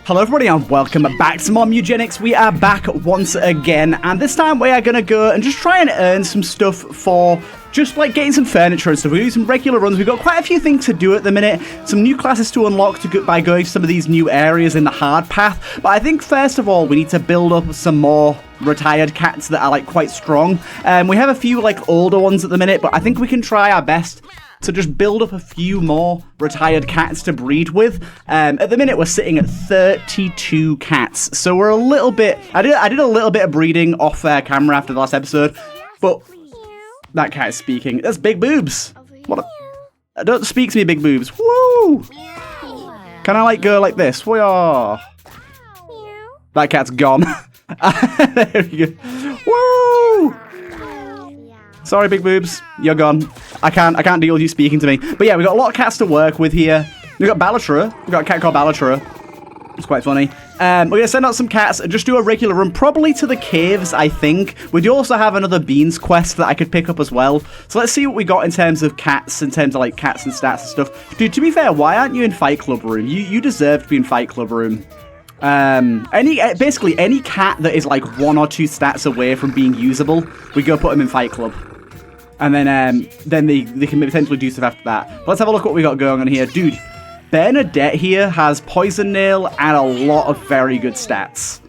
Hello everybody and welcome back to more Mewgenics. We are back once again, and this time we are going to go and just try and earn some stuff for just like getting some furniture and stuff. We're doing some regular runs. We've got quite a few things to do at the minute. Some new classes to unlock by going to some of these new areas in the hard path. But I think first of all we need to build up some more retired cats that are like quite strong. We have a few like older ones at the minute, but I think we can try our best to just build up a few more retired cats to breed with. At the minute, we're sitting at 32 cats, so we're a little bit... I did a little bit of breeding off camera after the last episode, but that cat is speaking. That's Big Boobs. Don't speak to me, Big Boobs. Woo! Can I like go like this? We are. That cat's gone. There we go. Woo! Sorry, Big Boobs, you're gone. I can't deal with you speaking to me. But yeah, we've got a lot of cats to work with here. We've got Ballatra. We've got a cat called Ballatra. It's quite funny. We're going to send out some cats and just do a regular run, probably to the caves, I think. We do also have another beans quest that I could pick up as well. So let's see what we got in terms of cats, in terms of like cats and stats and stuff. Dude, to be fair, why aren't you in Fight Club Room? You deserve to be in Fight Club Room. Basically any cat that is like 1 or 2 stats away from being usable, we go put them in Fight Club. And then they can potentially do stuff after that. But let's have a look at what we got going on here. Dude, Bernadette here has Poison Nail and a lot of very good stats.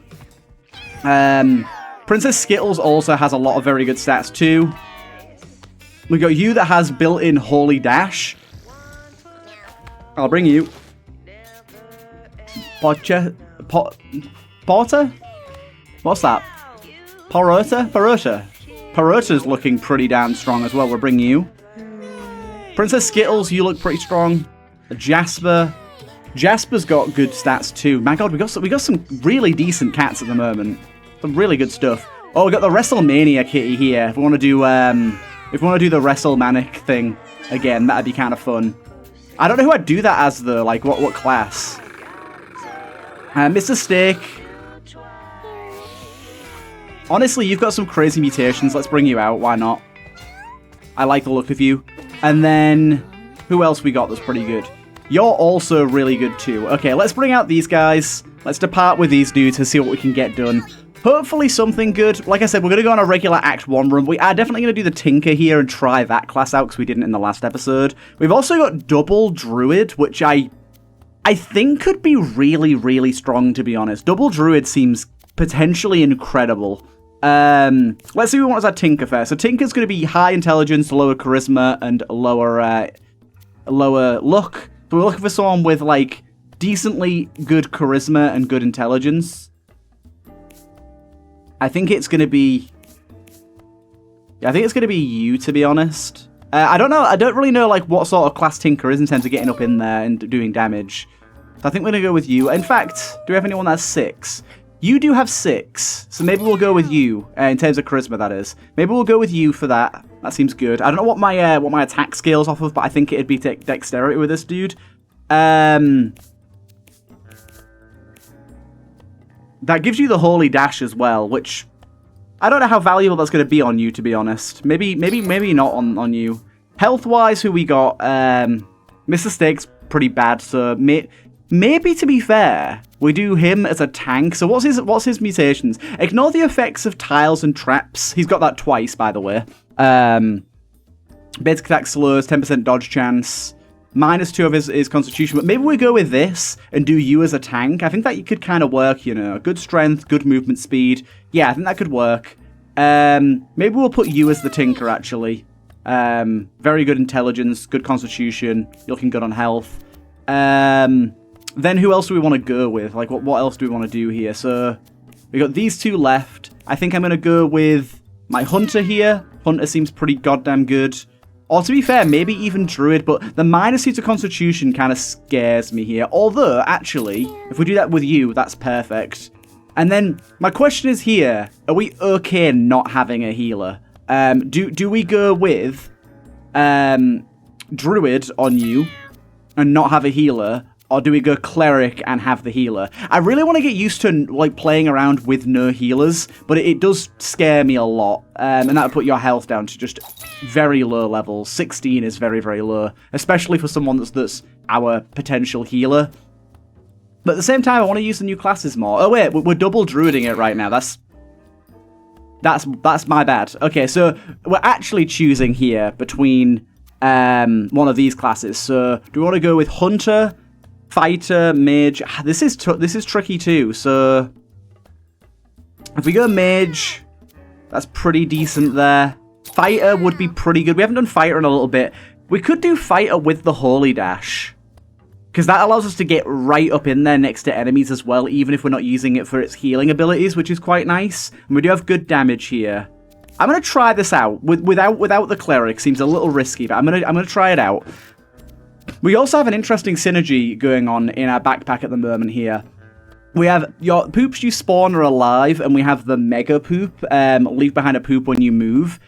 Princess Skittles also has a lot of very good stats too. We got you that has built-in Holy Dash. I'll bring you. Porter? What's that? Parota? Parota's looking pretty damn strong as well. We'll bring you. Princess Skittles, you look pretty strong. Jasper's got good stats too. My god, we got some really decent cats at the moment. Some really good stuff. Oh, we got the WrestleMania kitty here. If we want to do the WrestleManic thing again, that'd be kind of fun. I don't know who I'd do that as though. Like what class? Mr. Steak. Honestly, you've got some crazy mutations. Let's bring you out. Why not? I like the look of you. And then, who else we got that's pretty good? You're also really good too. Okay, let's bring out these guys. Let's depart with these dudes to see what we can get done. Hopefully something good. Like I said, we're going to go on a regular Act 1 run. We are definitely going to do the Tinker here and try that class out because we didn't in the last episode. We've also got Double Druid, which I think could be really, really strong, to be honest. Double Druid seems potentially incredible. Let's see what we want as our Tinker first. So Tinker's going to be high intelligence, lower charisma, and lower luck. So we're looking for someone with like decently good charisma and good intelligence. I think it's going to be you, to be honest. I don't know. I don't really know like what sort of class Tinker is in terms of getting up in there and doing damage. So I think we're going to go with you. In fact, do we have anyone that's 6? You do have 6, so maybe we'll go with you, in terms of charisma, that is. Maybe we'll go with you for that. That seems good. I don't know what my attack scale's off of, but I think it'd be dexterity with this dude. That gives you the Holy Dash as well, which I don't know how valuable that's going to be on you, to be honest. Maybe not on you. Health-wise, who we got? Mr. Steak's pretty bad, so maybe, to be fair, we do him as a tank. So what's his mutations? Ignore the effects of tiles and traps. He's got that twice, by the way. Basic attack slows, 10% dodge chance. -2 of his constitution. But maybe we go with this and do you as a tank. I think that you could kind of work, you know. Good strength, good movement speed. Yeah, I think that could work. Maybe we'll put you as the Tinker, actually. Very good intelligence, good constitution. You're looking good on health. Then who else do we want to go with? Like, what else do we want to do here? So, we got these 2 left. I think I'm going to go with my Hunter here. Hunter seems pretty goddamn good. Or to be fair, maybe even Druid, but the -2 to Constitution kind of scares me here. Although, actually, if we do that with you, that's perfect. And then, my question is here, are we okay not having a healer? Do we go with Druid on you and not have a healer? Or do we go Cleric and have the healer? I really want to get used to like playing around with no healers, but it does scare me a lot. And that would put your health down to just very low levels. 16 is very, very low, especially for someone that's our potential healer. But at the same time, I want to use the new classes more. Oh wait, we're double druiding it right now. That's my bad. Okay, so we're actually choosing here between one of these classes. So do we want to go with Hunter, Fighter, Mage? This is tricky too. So if we go Mage, that's pretty decent there. Fighter would be pretty good. We haven't done Fighter in a little bit. We could do Fighter with the Holy Dash, because that allows us to get right up in there next to enemies as well, even if we're not using it for its healing abilities, which is quite nice. And we do have good damage here. I'm going to try this out without the Cleric. Seems a little risky, but I'm gonna try it out. We also have an interesting synergy going on in our backpack at the moment here. We have your poops you spawn are alive, and we have the Mega Poop, leave behind a poop when you move.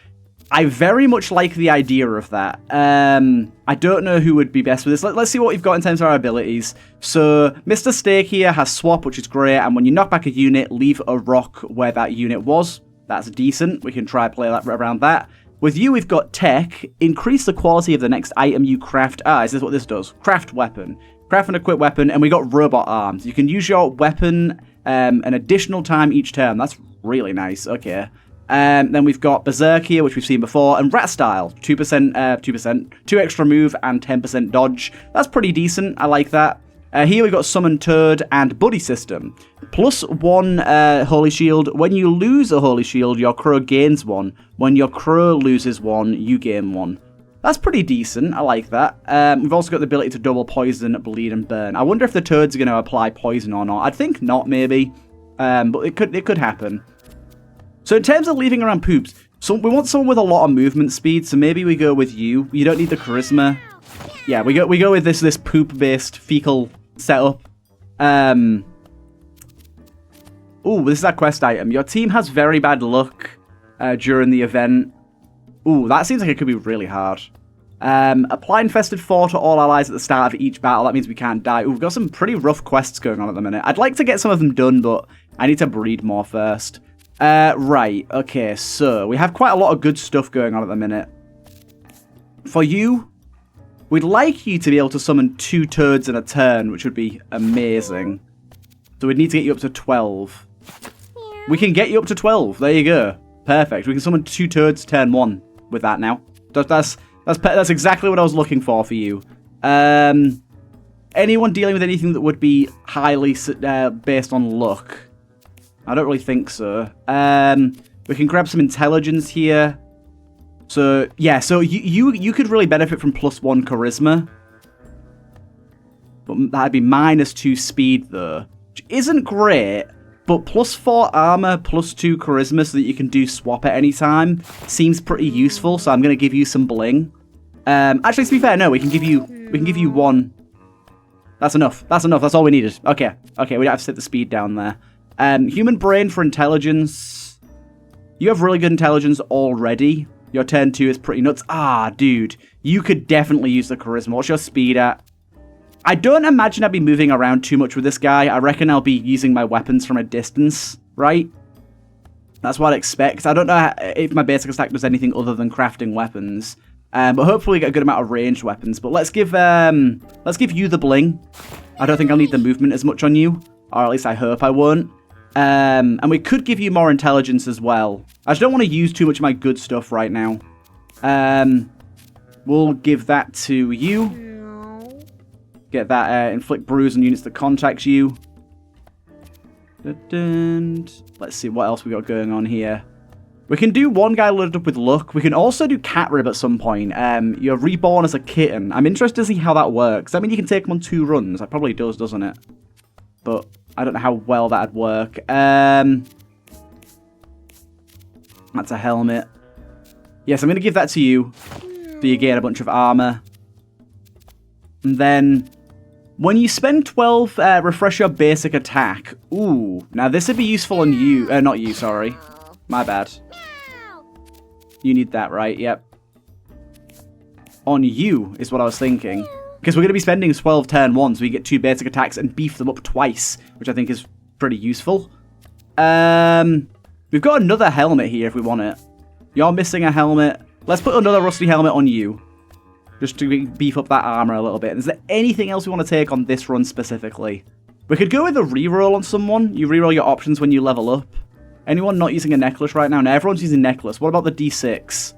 I very much like the idea of that. I don't know who would be best with this. Let's see what we've got in terms of our abilities. So, Mr. Steak here has Swap, which is great, and when you knock back a unit, leave a rock where that unit was. That's decent. We can try play that around that. With you, we've got Tech. Increase the quality of the next item you craft. Is this what this does? Craft weapon. Craft and equip weapon, and we got Robot Arms. You can use your weapon an additional time each turn. That's really nice. Okay. Then we've got Berserk here, which we've seen before, and Rat Style, 2%, 2 extra move and 10% dodge. That's pretty decent. I like that. Here we've got Summon Toad and Buddy System. +1 Holy Shield. When you lose a Holy Shield, your crow gains 1. When your crow loses 1, you gain 1. That's pretty decent. I like that. We've also got the ability to double poison, bleed, and burn. I wonder if the Toads are going to apply poison or not. I'd think not, maybe. But it could happen. So in terms of leaving around poops, we want someone with a lot of movement speed, so maybe we go with you. You don't need the charisma. Yeah, we go with this poop-based fecal setup. Ooh, this is our quest item. Your team has very bad luck during the event. Ooh, that seems like it could be really hard. Apply Infested 4 to all allies at the start of each battle. That means we can't die. Ooh, we've got some pretty rough quests going on at the minute. I'd like to get some of them done, but I need to breed more first. Right, okay, so we have quite a lot of good stuff going on at the minute. For you, we'd like you to be able to summon 2 Toads in a turn, which would be amazing. So we'd need to get you up to 12. We can get you up to 12, there you go. Perfect, we can summon 2 Toads turn 1 with that now. That's exactly what I was looking for you. Anyone dealing with anything that would be highly based on luck? I don't really think so. We can grab some intelligence here. So, yeah, so you could really benefit from +1 charisma. But that'd be -2 speed, though. Which isn't great, but +4 armor, +2 charisma so that you can do swap at any time seems pretty useful, so I'm going to give you some bling. Actually, to be fair, no, we can give you 1. That's enough. That's all we needed. Okay, we don't have to set the speed down there. Human brain for intelligence. You have really good intelligence already. Your turn 2 is pretty nuts. Dude. You could definitely use the charisma. What's your speed at? I don't imagine I'd be moving around too much with this guy. I reckon I'll be using my weapons from a distance, right? That's what I expect. I don't know if my basic attack does anything other than crafting weapons. But hopefully we get a good amount of ranged weapons. But let's give you the bling. I don't think I'll need the movement as much on you. Or at least I hope I won't. And we could give you more intelligence as well. I just don't want to use too much of my good stuff right now. We'll give that to you. Get that inflict bruise on units that contact you. Let's see what else we got going on here. We can do one guy loaded up with luck. We can also do cat rib at some point. You're reborn as a kitten. I'm interested to see how that works. I mean, you can take them on 2 runs. That probably does, doesn't it? But I don't know how well that'd work. That's a helmet. Yes, I'm going to give that to you. So you gain a bunch of armor. And then, when you spend 12, refresh your basic attack. Ooh, now this would be useful on you. Not you, sorry. My bad. You need that, right? Yep. On you is what I was thinking. Because we're going to be spending 12 turn 1, so we get 2 basic attacks and beef them up twice, which I think is pretty useful. We've got another helmet here if we want it. You're missing a helmet. Let's put another rusty helmet on you. Just to beef up that armor a little bit. Is there anything else we want to take on this run specifically? We could go with a reroll on someone. You reroll your options when you level up. Anyone not using a necklace right now? No, everyone's using necklace. What about the D6?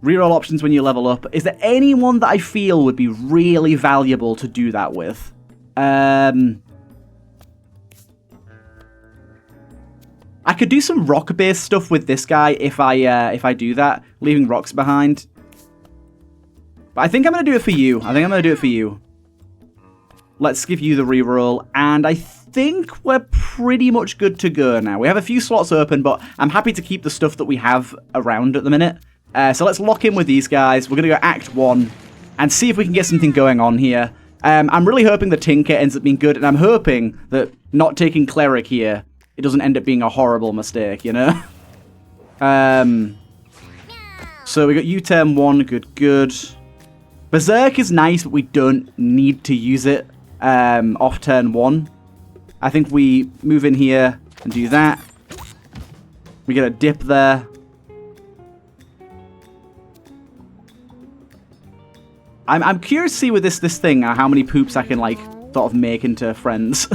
Reroll options when you level up. Is there anyone that I feel would be really valuable to do that with? I could do some rock-based stuff with this guy if I do that, leaving rocks behind. But I think I'm going to do it for you. Let's give you the reroll, and I think we're pretty much good to go now. We have a few slots open, but I'm happy to keep the stuff that we have around at the minute. So let's lock in with these guys. We're going to go Act 1 and see if we can get something going on here. I'm really hoping the Tinker ends up being good, and I'm hoping that not taking Cleric here, it doesn't end up being a horrible mistake, you know? So we got you turn 1, good. Berserk is nice, but we don't need to use it off turn 1. I think we move in here and do that. We get a dip there. I'm curious to see with this thing how many poops I can, like, sort of make into friends.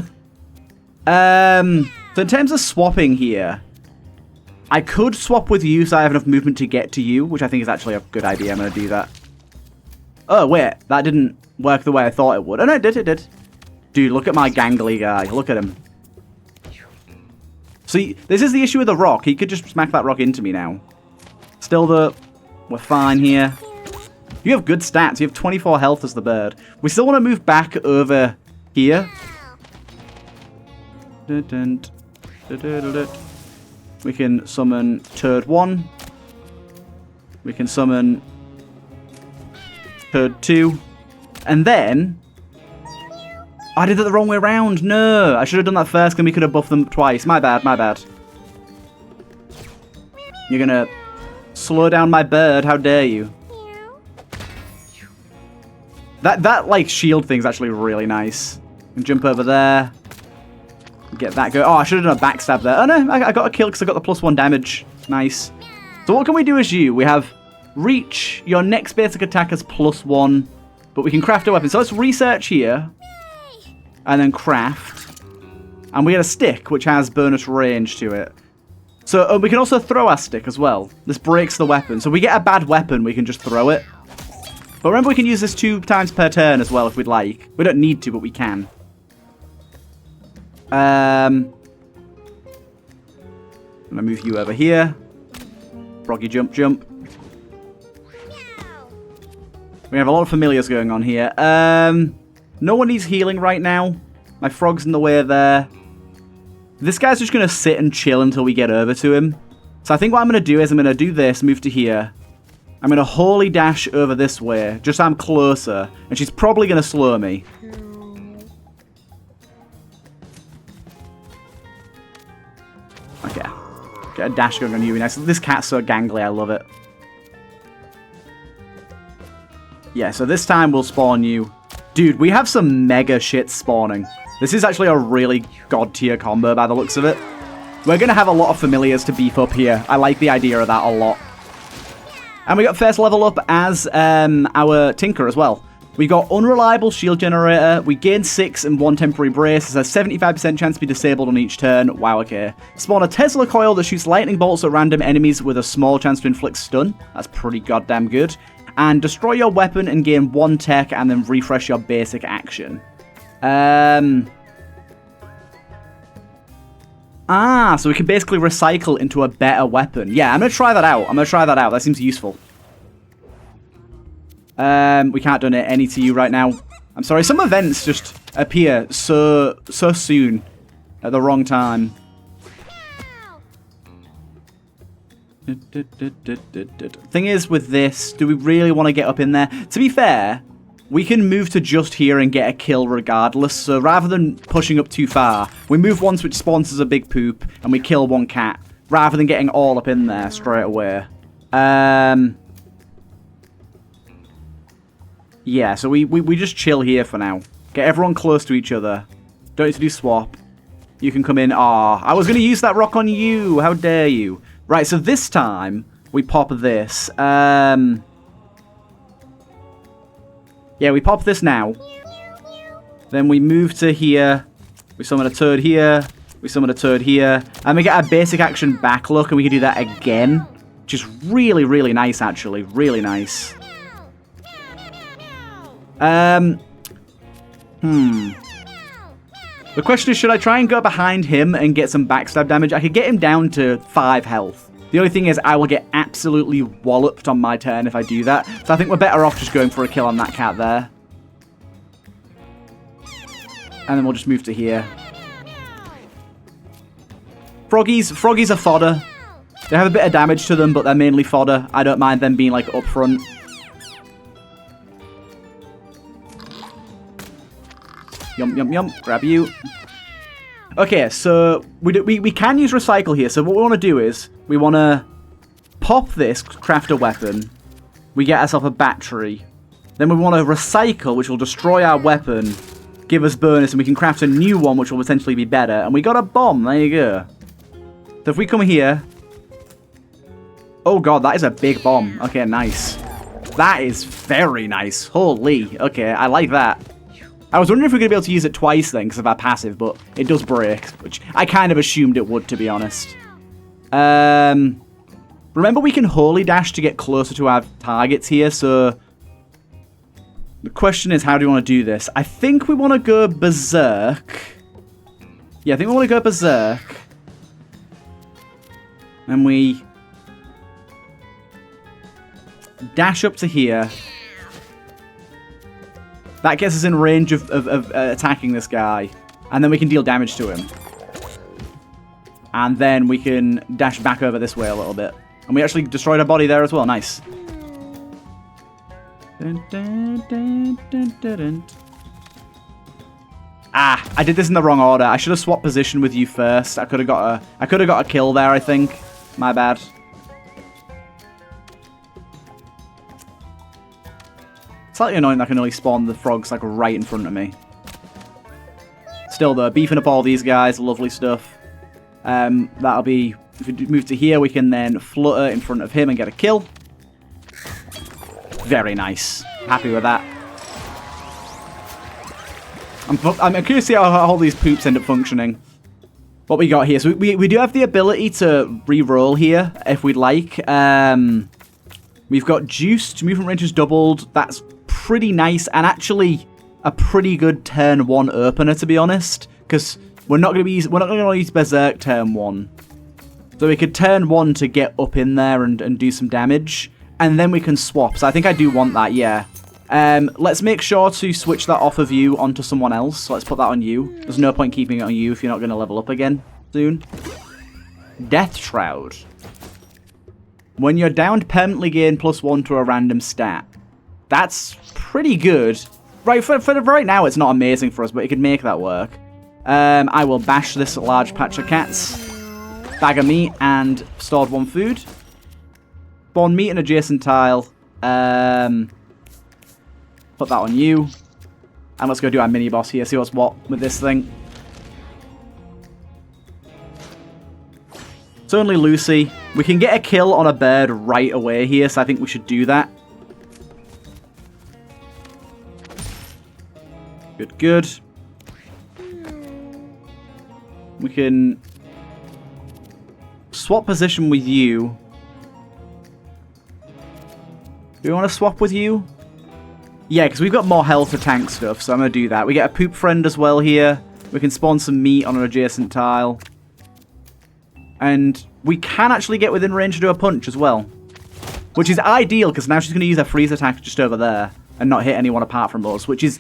So in terms of swapping here, I could swap with you so I have enough movement to get to you, which I think is actually a good idea. I'm going to do that. Oh, wait. That didn't work the way I thought it would. Oh, no, it did. Dude, look at my gangly guy. Look at him. See, this is the issue with the rock. He could just smack that rock into me now. Still, though, we're fine here. You have good stats. You have 24 health as the bird. We still want to move back over here. We can summon Turd 1. We can summon Turd 2. And then... I did that the wrong way around. No, I should have done that first, and we could have buffed them twice. My bad. You're going to slow down my bird. How dare you? That like, shield thing's actually really nice. You can jump over there. Get that go. Oh, I should have done a backstab there. Oh, no, I got a kill because I got the +1 damage. Nice. So what can we do as you? We have reach. Your next basic attack is +1, but we can craft a weapon. So let's research here. And then craft. And we get a stick, which has bonus range to it. So we can also throw our stick as well. This breaks the weapon. So if we get a bad weapon, we can just throw it. But remember, we can use this 2 times per turn as well if we'd like. We don't need to, but we can. I'm going to move you over here. Froggy jump. We have a lot of familiars going on here. No one needs healing right now. My frog's in the way there. This guy's just going to sit and chill until we get over to him. So I think what I'm going to do is I'm going to do this, move to here. I'm going to holy dash over this way, just so I'm closer. And she's probably going to slow me. Okay. Get a dash going on you. Nice. This cat's so gangly, I love it. Yeah, so this time we'll spawn you. Dude, we have some mega shit spawning. This is actually a really god tier combo by the looks of it. We're going to have a lot of familiars to beef up here. I like the idea of that a lot. And we got first level up as our Tinker as well. We got Unreliable Shield Generator. We gain 6 and 1 temporary brace. There's a 75% chance to be disabled on each turn. Wow, okay. Spawn a Tesla Coil that shoots lightning bolts at random enemies with a small chance to inflict stun. That's pretty goddamn good. And destroy your weapon and gain 1 tech and then refresh your basic action. So we can basically recycle into a better weapon. Yeah, I'm going to try that out. That seems useful. We can't donate any to you right now. I'm sorry, some events just appear so soon at the wrong time. Thing is with this, do we really want to get up in there? To be fair, we can move to just here and get a kill regardless. So rather than pushing up too far, we move once, which spawns a big poop, and we kill 1 cat, rather than getting all up in there straight away. Yeah, so we just chill here for now. Get everyone close to each other. Don't need to do swap. You can come in. Aw, I was going to use that rock on you. How dare you? Right, so this time, we pop this. Yeah, we pop this now. Then we move to here. We summon a turd here. We summon a turd here. And we get our basic action back, look, and we can do that again. Which is really, really nice, actually. Really nice. The question is, should I try and go behind him and get some backstab damage? I could get him down to 5 health. The only thing is, I will get absolutely walloped on my turn if I do that. So I think we're better off just going for a kill on that cat there. And then we'll just move to here. Froggies are fodder. They have a bit of damage to them, but they're mainly fodder. I don't mind them being, like, up front. Yum, yum, yum. Grab you. Okay, so we can use recycle here. So what we want to do is, we want to pop this, craft a weapon. We get ourselves a battery. Then we want to recycle, which will destroy our weapon, give us bonus, and we can craft a new one, which will potentially be better. And we got a bomb. There you go. So if we come here... Oh god, that is a big bomb. Okay, nice. That is very nice. Holy. Okay, I like that. I was wondering if we were going to be able to use it twice then, because of our passive, but it does break, which I kind of assumed it would, to be honest. Remember, we can holy dash to get closer to our targets here, so... The question is, how do we want to do this? I think we want to go berserk. Yeah, I think we want to go berserk. And we dash up to here. That gets us in range of attacking this guy. And then we can deal damage to him. And then we can dash back over this way a little bit. And we actually destroyed a body there as well. Nice. Dun, dun, dun, dun, dun, dun. Ah, I did this in the wrong order. I should have swapped position with you first. I could have got a kill there, I think. My bad. Slightly annoying that I can only spawn the frogs like right in front of me. Still though, beefing up all these guys, lovely stuff. That'll be, if we move to here, we can then flutter in front of him and get a kill. Very nice. Happy with that. I'm curious to see how all these poops end up functioning. What we got here. So we do have the ability to re-roll here, if we'd like. We've got juiced, movement range is doubled. That's pretty nice, and actually a pretty good turn 1 opener, to be honest. Because we're not going to use Berserk turn 1. So we could turn 1 to get up in there and do some damage. And then we can swap. So I think I do want that, yeah. Let's make sure to switch that off of you onto someone else. So let's put that on you. There's no point keeping it on you if you're not going to level up again soon. Death Shroud. When you're downed, permanently gain +1 to a random stat. That's pretty good. Right, for right now, it's not amazing for us, but it could make that work. I will bash this large patch of cats. Bag of meat and stored 1 food. Spawn meat and adjacent tile. Put that on you. And let's go do our mini-boss here, see what's what with this thing. It's only Lucy. We can get a kill on a bird right away here, so I think we should do that. Good, good. We can swap position with you. Do we want to swap with you? Yeah, because we've got more health for tank stuff, so I'm going to do that. We get a poop friend as well here. We can spawn some meat on an adjacent tile. And we can actually get within range to do a punch as well. Which is ideal, because now she's going to use her freeze attack just over there and not hit anyone apart from us, which is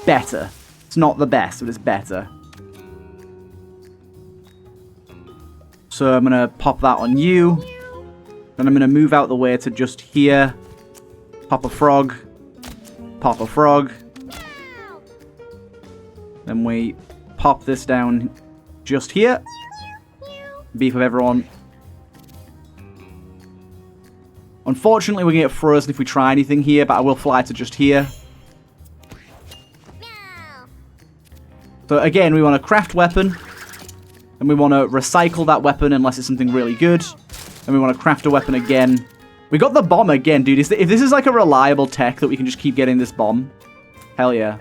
better. It's not the best, but it's better. So I'm going to pop that on you. Then I'm going to move out the way to just here. Pop a frog. Pop a frog. Then we pop this down just here. Beef of everyone. Unfortunately, we're going to get frozen if we try anything here, but I will fly to just here. So again, we want to craft weapon. And we want to recycle that weapon unless it's something really good. And we want to craft a weapon again. We got the bomb again, dude. If this is like a reliable tech that we can just keep getting this bomb. Hell yeah.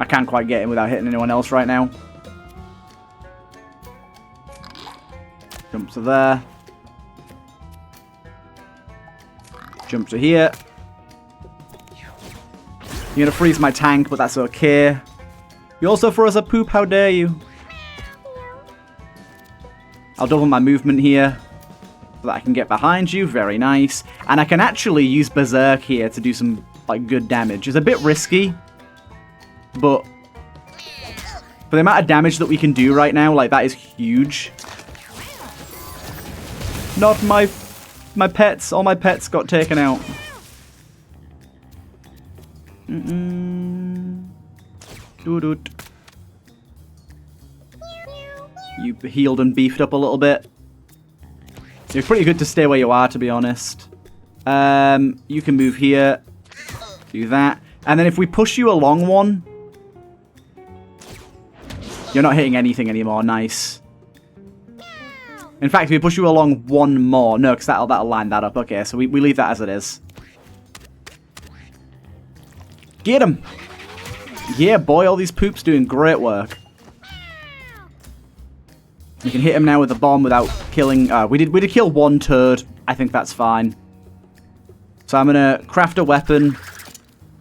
I can't quite get him without hitting anyone else right now. Jump to there. Jump to here. You're gonna freeze my tank, but that's okay. You also throw us a poop, how dare you? I'll double my movement here so that I can get behind you. Very nice. And I can actually use Berserk here to do some like good damage. It's a bit risky, but for the amount of damage that we can do right now, like that is huge. Not my pets. All my pets got taken out. Doo-doot. You healed and beefed up a little bit. You're pretty good to stay where you are, to be honest. You can move here. Do that. And then if we push you along one... You're not hitting anything anymore. Nice. In fact, if we push you along one more... No, because that'll line that up. Okay, so we leave that as it is. Get him! Yeah, boy, all these poops doing great work. We can hit him now with a bomb without killing... we did kill one turd. I think that's fine. So I'm going to craft a weapon.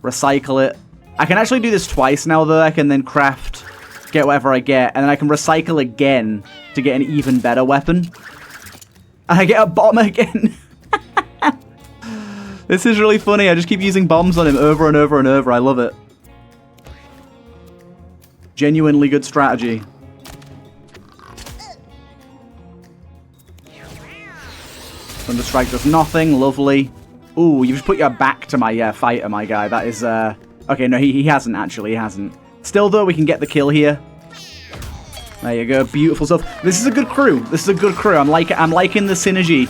Recycle it. I can actually do this twice now, though. I can then craft... Get whatever I get. And then I can recycle again to get an even better weapon. And I get a bomb again. This is really funny. I just keep using bombs on him over and over and over. I love it. Genuinely good strategy. Thunderstrike does nothing. Lovely. Ooh, you just put your back to my fighter, my guy. That is... Okay, no, he hasn't, actually. He hasn't. Still, though, we can get the kill here. There you go. Beautiful stuff. This is a good crew. This is a good crew. I'm liking the synergy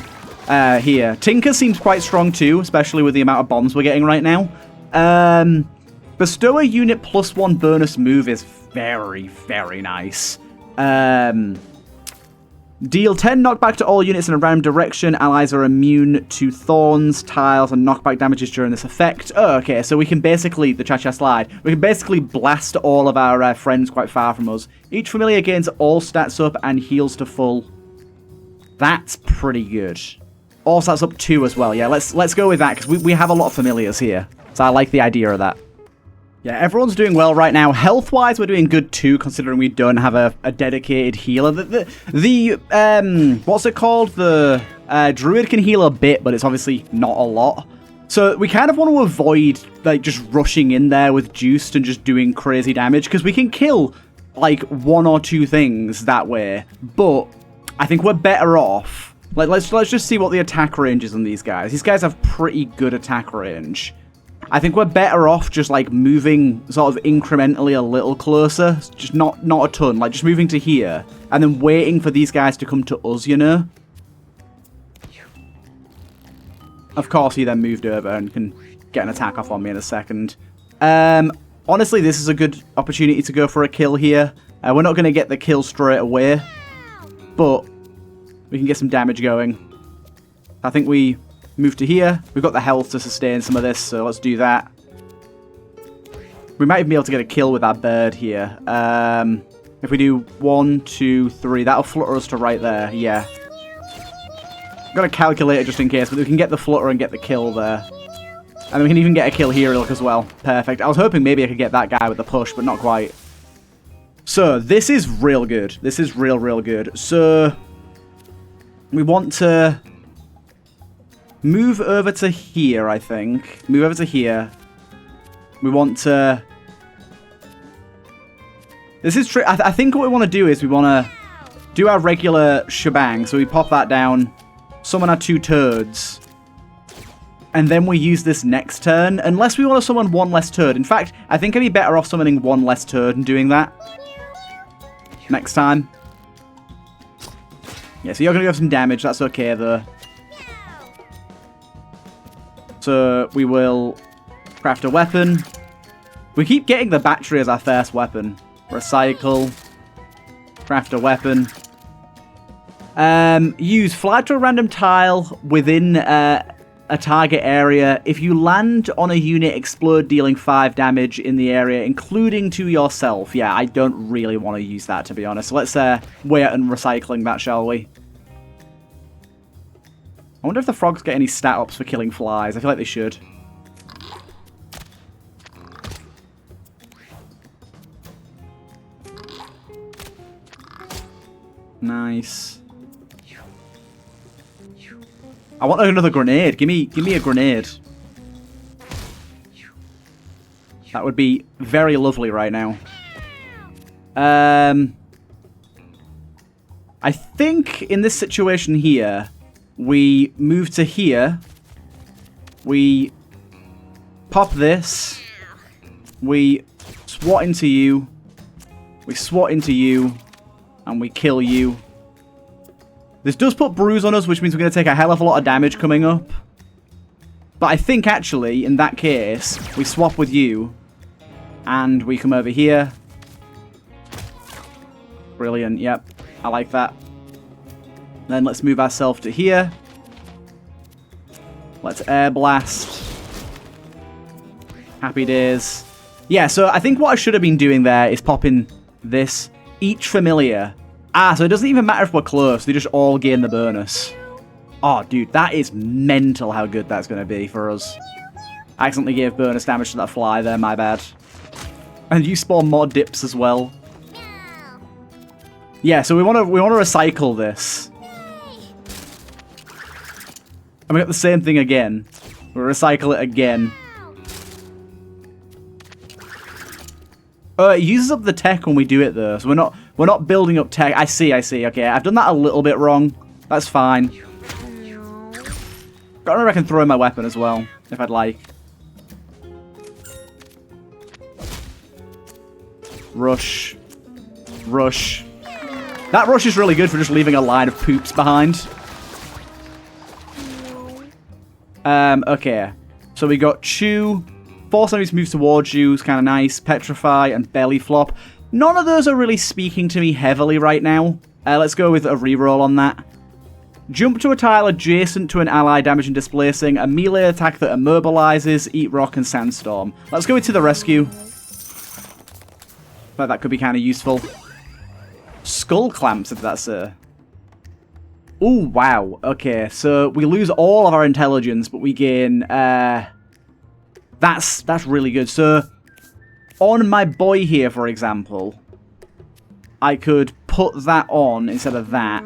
here. Tinker seems quite strong, too, especially with the amount of bombs we're getting right now. Bestow a unit +1 bonus move is very, very nice. Deal 10 knockback to all units in a random direction. Allies are immune to thorns, tiles, and knockback damages during this effect. Oh, okay, so we can basically, the cha-cha slide, we can basically blast all of our friends quite far from us. Each familiar gains all stats up and heals to full. That's pretty good. All stats up 2 as well. Yeah, let's go with that, because we have a lot of familiars here. So I like the idea of that. Yeah, everyone's doing well right now. Health-wise, we're doing good too, considering we don't have a dedicated healer. What's it called? The Druid can heal a bit, but it's obviously not a lot. So we kind of want to avoid like just rushing in there with Juiced and just doing crazy damage, because we can kill like 1 or 2 things that way. But I think we're better off. Like let's just see what the attack range is on these guys. These guys have pretty good attack range. I think we're better off just, like, moving sort of incrementally a little closer. Just not a ton. Like, just moving to here. And then waiting for these guys to come to us, you know? Of course, he then moved over and can get an attack off on me in a second. Honestly, this is a good opportunity to go for a kill here. We're not going to get the kill straight away. But we can get some damage going. I think we... move to here. We've got the health to sustain some of this, so let's do that. We might even be able to get a kill with our bird here. If we do 1, 2, 3, that'll flutter us to right there. Yeah. I've got a calculator just in case, but we can get the flutter and get the kill there. And we can even get a kill here as well. Perfect. I was hoping maybe I could get that guy with the push, but not quite. So, this is real good. This is real good. So, we want to... move over to here, I think. Move over to here. We want to... This is true. I think what we want to do is we want to do our regular shebang. So we pop that down, summon our 2 turds, and then we use this next turn. Unless we want to summon 1 less turd. In fact, I think I'd be better off summoning 1 less turd and doing that next time. Yeah, so you're going to have some damage. That's okay, though. So we will craft a weapon. We keep getting the battery as our first weapon. Recycle. Craft a weapon. Use fly to a random tile within a target area. If you land on a unit, explode, dealing 5 damage in the area, including to yourself. Yeah, I don't really want to use that, to be honest. So let's wait on recycling that, shall we? I wonder if the frogs get any stat ups for killing flies. I feel like they should. Nice. I want another grenade. Give me a grenade. That would be very lovely right now. I think in this situation here, we move to here. We pop this. We swat into you. We swat into you. And we kill you. This does put bruise on us, which means we're going to take a hell of a lot of damage coming up. But I think, actually, in that case, we swap with you. And we come over here. Brilliant, yep. I like that. Then let's move ourselves to here. Let's air blast. Happy days. Yeah, so I think what I should have been doing there is popping this. Each familiar. Ah, so it doesn't even matter if we're close. They just all gain the bonus. Oh, dude, that is mental how good that's going to be for us. I accidentally gave bonus damage to that fly there, my bad. And you spawn more dips as well. Yeah, so we want to recycle this. And we got the same thing again. We'll recycle it again. It uses up the tech when we do it though, so we're not building up tech. I see. Okay, I've done that a little bit wrong. That's fine. Gotta remember I can throw in my weapon as well, if I'd like. Rush. Rush. That rush is really good for just leaving a line of poops behind. Okay. So we got Chew. Force enemies moves towards you is kind of nice. Petrify and Belly Flop. None of those are really speaking to me heavily right now. Let's go with a reroll on that. Jump to a tile adjacent to an ally, damaging, displacing. A melee attack that immobilizes. Eat Rock and Sandstorm. Let's go into the rescue. But that could be kind of useful. Skull Clamps, if that's a... Oh, wow. Okay, so we lose all of our intelligence, but we gain... That's really good. So, on my boy here, for example, I could put that on instead of that.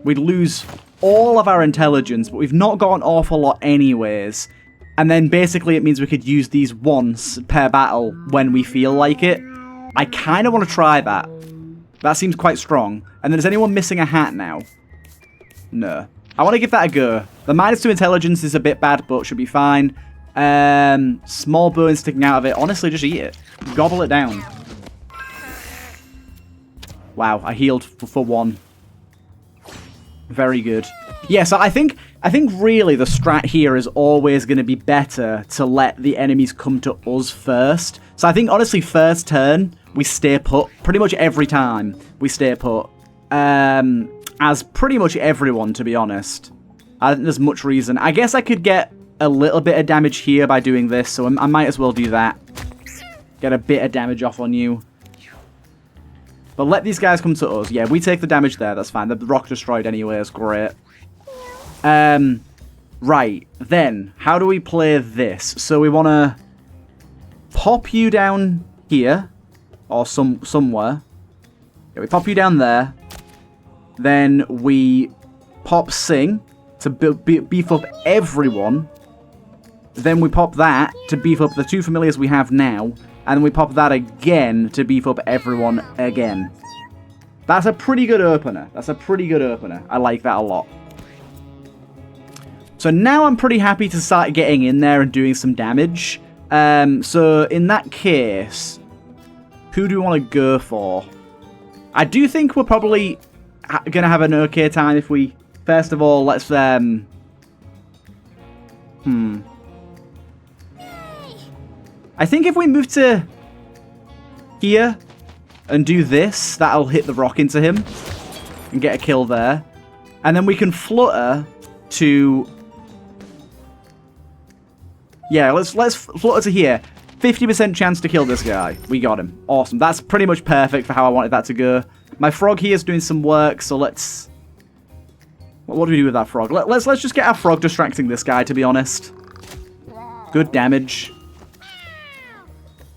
We'd lose all of our intelligence, but we've not got an awful lot anyways. And then basically it means we could use these once per battle when we feel like it. I kind of want to try that. That seems quite strong. And then is anyone missing a hat now? No. I want to give that a go. The -2 intelligence is a bit bad, but should be fine. Small bone sticking out of it. Honestly, just eat it. Gobble it down. Wow, I healed for one. Very good. Yeah, so I think really the strat here is always going to be better to let the enemies come to us first. So I think, honestly, first turn, we stay put. Pretty much every time we stay put. As pretty much everyone, to be honest. I don't think there's much reason. I guess I could get a little bit of damage here by doing this, so I might as well do that. Get a bit of damage off on you. But let these guys come to us. Yeah, we take the damage there, that's fine. The rock destroyed anyway, it's great. Right, then, how do we play this? So we want to pop you down here, or somewhere. Yeah, we pop you down there. Then we pop Sing to beef up everyone. Then we pop that to beef up the 2 familiars we have now. And then we pop that again to beef up everyone again. That's a pretty good opener. I like that a lot. So now I'm pretty happy to start getting in there and doing some damage. So in that case, who do we want to go for? I do think we're probably going to have an okay time if we... First of all, let's... I think if we move to here and do this, that'll hit the rock into him and get a kill there. And then we can flutter to... Yeah, let's flutter to here. 50% chance to kill this guy. We got him. Awesome. That's pretty much perfect for how I wanted that to go. My frog here is doing some work, so let's What do we do with that frog? Let's just get our frog distracting this guy, to be honest. Good damage.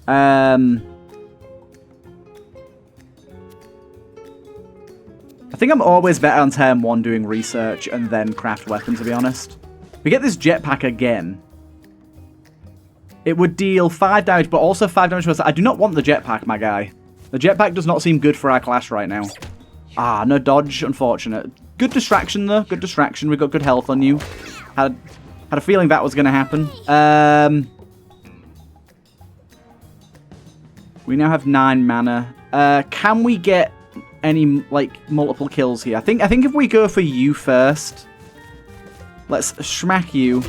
I think I'm always better on turn 1 doing research and then craft weapon, to be honest. We get this jetpack again. It would deal 5 damage, but also 5 damage to us. I do not want the jetpack, my guy. The jetpack does not seem good for our class right now. Ah, no dodge, unfortunate. Good distraction, though. Good distraction. We got good health on you. Had a feeling that was going to happen. We now have 9 mana. Can we get any, like, multiple kills here? I think if we go for you first, let's smack you.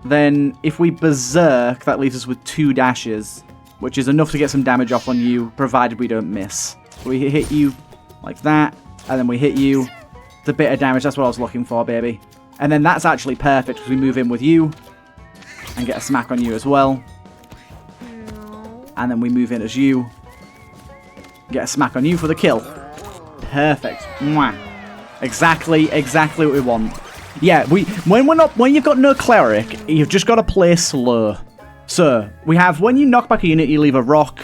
Then if we berserk, that leaves us with 2 dashes, which is enough to get some damage off on you, provided we don't miss. We hit you like that, and then we hit you. It's a bit of damage. That's what I was looking for, baby. And then that's actually perfect because we move in with you and get a smack on you as well. And then we move in as you. Get a smack on you for the kill. Perfect. Mwah. Exactly what we want. Yeah, when you've got no cleric, you've just got to play slow. So we have when you knock back a unit, you leave a rock.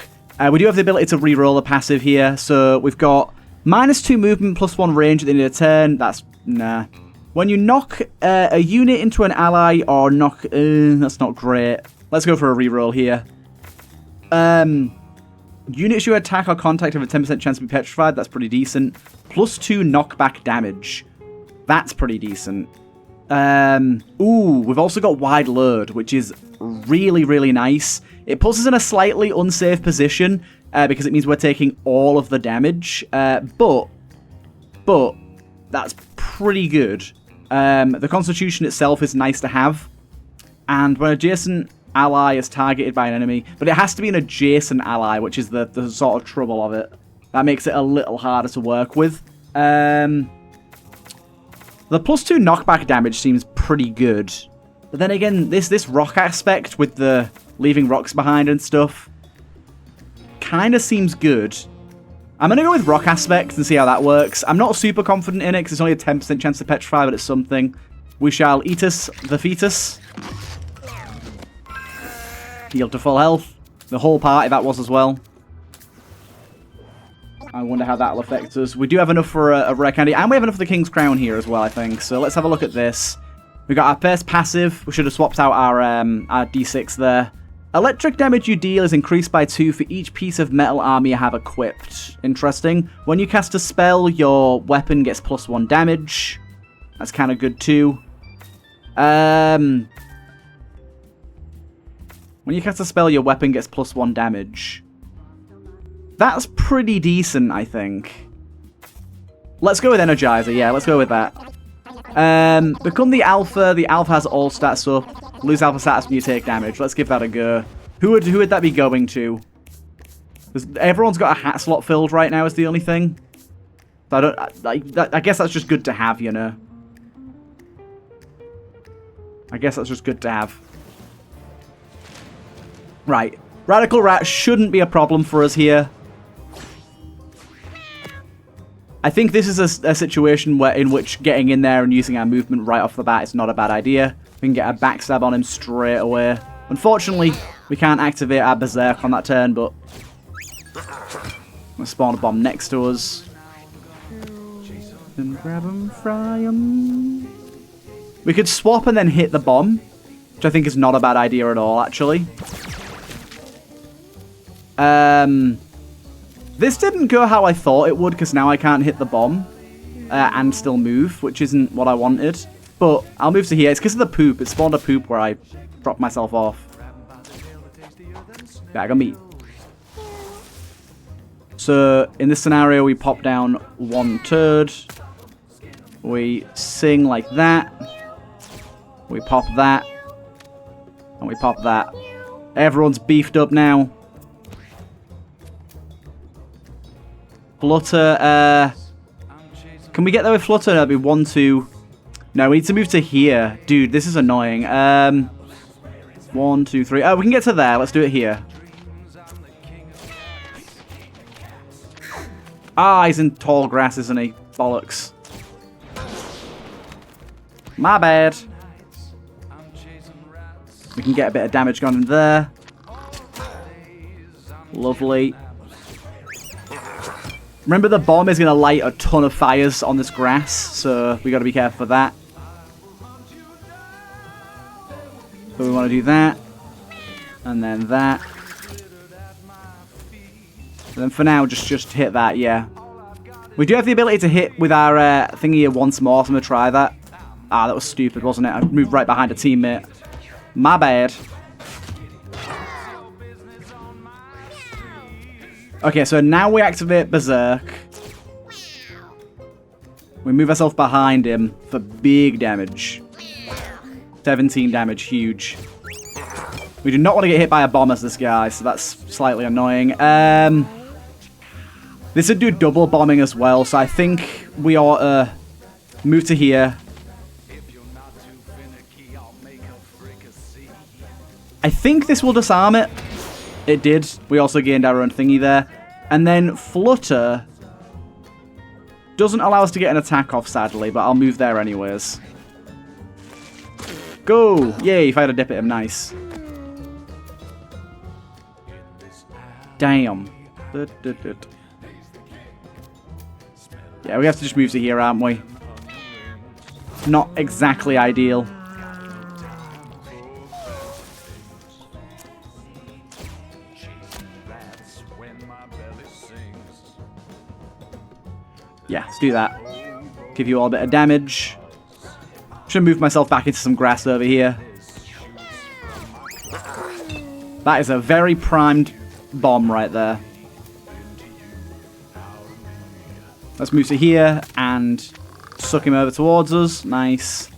We do have the ability to re-roll a passive here. So we've got -2 movement, +1 range at the end of the turn. That's nah. When you knock a unit into an ally or knock, that's not great. Let's go for a re-roll here. Units you attack or contact have a 10% chance to be petrified. That's pretty decent. +2 knockback damage. That's pretty decent. Ooh, we've also got wide load, which is really, really nice. It puts us in a slightly unsafe position because it means we're taking all of the damage. But that's pretty good. The Constitution itself is nice to have. And when adjacent ally is targeted by an enemy, but it has to be an adjacent ally, which is the sort of trouble of it. That makes it a little harder to work with. The +2 knockback damage seems pretty good. But then again, this rock aspect with the leaving rocks behind and stuff kind of seems good. I'm going to go with rock aspect and see how that works. I'm not super confident in it because it's only a 10% chance to petrify, but it's something. We shall eat us the fetus. Heal to full health. The whole party that was as well. I wonder how that'll affect us. We do have enough for a rare candy, and we have enough for the King's Crown here as well, I think. So let's have a look at this. We got our first passive. We should have swapped out our D6 there. Electric damage you deal is increased by 2 for each piece of metal armor you have equipped. Interesting. When you cast a spell, your weapon gets +1 damage. That's kind of good too. When you cast a spell, your weapon gets +1 damage. That's pretty decent, I think. Let's go with Energizer. Yeah, let's go with that. Become the Alpha. The Alpha has all stats up. Lose Alpha status when you take damage. Let's give that a go. Who would that be going to? Everyone's got a hat slot filled right now is the only thing. So I guess that's just good to have, you know. I guess that's just good to have. Right. Radical Rat shouldn't be a problem for us here. I think this is a situation in which getting in there and using our movement right off the bat is not a bad idea. We can get a backstab on him straight away. Unfortunately, we can't activate our Berserk on that turn, but we'll spawn a bomb next to us. And grab him, fry him. We could swap and then hit the bomb, which I think is not a bad idea at all, actually. This didn't go how I thought it would, because now I can't hit the bomb and still move, which isn't what I wanted. But I'll move to here. It's because of the poop. It spawned a poop where I dropped myself off. Bag of meat. So, in this scenario, we pop down 1 turd. We sing like that. We pop that. And we pop that. Everyone's beefed up now. Flutter, can we get there with Flutter? That'd be 1, 2. No, we need to move to here. Dude, this is annoying. 1, 2, 3. Oh, we can get to there. Let's do it here. Ah, he's in tall grass, isn't he? Bollocks. My bad. We can get a bit of damage going in there. Lovely. Remember, the bomb is going to light a ton of fires on this grass, so we got to be careful for that. So we want to do that. And then that. And then for now, just hit that, yeah. We do have the ability to hit with our thingy here once more, so I'm going to try that. Ah, that was stupid, wasn't it? I moved right behind a teammate. My bad. Okay, so now we activate Berserk. We move ourselves behind him for big damage. 17 damage, huge. We do not want to get hit by a bomb as this guy, so that's slightly annoying. This would do double bombing as well, so I think we ought to move to here. I think this will disarm it. It did. We also gained our own thingy there. And then Flutter doesn't allow us to get an attack off, sadly, but I'll move there anyways. Go! Yay, if I had a dip at him, nice. Damn. Yeah, we have to just move to here, aren't we? Not exactly ideal. Yeah, let's do that. Give you all a bit of damage. Should move myself back into some grass over here. That is a very primed bomb right there. Let's move to here and suck him over towards us. Nice.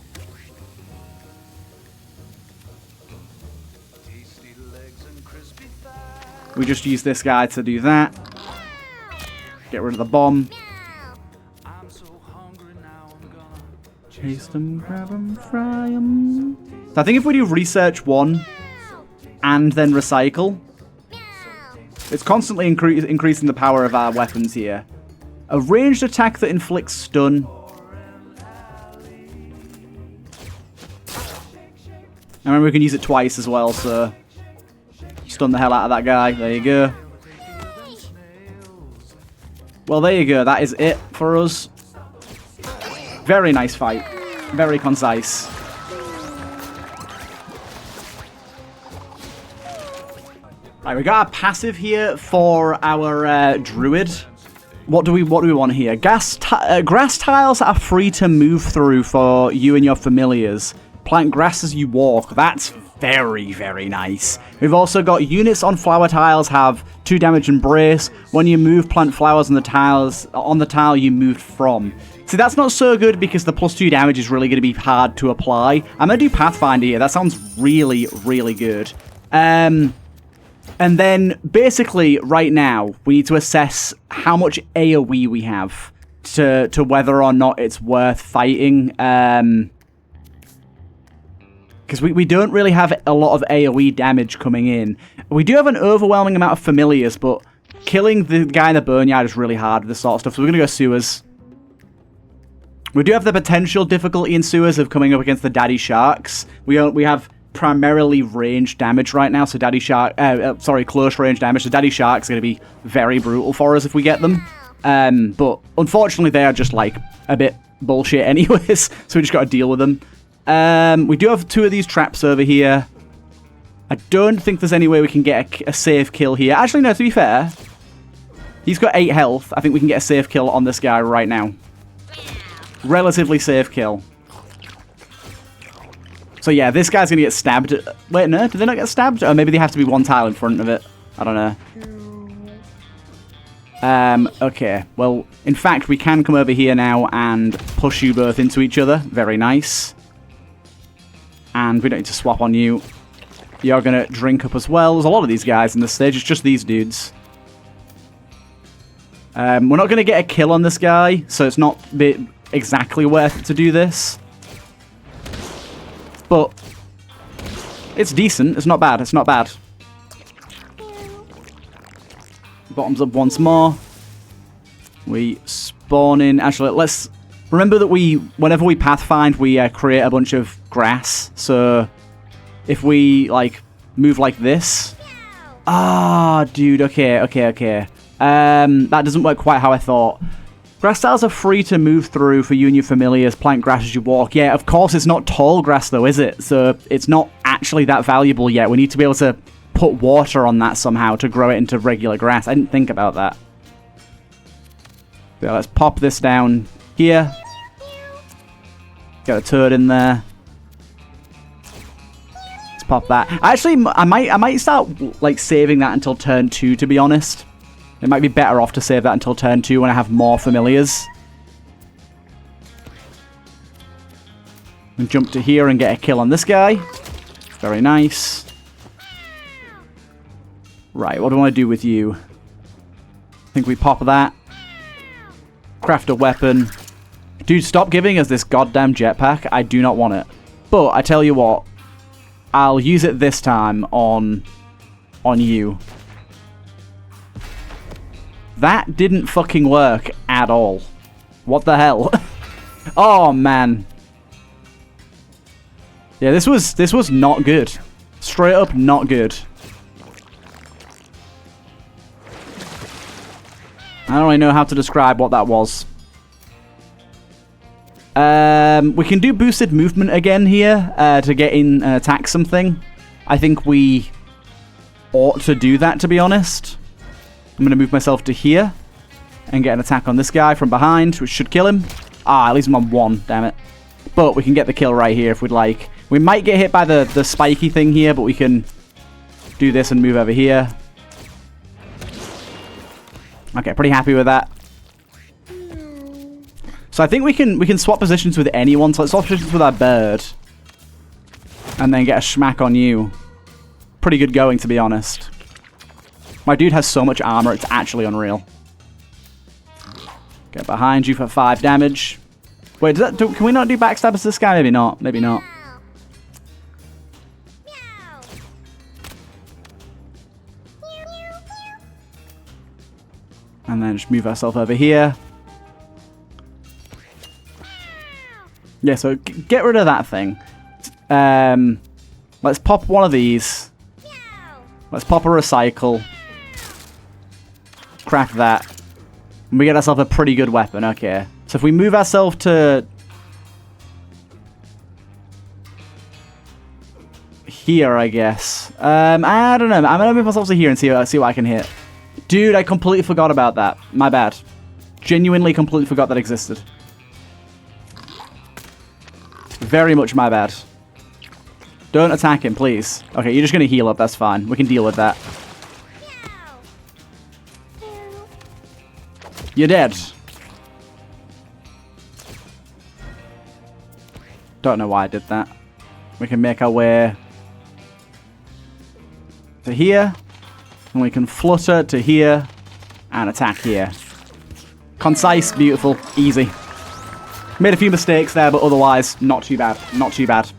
We just use this guy to do that. Get rid of the bomb. Chase them, grab them, fry them. So I think if we do research 1 and then recycle, it's constantly increasing the power of our weapons here. A ranged attack that inflicts stun. I remember we can use it twice as well, so stun the hell out of that guy. There you go. Well, there you go. That is it for us. Very nice fight. Very concise. Right, we got a passive here for our druid. What do we want here? Grass tiles are free to move through for you and your familiars. Plant grass as you walk. That's very, very nice. We've also got units on flower tiles have 2 damage and brace. When you move, plant flowers on the tile you moved from. See, that's not so good because the +2 damage is really going to be hard to apply. I'm going to do Pathfinder here. That sounds really, really good. And then, basically, right now, we need to assess how much AoE we have to whether or not it's worth fighting. Because we don't really have a lot of AoE damage coming in. We do have an overwhelming amount of familiars, but killing the guy in the boneyard is really hard with this sort of stuff. So we're going to go sewers. We do have the potential difficulty in sewers of coming up against the daddy sharks. We have primarily ranged damage right now, so close range damage. So daddy shark's going to be very brutal for us if we get them. But unfortunately, they are just like a bit bullshit anyways, so we just got to deal with them. We do have 2 of these traps over here. I don't think there's any way we can get a safe kill here. Actually, no, to be fair, he's got 8 health. I think we can get a safe kill on this guy right now. Relatively safe kill. So yeah, this guy's going to get stabbed. Wait, no, did they not get stabbed? Or maybe they have to be 1 tile in front of it. I don't know. Okay, well, in fact, we can come over here now and push you both into each other. Very nice. And we don't need to swap on you. You're going to drink up as well. There's a lot of these guys in this stage. It's just these dudes. We're not going to get a kill on this guy, so it's not exactly worth it to do this. But it's decent. It's not bad. It's not bad. Bottoms up once more. We spawn in. Actually, let's Remember that whenever we pathfind, we create a bunch of grass. So if we, like, move like this... Ah, dude, okay. That doesn't work quite how I thought. Grass tiles are free to move through for you and your familiars. Plant grass as you walk. Yeah, of course it's not tall grass, though, is it? So it's not actually that valuable yet. We need to be able to put water on that somehow to grow it into regular grass. I didn't think about that. So let's pop this down here. Got a turd in there. Let's pop that. Actually, I might start like saving that until turn 2, to be honest. It might be better off to save that until turn 2 when I have more familiars. And jump to here and get a kill on this guy. Very nice. Right, what do I want to do with you? I think we pop that. Craft a weapon. Dude, stop giving us this goddamn jetpack. I do not want it. But I tell you what, I'll use it this time on you. That didn't fucking work at all. What the hell? Oh man. Yeah, this was not good. Straight up not good. I don't really know how to describe what that was. We can do boosted movement again here to get in and attack something. I think we ought to do that, to be honest. I'm going to move myself to here and get an attack on this guy from behind, which should kill him. Ah, at least I'm on 1, damn it. But we can get the kill right here if we'd like. We might get hit by the spiky thing here, but we can do this and move over here. Okay, pretty happy with that. So I think we can swap positions with anyone. So let's swap positions with our bird. And then get a smack on you. Pretty good going, to be honest. My dude has so much armor, it's actually unreal. Get behind you for 5 damage. Wait, can we not do backstabs to this guy? Maybe not. Maybe not. And then just move ourselves over here. Yeah, so get rid of that thing. Let's pop one of these. Let's pop a recycle. Craft that. And we get ourselves a pretty good weapon. Okay. So if we move ourselves to here, I guess. I don't know. I'm going to move myself to here and see what I can hit. Dude, I completely forgot about that. My bad. Genuinely completely forgot that existed. Very much my bad. Don't attack him, please. Okay, you're just going to heal up. That's fine. We can deal with that. You're dead. Don't know why I did that. We can make our way to here. And we can flutter to here and attack here. Concise, beautiful, easy. Made a few mistakes there, but otherwise, not too bad. Not too bad.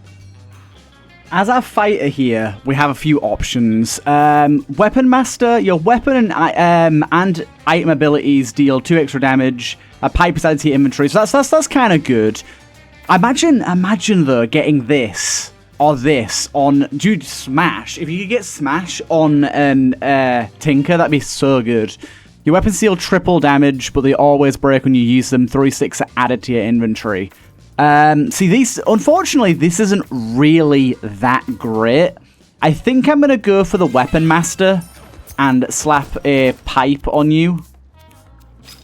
As our fighter here, we have a few options. Weapon Master, your weapon and item abilities deal 2 extra damage. A pipe is added to your inventory, so that's kind of good. Imagine though getting this or this on, dude, Smash. If you could get Smash on Tinker, that'd be so good. Your weapons deal triple damage, but they always break when you use them. 3 sticks are added to your inventory. See, unfortunately, this isn't really that great. I think I'm going to go for the Weapon Master and slap a pipe on you.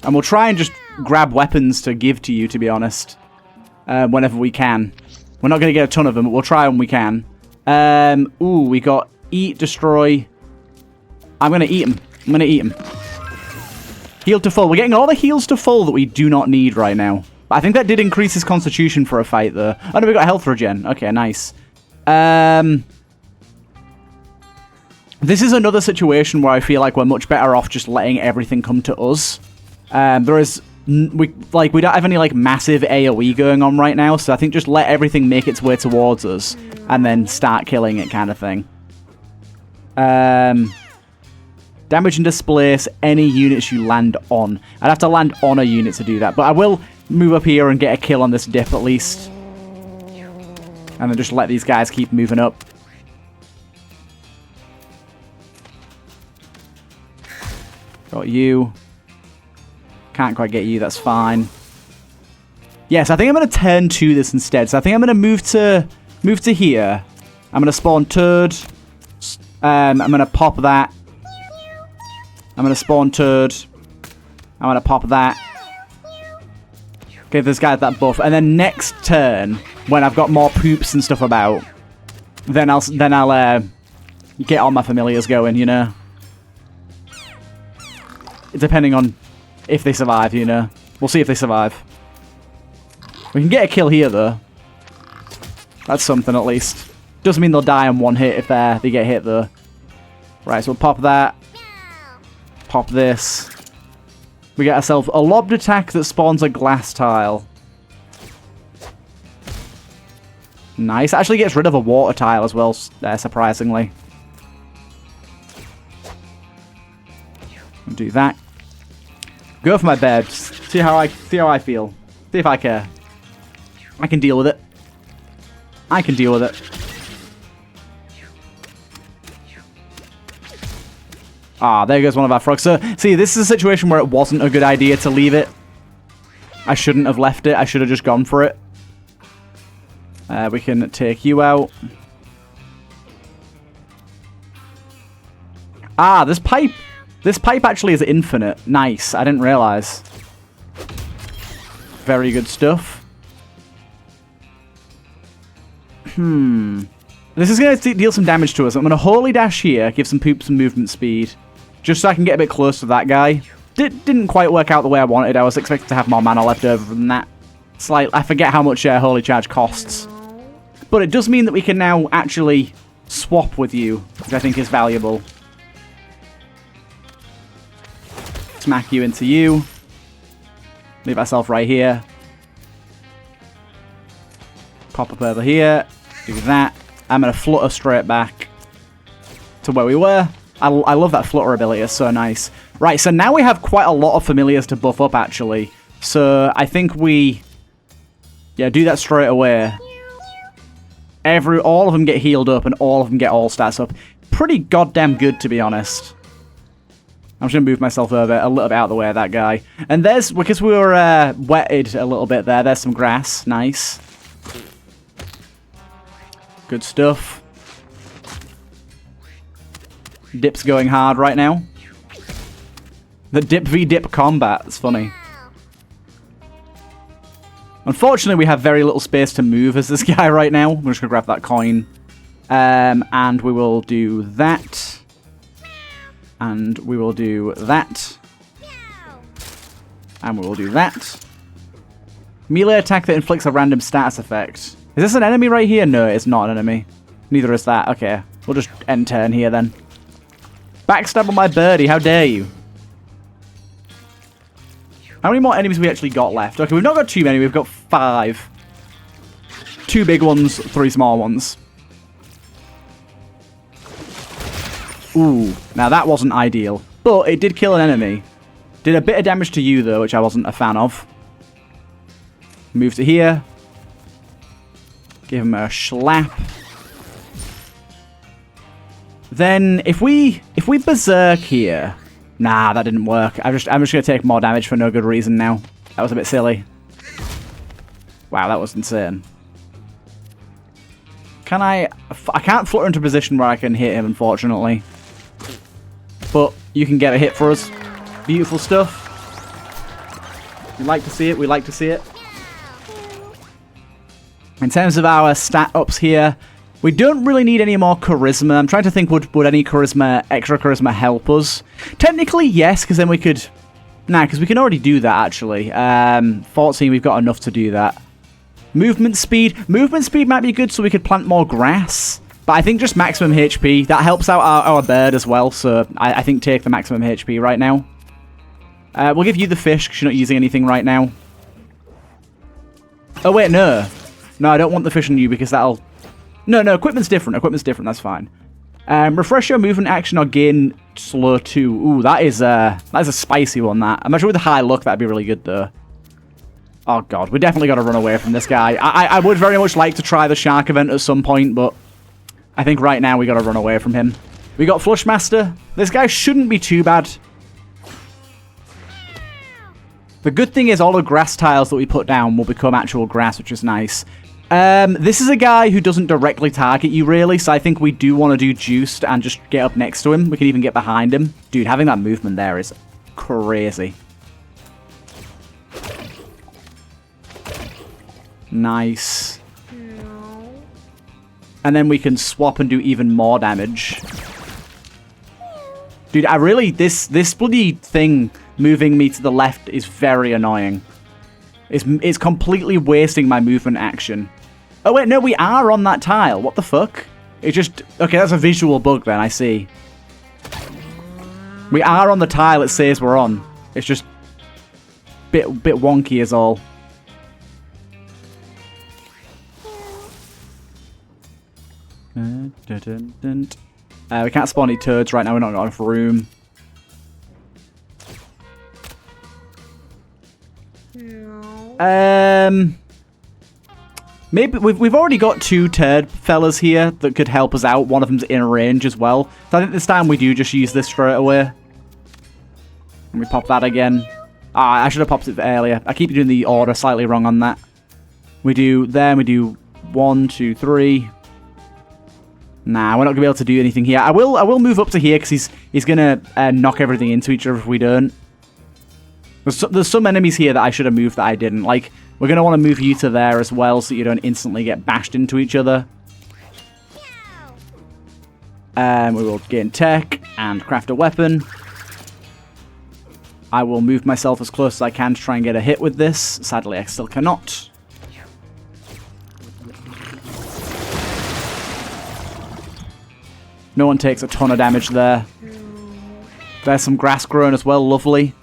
And we'll try and just grab weapons to give to you, to be honest. Whenever we can. We're not going to get a ton of them, but we'll try when we can. Ooh, we got eat, destroy. I'm going to eat him. I'm going to eat him. Heal to full. We're getting all the heals to full that we do not need right now. But I think that did increase his constitution for a fight, though. Oh, no, we got health regen. Okay, nice. This is another situation where I feel like we're much better off just letting everything come to us. We don't have any like massive AoE going on right now, so I think just let everything make its way towards us and then start killing it, kind of thing. Damage and displace any units you land on. I'd have to land on a unit to do that, but I will move up here and get a kill on this dip at least. And then just let these guys keep moving up. Got you. Can't quite get you, that's fine. Yes, I think I'm going to turn to this instead. So I think I'm going to move to here. I'm going to spawn turd. I'm going to pop that. I'm going to spawn turd. I'm going to pop that. Give this guy that buff. And then next turn, when I've got more poops and stuff about, then I'll get all my familiars going, you know. Depending on if they survive, you know. We'll see if they survive. We can get a kill here, though. That's something, at least. Doesn't mean they'll die on one hit if they get hit, though. Right, so we'll pop that. Pop this. We get ourselves a lobbed attack that spawns a glass tile. Nice. Actually gets rid of a water tile as well, surprisingly. Do that. Go for my bed. See how I feel. See if I care. I can deal with it. I can deal with it. Ah, there goes one of our frogs. So, see, this is a situation where it wasn't a good idea to leave it. I shouldn't have left it. I should have just gone for it. We can take you out. Ah, this pipe actually is infinite. Nice. I didn't realize. Very good stuff. This is going to deal some damage to us. I'm going to holy dash here, give some poop some movement speed. Just so I can get a bit close to that guy. Didn't quite work out the way I wanted. I was expecting to have more mana left over than that. It's like, I forget how much holy charge costs. But it does mean that we can now actually swap with you, which I think is valuable. Smack you into you. Leave ourselves right here. Pop up over here. Do that. I'm going to flutter straight back to where we were. I love that flutter ability. It's so nice. Right, so now we have quite a lot of familiars to buff up, actually. So I think we... Yeah, do that straight away. All of them get healed up and all of them get all stats up. Pretty goddamn good, to be honest. I'm just going to move myself over a little bit out of the way of that guy. And there's... Because we were wetted a little bit there. There's some grass. Nice. Good stuff. Dip's going hard right now. The dip v dip combat. It's funny. Unfortunately, we have very little space to move as this guy right now. I'm just going to grab that coin. And we will do that. And we will do that. And we will do that. Melee attack that inflicts a random status effect. Is this an enemy right here? No, it's not an enemy. Neither is that. Okay. We'll just end turn here then. Backstab on my birdie. How dare you? How many more enemies have we actually got left? Okay, we've not got too many. We've got 5. 2 big ones, 3 small ones. Ooh. Now, that wasn't ideal. But it did kill an enemy. Did a bit of damage to you, though, which I wasn't a fan of. Move to here. Give him a slap. Then, if we berserk here... Nah, that didn't work. I'm just going to take more damage for no good reason now. That was a bit silly. Wow, that was insane. Can I can't flutter into a position where I can hit him, unfortunately. But you can get a hit for us. Beautiful stuff. We like to see it. We like to see it. In terms of our stat ups here, we don't really need any more charisma. I'm trying to think, would any extra charisma help us? Technically, yes, because then we could... Nah, because we can already do that, actually. 14, we've got enough to do that. Movement speed. Movement speed might be good so we could plant more grass. But I think just maximum HP. That helps out our bird as well, so I think take the maximum HP right now. We'll give you the fish because you're not using anything right now. Oh, wait, no. No, I don't want the fish on you because that'll... No, equipment's different. Equipment's different, that's fine. Refresh your movement action or gain slow 2. Ooh, that is a spicy one, that. Imagine with a high luck, that'd be really good, though. Oh, God. We definitely got to run away from this guy. I would very much like to try the shark event at some point, but I think right now we got to run away from him. We got Flushmaster. This guy shouldn't be too bad. The good thing is all the grass tiles that we put down will become actual grass, which is nice. This is a guy who doesn't directly target you, really, so I think we do want to do juiced and just get up next to him. We can even get behind him. Dude, having that movement there is crazy. Nice. And then we can swap and do even more damage. Dude, I really... This bloody thing moving me to the left is very annoying. It's completely wasting my movement action. Oh, wait, no, we are on that tile. What the fuck? It just... Okay, that's a visual bug then, I see. We are on the tile it says we're on. It's just... Bit wonky is all. We can't spawn any turds right now. We're not got enough room. Maybe we've already got 2 turd fellas here that could help us out. One of them's in range as well. So I think this time we do just use this straight away. And we pop that again. Ah, I should have popped it earlier. I keep doing the order slightly wrong on that. We do 1, 2, 3. Nah, we're not gonna be able to do anything here. I will move up to here because he's gonna knock everything into each other if we don't. There's some enemies here that I should have moved that I didn't. Like, we're gonna want to move you to there as well so you don't instantly get bashed into each other. We will gain tech and craft a weapon. I will move myself as close as I can to try and get a hit with this. Sadly, I still cannot. No one takes a ton of damage there. There's some grass growing as well. Lovely.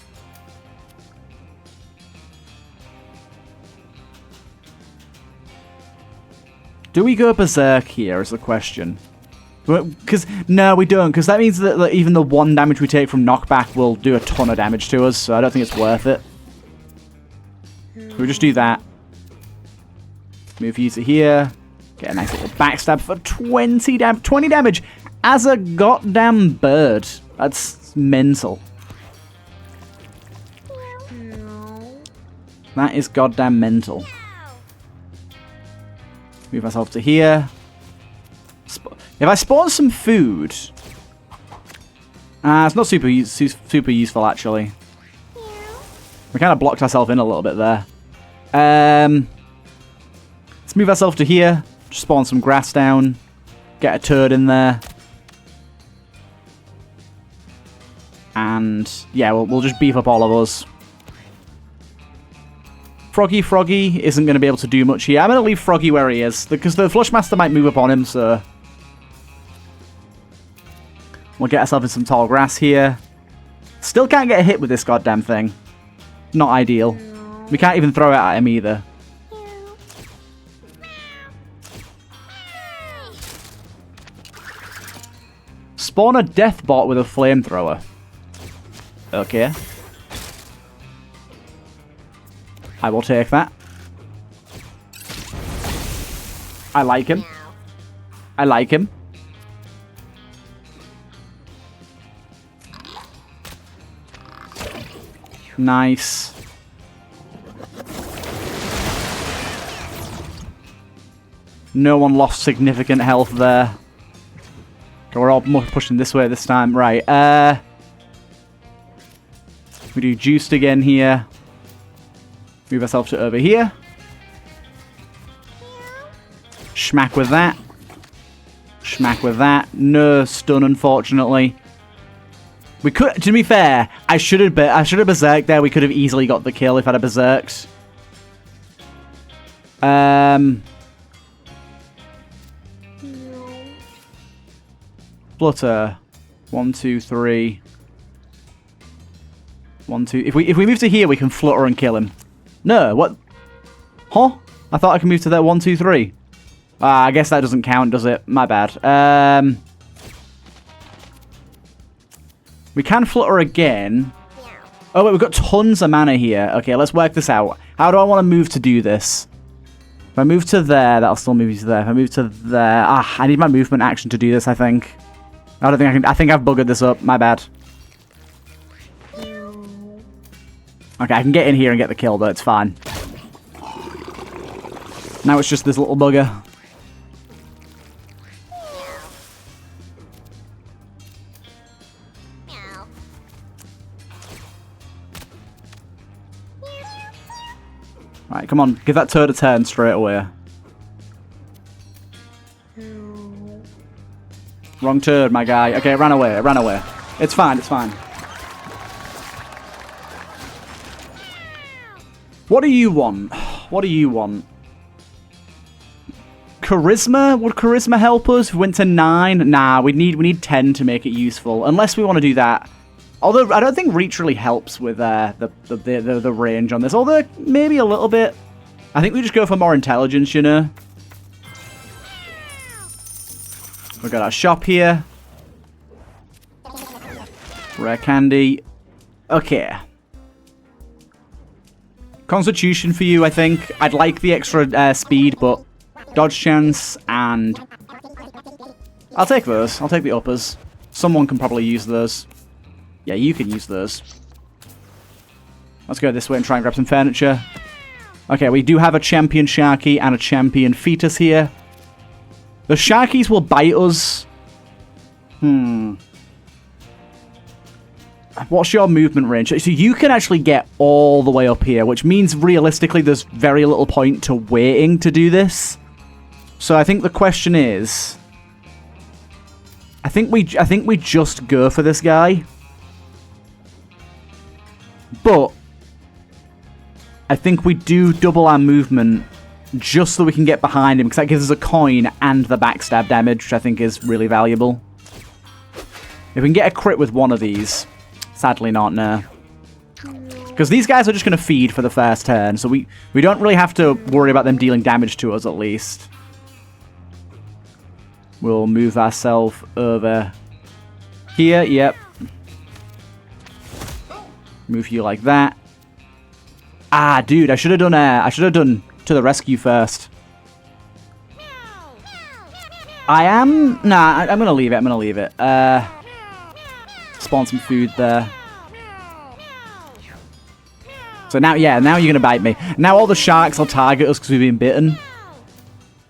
Do we go berserk here is the question. No, we don't, because that means that even the 1 damage we take from knockback will do a ton of damage to us, so I don't think it's worth it. We'll just do that. Move you to here. Get a nice little backstab for 20 damage as a goddamn bird. That's mental. That is goddamn mental. Move myself to here. If I spawn some food... it's not super useful, actually. We kind of blocked ourselves in a little bit there. Let's move ourselves to here. Just spawn some grass down. Get a turd in there. And, yeah, we'll just beef up all of us. Froggy isn't going to be able to do much here. I'm going to leave Froggy where he is, because the Flushmaster might move up on him, so... We'll get ourselves in some tall grass here. Still can't get a hit with this goddamn thing. Not ideal. We can't even throw it at him either. Spawn a death bot with a flamethrower. Okay. I will take that. I like him. I like him. Nice. No one lost significant health there. Okay, we're all pushing this way this time. Right. We do juiced again here. Move ourselves to over here. Schmack with that. Schmack with that. No stun, unfortunately. We could, to be fair, I should have berserked there. We could have easily got the kill if I'd have berserked. Flutter. 1, 2, 3. 1, 2. If we move to here, we can flutter and kill him. No, what? Huh? I thought I could move to there. 1, 2, 3. I guess that doesn't count, does it? My bad. We can flutter again. Oh, wait, we've got tons of mana here. Okay, let's work this out. How do I want to move to do this? If I move to there, that'll still move you to there. If I move to there... I need my movement action to do this, I think. I don't think I can... I think I've buggered this up. My bad. Okay, I can get in here and get the kill, though. It's fine. Now it's just this little bugger. Right, come on. Give that turd a turn straight away. Wrong turd, my guy. Okay, it ran away. It ran away. It's fine. It's fine. What do you want? What do you want? Charisma? Would charisma help us? We went to 9? Nah, we need 10 to make it useful. Unless we want to do that. Although, I don't think reach really helps with the range on this. Although, maybe a little bit. I think we just go for more intelligence, you know? We've got our shop here. Rare candy. Okay. Constitution for you, I think. I'd like the extra speed, but dodge chance and... I'll take those. I'll take the uppers. Someone can probably use those. Yeah, you can use those. Let's go this way and try and grab some furniture. Okay, we do have a champion Sharky and a champion Fetus here. The Sharkies will bite us. What's your movement range? So you can actually get all the way up here, which means realistically there's very little point to waiting to do this. So I think the question is... I think we just go for this guy. But I think we do double our movement just so we can get behind him, because that gives us a coin and the backstab damage, which I think is really valuable. If we can get a crit with one of these, sadly not, no. Because these guys are just going to feed for the first turn, so we don't really have to worry about them dealing damage to us, at least. We'll move ourselves over here, yep. Move you like that. Ah, dude, I should have done to the rescue first. I'm gonna leave it. Spawn some food there. So now you're gonna bite me. Now all the sharks will target us because we've been bitten.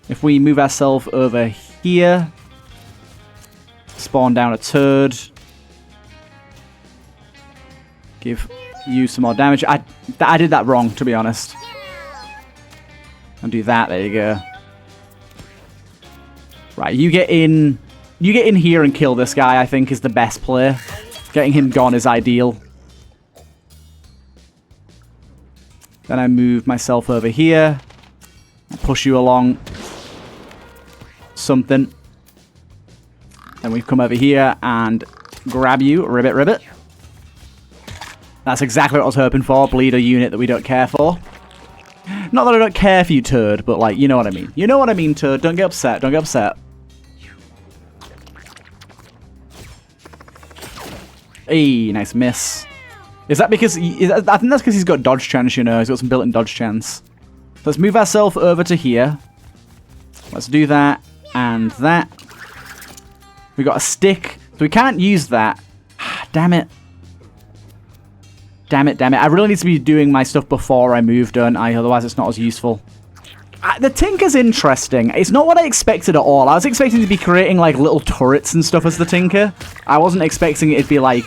If we move ourselves over here, spawn down a turd. Give you some more damage. I did that wrong, to be honest. And do that. There you go. Right, you get in here and kill this guy, I think, is the best play. Getting him gone is ideal. Then I move myself over here. Push you along. Something. Then we come over here and grab you. Ribbit, ribbit. That's exactly what I was hoping for. Bleed a unit that we don't care for. Not that I don't care for you, turd, but, like, you know what I mean. You know what I mean, turd. Don't get upset. Don't get upset. Hey, nice miss. Is that because... I think that's because he's got dodge chance, you know. He's got some built-in dodge chance. Let's move ourselves over to here. Let's do that and that. We got a stick, so we can't use that. Damn it. Damn it, damn it. I really need to be doing my stuff before I move, don't I? Otherwise, it's not as useful. The Tinker's interesting. It's not what I expected at all. I was expecting to be creating, like, little turrets and stuff as the Tinker. I wasn't expecting it to be, like,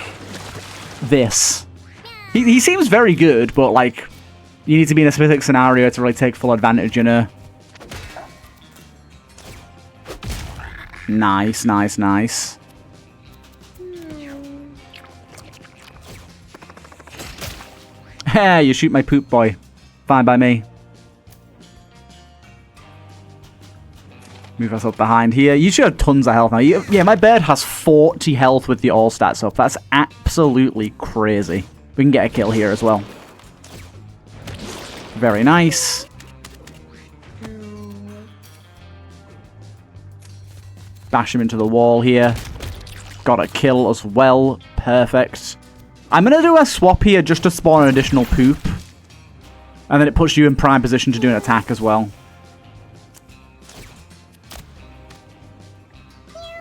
this. He seems very good, but, like, you need to be in a specific scenario to really take full advantage, you know? Nice, nice, nice. Hey, you shoot my poop boy. Fine by me. Move ourselves behind here. You should have tons of health now. Yeah, my bird has 40 health with the all stats up. That's absolutely crazy. We can get a kill here as well. Very nice. Bash him into the wall here. Got a kill as well. Perfect. I'm going to do a swap here just to spawn an additional poop. And then it puts you in prime position to do an attack as well.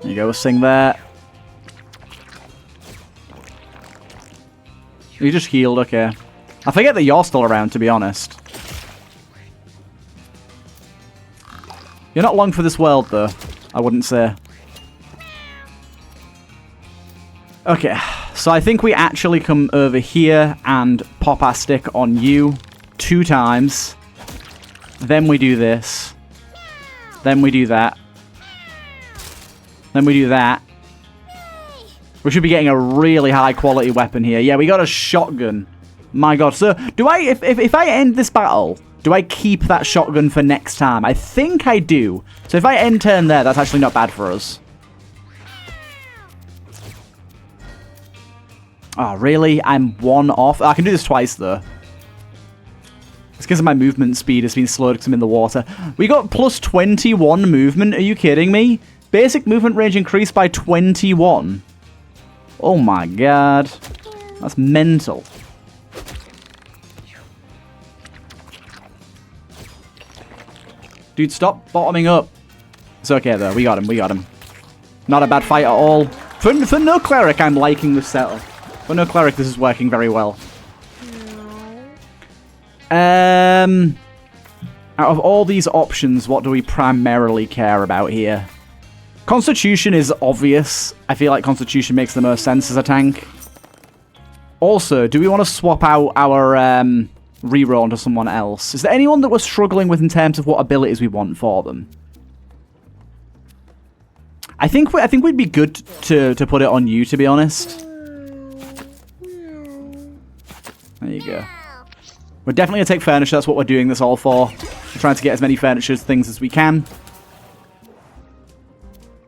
There you go, sing there. You just healed, okay. I forget that you're still around, to be honest. You're not long for this world, though, I wouldn't say. Okay, so I think we actually come over here and pop our stick on you 2 times. Then we do this. Then we do that. Then we do that. We should be getting a really high quality weapon here. Yeah, we got a shotgun. My god. So, do I, if I end this battle, do I keep that shotgun for next time? I think I do. So if I end turn there, that's actually not bad for us. Oh, really? I'm 1 off? Oh, I can do this twice, though. It's because my movement speed has been slowed because I'm in the water. We got plus 21 movement. Are you kidding me? Basic movement range increased by 21. Oh my god. That's mental. Dude, stop bottoming up. It's okay, though. We got him. We got him. Not a bad fight at all. For no cleric, I'm liking this setup. For no cleric, this is working very well. Out of all these options, what do we primarily care about here? Constitution is obvious. I feel like Constitution makes the most sense as a tank. Also, do we want to swap out our reroll onto someone else? Is there anyone that we're struggling with in terms of what abilities we want for them? I think we'd be good to put it on you, to be honest. There you go. We're definitely going to take furniture. That's what we're doing this all for. We're trying to get as many furniture things as we can.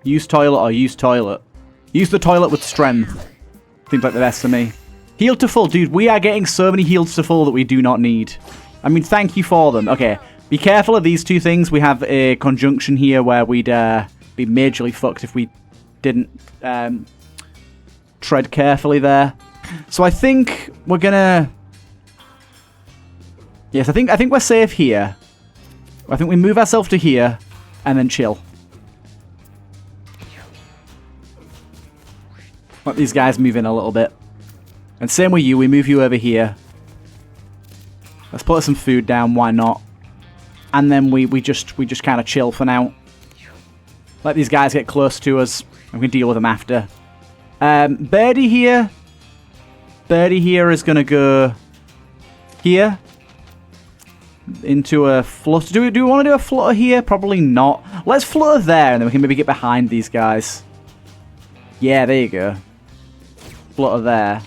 Use toilet or use toilet. Use the toilet with strength. Seems like the best to me. Heal to full. Dude, we are getting so many heals to full that we do not need. I mean, thank you for them. Okay, be careful of these 2 things. We have a conjunction here where we'd be majorly fucked if we didn't tread carefully there. So I think we're gonna... Yes, I think we're safe here. I think we move ourselves to here and then chill. Let these guys move in a little bit. And same with you, we move you over here. Let's put some food down, why not? And then we just kind of chill for now. Let these guys get close to us, and we can deal with them after. Birdie here. Birdie here is going to go here. Into a flutter. Do we want to do a flutter here? Probably not. Let's flutter there, and then we can maybe get behind these guys. Yeah, there you go. Flutter there.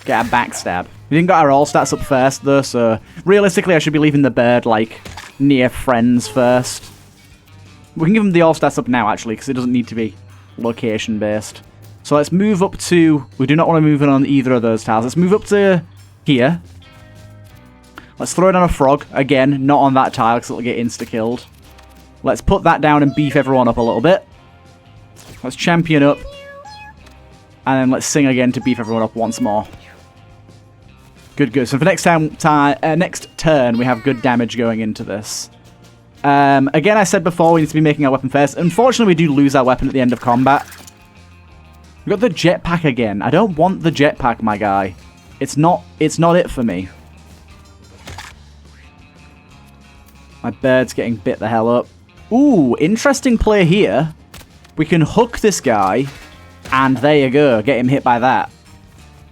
Get a backstab. We didn't got our all stats up first, though, so realistically I should be leaving the bird, like, near friends first. We can give him the all stats up now, actually, because it doesn't need to be location-based. So let's move up to... We do not want to move in on either of those tiles. Let's move up to here. Let's throw down a frog. Again, not on that tile, because it'll get insta-killed. Let's put that down and beef everyone up a little bit. Let's champion up. And then let's sing again to beef everyone up once more. Good, good. So for next turn, we have good damage going into this. Again, I said before, we need to be making our weapon first. Unfortunately, we do lose our weapon at the end of combat. We've got the jetpack again. I don't want the jetpack, my guy. It's not it for me. My bird's getting bit the hell up. Ooh, interesting play here. We can hook this guy, and there you go. Get him hit by that.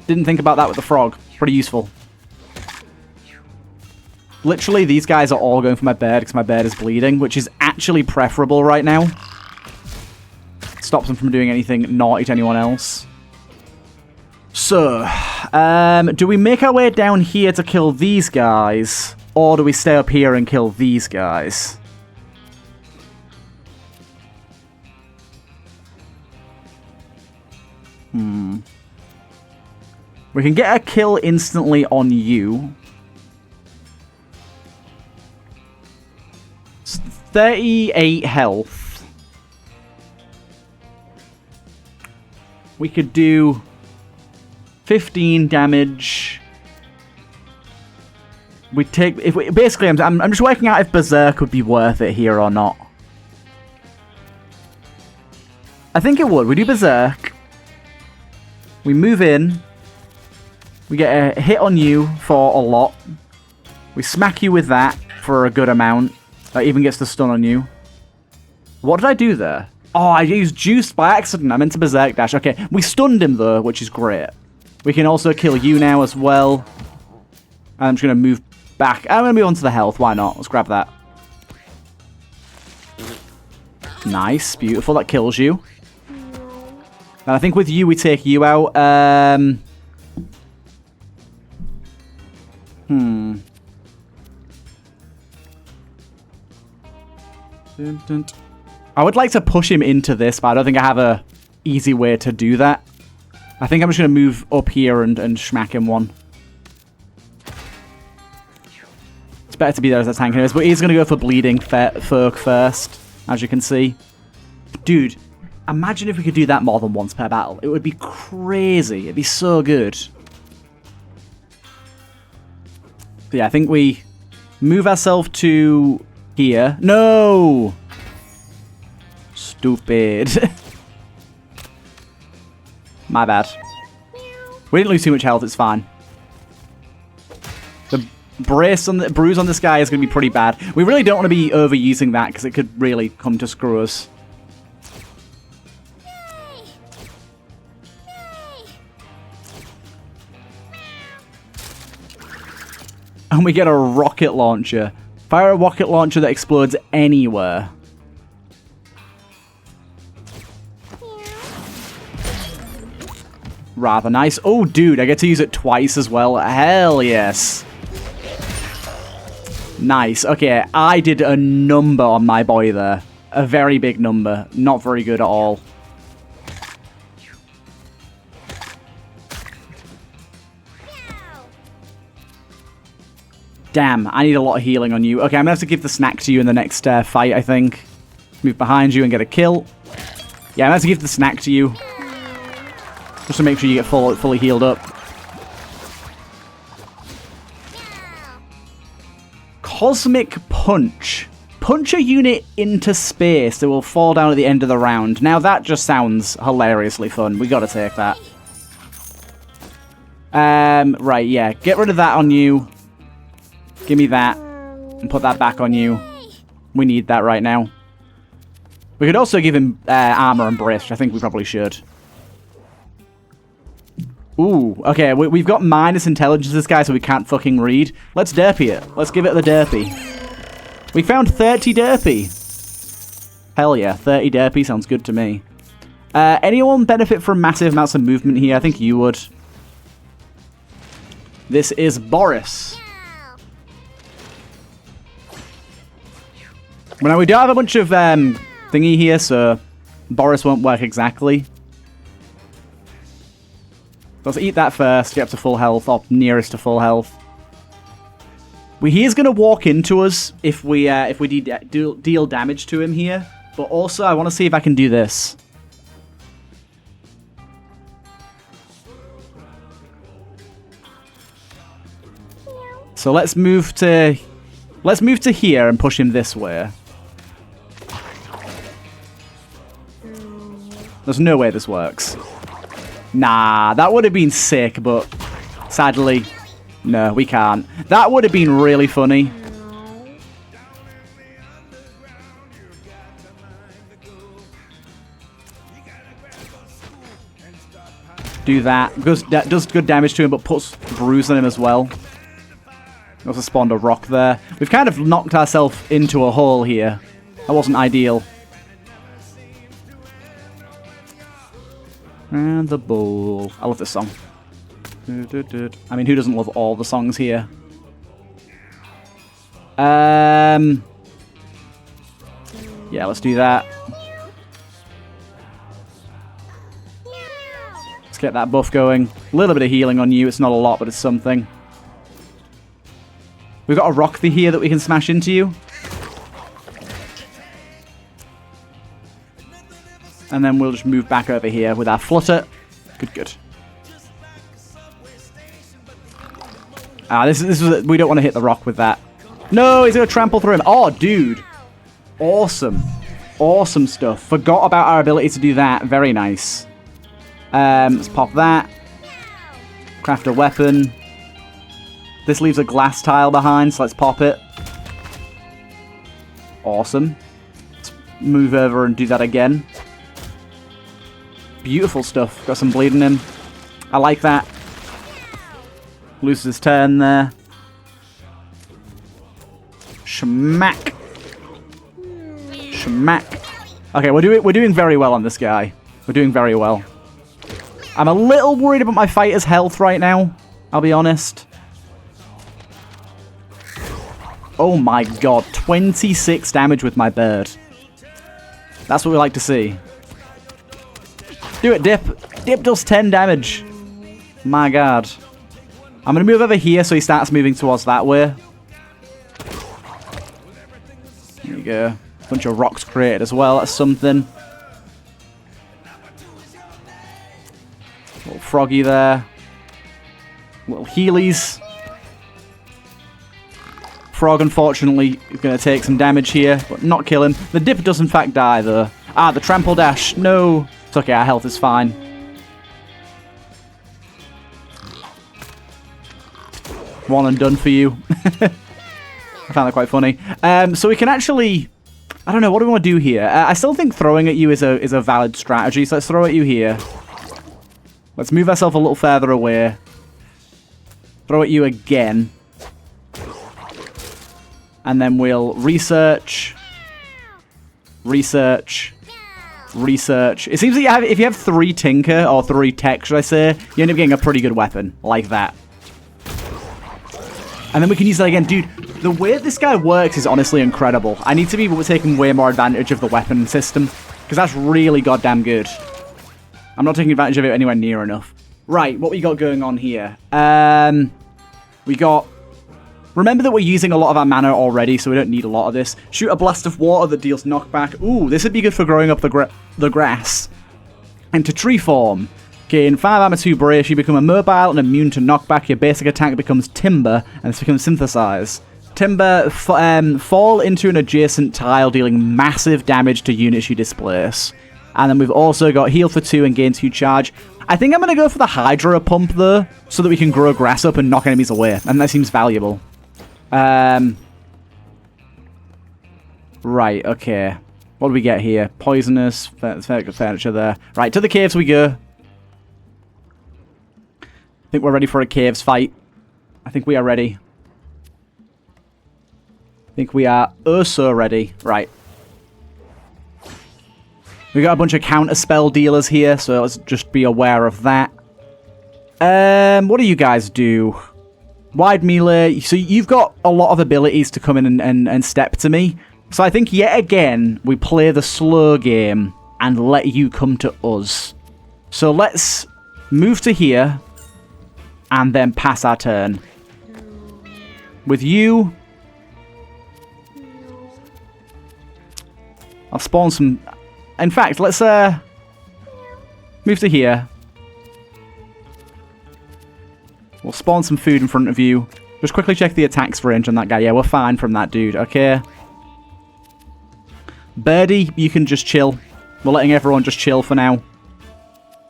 Didn't think about that with the frog. Pretty useful. Literally, these guys are all going for my bird because my bird is bleeding, which is actually preferable right now. Stops them from doing anything naughty to anyone else. So, do we make our way down here to kill these guys, or do we stay up here and kill these guys? We can get a kill instantly on you. It's 38 health. We could do 15 damage. We take... basically, I'm just working out if Berserk would be worth it here or not. I think it would. We do Berserk. We move in. We get a hit on you for a lot. We smack you with that for a good amount. That even gets the stun on you. What did I do there? Oh, I used Juice by accident. I meant to Berserk Dash. Okay, we stunned him though, which is great. We can also kill you now as well. I'm just going to move back. I'm going to move on to the health. Why not? Let's grab that. Nice. Beautiful. That kills you. And I think with you, we take you out. I would like to push him into this, but I don't think I have a easy way to do that. I think I'm just going to move up here and smack him one. It's better to be there as a tank anyways, but he's going to go for bleeding folk first, as you can see. Dude, imagine if we could do that more than once per battle. It would be crazy. It'd be so good. So yeah, I think we move ourselves to here. No! Stupid. My bad. We didn't lose too much health, it's fine. The bruise on this guy is going to be pretty bad. We really don't want to be overusing that because it could really come to screw us. And we get a rocket launcher. Fire a rocket launcher that explodes anywhere. Rather nice. Oh, dude, I get to use it twice as well. Hell yes. Nice. Okay, I did a number on my boy there. A very big number. Not very good at all. Damn, I need a lot of healing on you. Okay, I'm going to have to give the snack to you in the next fight, I think. Move behind you and get a kill. Yeah, I'm going to have to give the snack to you. Just to make sure you get fully healed up. Cosmic Punch. Punch a unit into space that will fall down at the end of the round. Now that just sounds hilariously fun. We gotta take that. Right, yeah. Get rid of that on you. Give me that. And put that back on you. We need that right now. We could also give him armor and brace, which I think we probably should. Ooh, okay, we've got minus intelligence this guy, so we can't fucking read. Let's derpy it. Let's give it the derpy. We found 30 derpy. Hell yeah, 30 derpy sounds good to me. Anyone benefit from massive amounts of movement here? I think you would. This is Boris. Well, now we do have a bunch of thingy here, so Boris won't work exactly. Let's eat that first, get up to full health, or nearest to full health. He's going to walk into us if we deal damage to him here. But also, I want to see if I can do this. So let's move to here and push him this way. There's no way this works. Nah, that would have been sick, but sadly, no, we can't. That would have been really funny. Do that. Because that does good damage to him, but puts bruise on him as well. Also spawned a rock there. We've kind of knocked ourselves into a hole here. That wasn't ideal. And the bowl. I love this song. I mean, who doesn't love all the songs here? Yeah, let's do that. Let's get that buff going. A little bit of healing on you. It's not a lot, but it's something. We've got a rock here that we can smash into you. And then we'll just move back over here with our flutter. Good, good. We don't want to hit the rock with that. No, he's going to trample through him. Oh, dude. Awesome. Awesome stuff. Forgot about our ability to do that. Very nice. Let's pop that. Craft a weapon. This leaves a glass tile behind, so let's pop it. Awesome. Let's move over and do that again. Beautiful stuff. Got some bleed in him. I like that. Loses his turn there. Schmack. Schmack. Okay, we're doing very well on this guy. We're doing very well. I'm a little worried about my fighter's health right now. I'll be honest. Oh my god, 26 damage with my bird. That's what we like to see. Do it, Dip. Dip does 10 damage. My god. I'm going to move over here so he starts moving towards that way. There you go. Bunch of rocks created as well. That's something. Little froggy there. Little healies. Frog, unfortunately, is going to take some damage here, but not kill him. The Dip does, in fact, die, though. Ah, the trample dash. No. It's okay, our health is fine. One and done for you. I found that quite funny. So we can actually... I don't know, what do we want to do here? I still think throwing at you is a valid strategy, so let's throw at you here. Let's move ourselves a little further away. Throw at you again. And then we'll research. Research. Research. It seems that if you have 3 Tinker, or 3 Tech, should I say, you end up getting a pretty good weapon, like that. And then we can use that again. Dude, the way this guy works is honestly incredible. I need to be taking way more advantage of the weapon system, because that's really goddamn good. I'm not taking advantage of it anywhere near enough. Right, what we got going on here? We got... Remember that we're using a lot of our mana already, so we don't need a lot of this. Shoot a blast of water that deals knockback. Ooh, this would be good for growing up the grass. Into tree form. Gain 5 armor, 2 brace. You become immobile and immune to knockback. Your basic attack becomes timber, and this becomes synthesize. Timber, fall into an adjacent tile, dealing massive damage to units you displace. And then we've also got heal for 2 and gain 2 charge. I think I'm going to go for the Hydra pump, though, so that we can grow grass up and knock enemies away. And that seems valuable. Right, okay. What do we get here? Poisonous, furniture there. Right, to the caves we go. I think we're ready for a caves fight. I think we are ready. I think we are so ready. Right. We got a bunch of counter spell dealers here, so let's just be aware of that. What do you guys do? Wide melee. So you've got a lot of abilities to come in and step to me. So I think yet again, we play the slow game and let you come to us. So let's move to here and then pass our turn. With you, I'll spawn some... In fact, let's move to here. We'll spawn some food in front of you. Just quickly check the attacks range on that guy. Yeah, we're fine from that dude. Okay. Birdie, you can just chill. We're letting everyone just chill for now.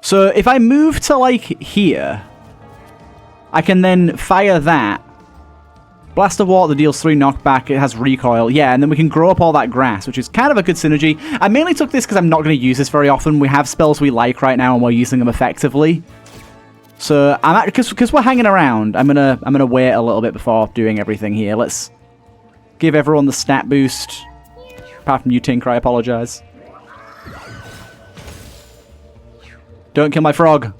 So if I move to, like, here, I can then fire that. Blast of Water deals 3 knockback. It has recoil. Yeah, and then we can grow up all that grass, which is kind of a good synergy. I mainly took this because I'm not going to use this very often. We have spells we like right now, and we're using them effectively. So I'm because we're hanging around. I'm gonna wait a little bit before doing everything here. Let's give everyone the stat boost. Apart from you, Tinker, I apologize. Don't kill my frog.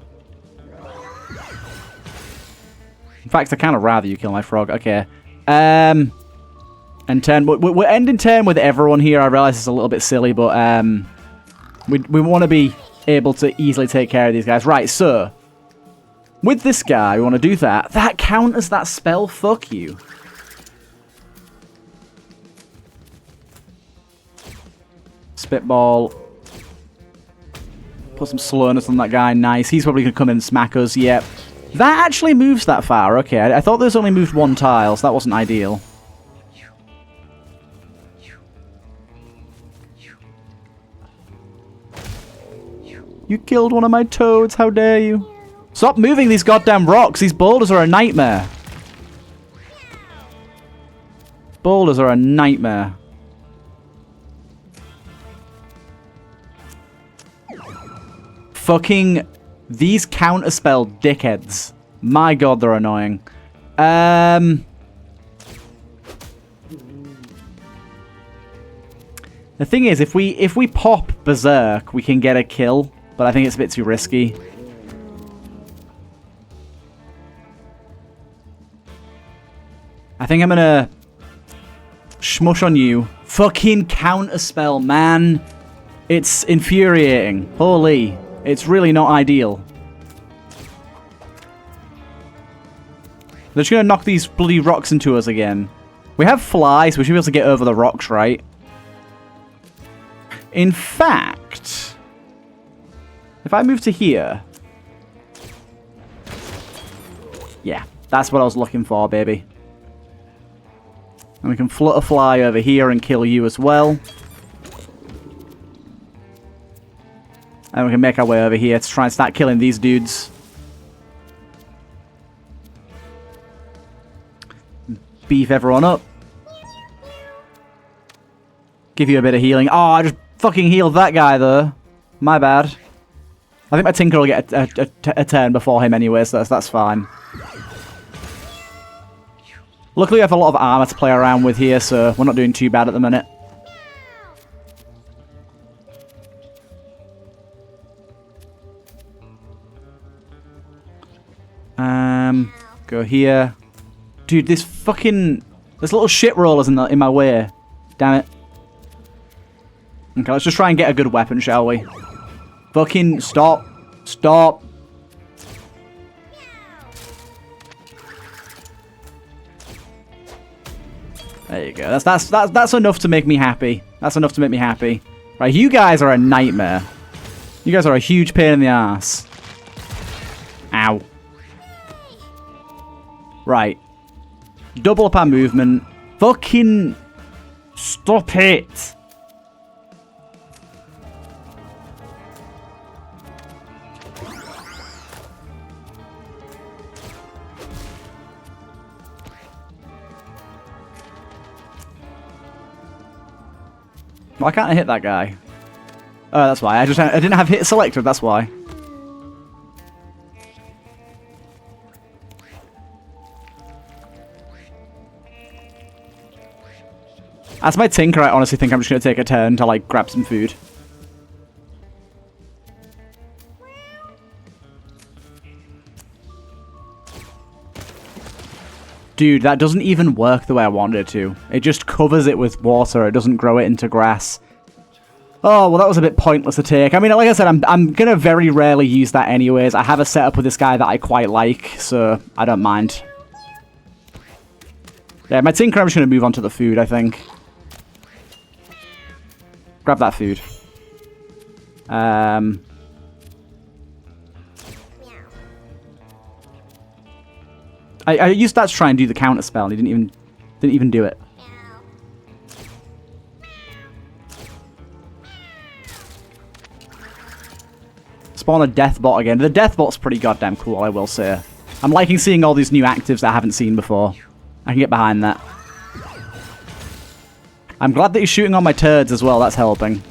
In fact, I kind of rather you kill my frog. Okay. And turn. We're ending turn with everyone here. I realize it's a little bit silly, but we want to be able to easily take care of these guys. Right. So with this guy, we want to do that. That counters that spell. Fuck you. Spitball. Put some slowness on that guy. Nice. He's probably going to come in and smack us. Yep. That actually moves that far. Okay, I thought those only moved one tile, so that wasn't ideal. You killed one of my toads, how dare you? Stop moving these goddamn rocks, these boulders are a nightmare. Boulders are a nightmare. Fucking these counterspell dickheads. My god, they're annoying. The thing is, if we pop Berserk, we can get a kill, but I think it's a bit too risky. I think I'm gonna shmush on you. Fucking counterspell, man. It's infuriating. Holy. It's really not ideal. They're just gonna knock these bloody rocks into us again. We have fly, so we should be able to get over the rocks, right? In fact, if I move to here... Yeah, that's what I was looking for, baby. And we can flutter fly over here and kill you as well. And we can make our way over here to try and start killing these dudes. Beef everyone up. Give you a bit of healing. Oh, I just fucking healed that guy, though. My bad. I think my Tinker will get a turn before him anyway, so that's fine. Luckily, we have a lot of armor to play around with here, so we're not doing too bad at the minute. Go here. Dude, this fucking... There's little shit rollers in my way. Damn it. Okay, let's just try and get a good weapon, shall we? Fucking stop. Stop. There you go. That's enough to make me happy. That's enough to make me happy. Right, you guys are a nightmare. You guys are a huge pain in the ass. Ow. Right. Double up our movement. Fucking stop it. Why can't I hit that guy? Oh, that's why. I didn't have hit selected, that's why. As my Tinker, I honestly think I'm just going to take a turn to, like, grab some food. Dude, that doesn't even work the way I wanted it to. It just covers it with water. It doesn't grow it into grass. Oh, well, that was a bit pointless to take. I mean, like I said, I'm going to very rarely use that anyways. I have a setup with this guy that I quite like, so I don't mind. Yeah, my Tinker, I'm just going to move on to the food, I think. Grab that food. I used that to try and do the counter spell, and he didn't even do it. Spawn a death bot again. The death bot's pretty goddamn cool, I will say. I'm liking seeing all these new actives that I haven't seen before. I can get behind that. I'm glad that he's shooting on my turds as well. That's helping.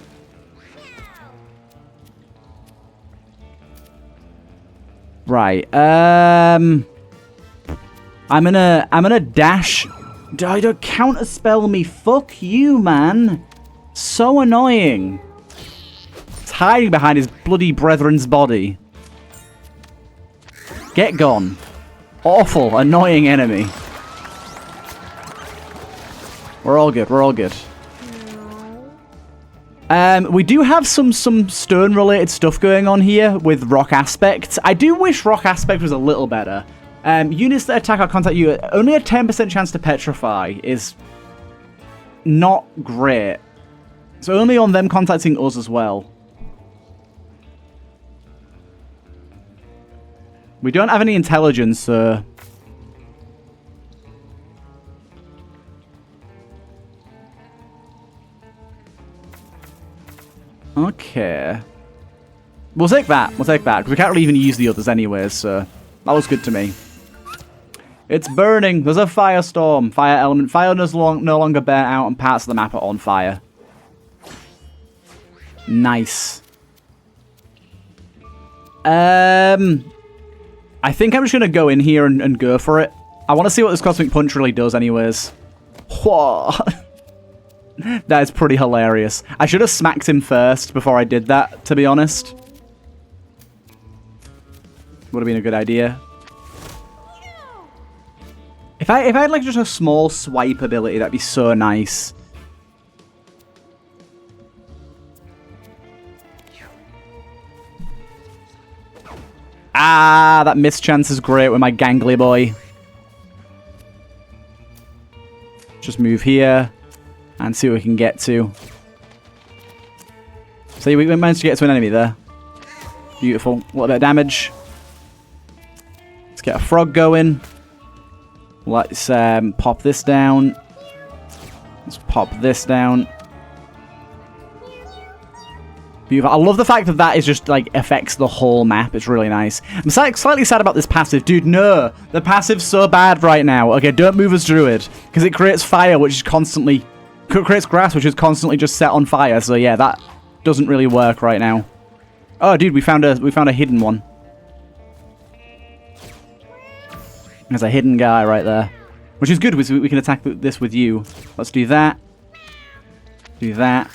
Right. I'm gonna dash. Don't counterspell me. Fuck you, man. So annoying. It's hiding behind his bloody brethren's body. Get gone. Awful, annoying enemy. We're all good. We're all good. We do have some stone-related stuff going on here with rock aspect. I do wish rock aspect was a little better. Units that attack or contact you, only a 10% chance to petrify is not great. So only on them contacting us as well. We don't have any intelligence, so... Okay. We'll take that. We'll take that. Because we can't really even use the others anyways, so... That was good to me. It's burning. There's a firestorm. Fire element. Fire no longer burnt out and parts of the map are on fire. Nice. I think I'm just going to go in here and go for it. I want to see what this Cosmic Punch really does anyways. Whoa. That is pretty hilarious. I should have smacked him first before I did that, to be honest. Would have been a good idea. If I had like just a small swipe ability, that'd be so nice. Ah, that mischance is great with my gangly boy. Just move here and see what we can get to. See, we managed to get to an enemy there. Beautiful. A little bit of damage. Let's get a frog going. Let's pop this down. Let's pop this down. Beautiful. I love the fact that that is just, like, affects the whole map. It's really nice. I'm slightly sad about this passive. Dude, no. The passive's so bad right now. Okay, don't move as Druid. Because it creates fire, which is constantly... creates grass, which is constantly just set on fire. So, yeah, that doesn't really work right now. Oh, dude, we found a hidden one. There's a hidden guy right there. Which is good, we can attack this with you. Let's do that. Do that.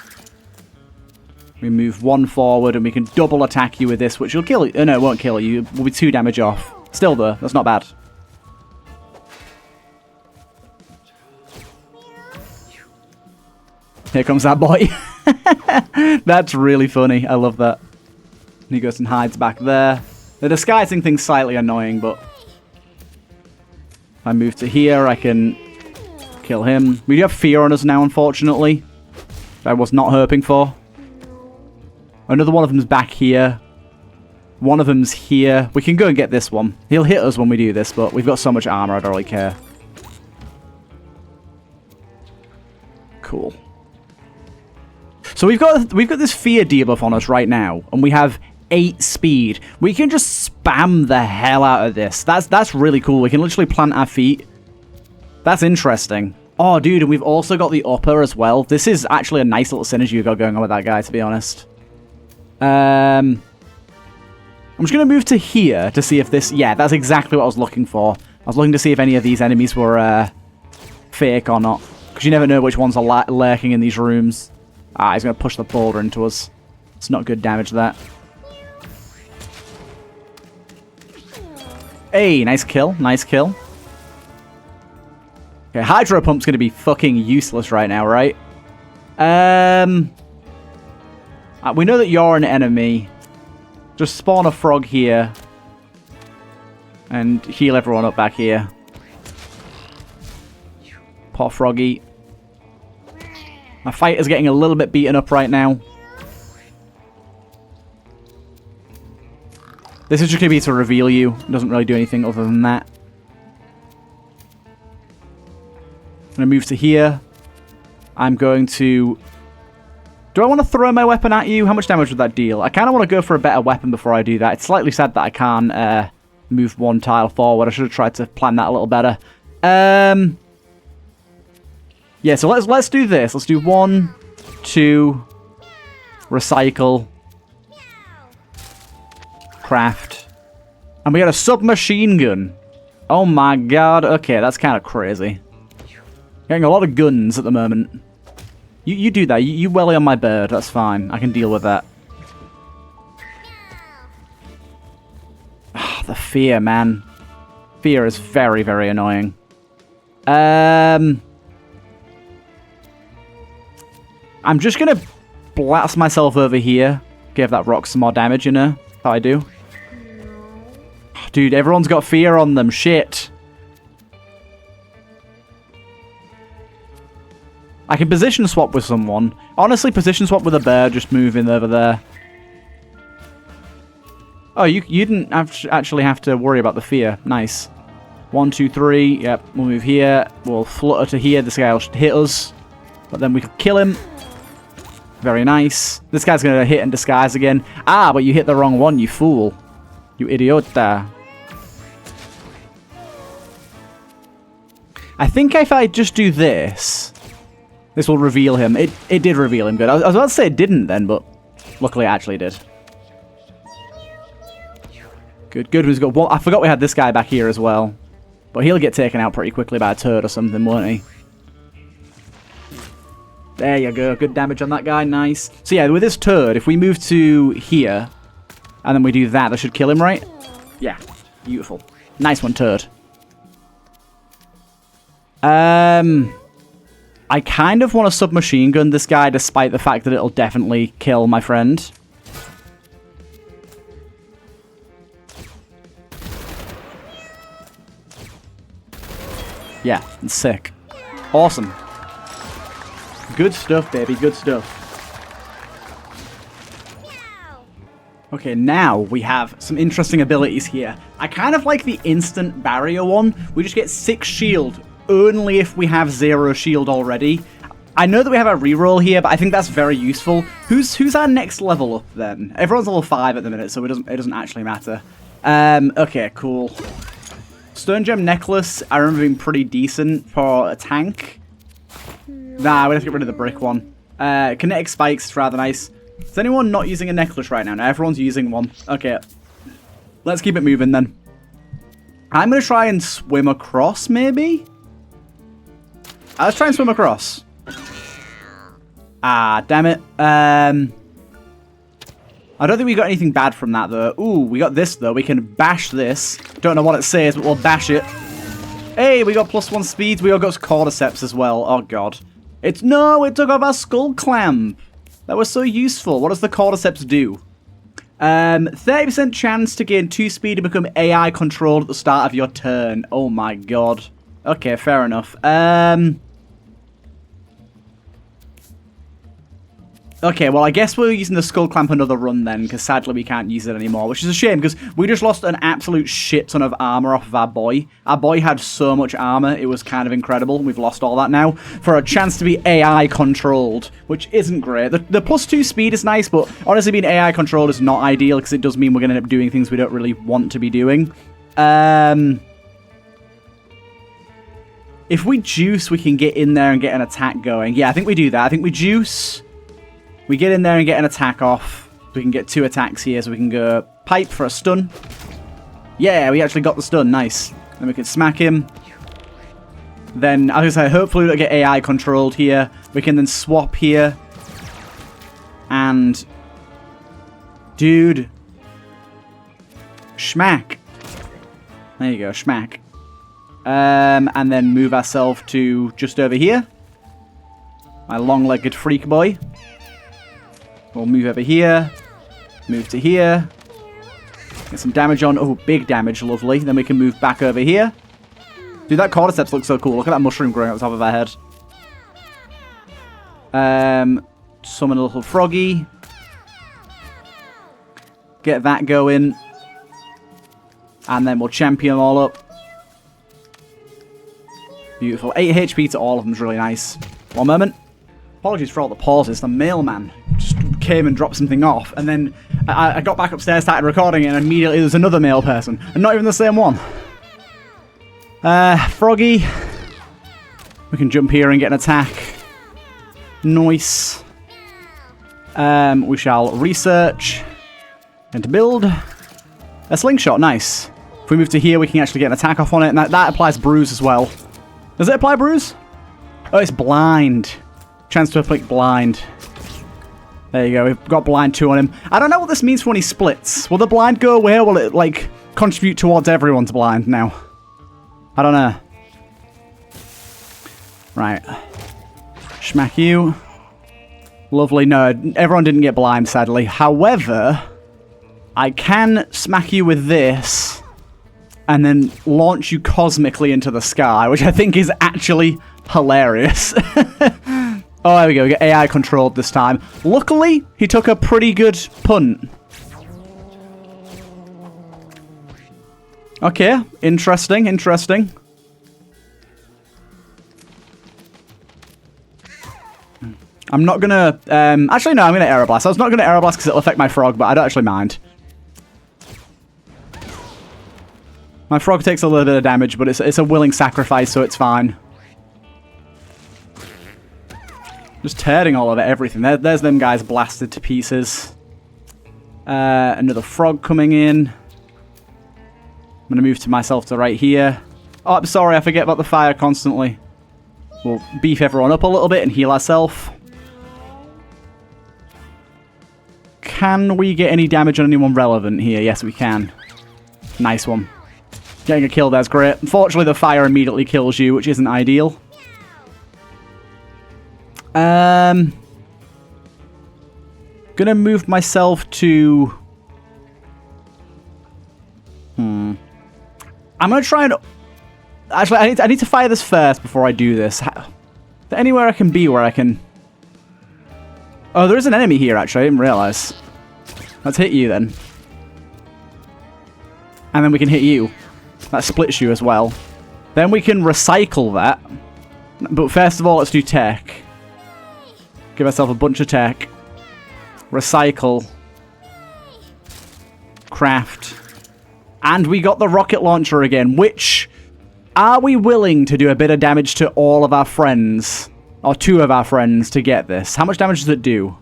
We move one forward and we can double attack you with this, which will kill you. Oh, no, it won't kill you. We'll be 2 damage off. Still, though, that's not bad. Here comes that boy. That's really funny. I love that. And he goes and hides back there. The disguising thing's slightly annoying, but... if I move to here, I can kill him. We do have fear on us now, unfortunately. I was not hoping for. Another one of them's back here. One of them's here. We can go and get this one. He'll hit us when we do this, but we've got so much armor, I don't really care. Cool. So we've got this fear debuff on us right now, and we have 8 speed. We can just spam the hell out of this. That's really cool. We can literally plant our feet. That's interesting. Oh, dude, and we've also got the upper as well. This is actually a nice little synergy we've got going on with that guy, to be honest. I'm just going to move to here to see if this... yeah, that's exactly what I was looking for. I was looking to see if any of these enemies were fake or not. Because you never know which ones are lurking in these rooms. Ah, he's going to push the boulder into us. It's not good damage, that. Hey, nice kill. Nice kill. Okay, Hydro Pump's going to be fucking useless right now, right? We know that you're an enemy. Just spawn a frog here. And heal everyone up back here. Poor froggy. My fighter's getting a little bit beaten up right now. This is just going to be to reveal you. It doesn't really do anything other than that. I'm going to move to here. I'm going to... do I want to throw my weapon at you? How much damage would that deal? I kind of want to go for a better weapon before I do that. It's slightly sad that I can't move one tile forward. I should have tried to plan that a little better. Yeah, so let's do this. Let's do 1, 2, recycle, craft, and we got a submachine gun. Oh my god. Okay, that's kind of crazy. Getting a lot of guns at the moment. You do that. You welly on my bird. That's fine. I can deal with that. Oh, the fear, man. Fear is very, very annoying. I'm just going to blast myself over here. Give that rock some more damage, you know? How I do. Oh, dude, everyone's got fear on them. Shit. I can position swap with someone. Honestly, position swap with a bear, just moving over there. Oh, you didn't actually have to worry about the fear. Nice. 1, 2, 3. Yep, we'll move here. We'll flutter to here. This guy will hit us. But then we can kill him. Very nice. This guy's going to hit and disguise again. Ah, but you hit the wrong one, you fool. You idiota. I think if I just do this, this will reveal him. It did reveal him good. I was about to say it didn't then, but luckily it actually did. Good, good. We've got one. I forgot we had this guy back here as well. But he'll get taken out pretty quickly by a turd or something, won't he? There you go. Good damage on that guy. Nice. So yeah, with this turd, if we move to here, and then we do that, that should kill him, right? Yeah. Beautiful. Nice one, turd. I kind of want to submachine gun this guy, despite the fact that it'll definitely kill my friend. Yeah, it's sick. Awesome. Good stuff, baby. Good stuff. Okay, now we have some interesting abilities here. I kind of like the instant barrier one. We just get 6 shield only if we have 0 shield already. I know that we have a reroll here, but I think that's very useful. Who's our next level up then? Everyone's level 5 at the minute, so it doesn't actually matter. Okay, cool. Stone Gem Necklace, I remember being pretty decent for a tank. Nah, we have to get rid of the brick one. Kinetic Spikes is rather nice. Is anyone not using a necklace right now? No, everyone's using one. Okay. Let's keep it moving then. I'm going to try and swim across, maybe? Let's try and swim across. Ah, damn it. I don't think we got anything bad from that, though. Ooh, we got this, though. We can bash this. Don't know what it says, but we'll bash it. Hey, we got +1 speeds. We all got cordyceps as well. Oh, God. No, it took off our skull clamp. That was so useful. What does the cordyceps do? 30% chance to gain 2 speed and become AI controlled at the start of your turn. Oh, my God. Okay, fair enough. Okay, well, I guess we're using the skull clamp another run then, because sadly we can't use it anymore, which is a shame, because we just lost an absolute shit ton of armor off of our boy. Our boy had so much armor, it was kind of incredible. We've lost all that now for a chance to be AI controlled, which isn't great. The +2 speed is nice, but honestly being AI controlled is not ideal, because it does mean we're going to end up doing things we don't really want to be doing. If we juice, we can get in there and get an attack going. Yeah, I think we do that. I think we juice. We get in there and get an attack off. We can get 2 attacks here, so we can go pipe for a stun. Yeah, we actually got the stun. Nice. Then we can smack him. Then, as I say, hopefully we'll get AI controlled here. We can then swap here. And... dude. Schmack. There you go, schmack. And then move ourselves to just over here. My long-legged freak boy. We'll move over here. Move to here. Get some damage on. Oh, big damage. Lovely. Then we can move back over here. Dude, that cordyceps looks so cool. Look at that mushroom growing on top of our head. Summon a little froggy. Get that going. And then we'll champion them all up. Beautiful. 8 HP to all of them is really nice. One moment. Apologies for all the pauses. The mailman just came and dropped something off, and then I got back upstairs, started recording, and immediately there's another mail person, and not even the same one. Froggy. We can jump here and get an attack. Nice. We shall research and build a slingshot. Nice. If we move to here, we can actually get an attack off on it, and that applies bruise as well. Does it apply bruise? Oh, it's blind. Chance to afflict blind. There you go. We've got blind 2 on him. I don't know what this means for when he splits. Will the blind go away, or will it, like, contribute towards everyone's blind now? I don't know. Right. Smack you. Lovely. No, everyone didn't get blind, sadly. However, I can smack you with this and then launch you cosmically into the sky, which I think is actually hilarious. Oh, there we go. We get AI controlled this time. Luckily, he took a pretty good punt. Okay, interesting, interesting. I'm not gonna... actually, no, I'm gonna Aeroblast. I was not gonna Aeroblast because it'll affect my frog, but I don't actually mind. My frog takes a little bit of damage, but it's a willing sacrifice, so it's fine. Just tearing all over everything. There's them guys blasted to pieces. Another frog coming in. I'm going to move to myself to right here. Oh, I'm sorry, I forget about the fire constantly. We'll beef everyone up a little bit and heal ourselves. Can we get any damage on anyone relevant here? Yes, we can. Nice one. Getting a kill there's great. Unfortunately, the fire immediately kills you, which isn't ideal. Gonna move myself to... I'm gonna try and... Actually, I need to fire this first before I do this. Is there anywhere I can be where I can... Oh, there is an enemy here, actually. I didn't realize. Let's hit you, then. And then we can hit you. That splits you as well. Then we can recycle that. But first of all, let's do tech. Give ourselves a bunch of tech. Recycle. Craft. And we got the rocket launcher again, which... Are we willing to do a bit of damage to all of our friends? Or 2 of our friends to get this? How much damage does it do?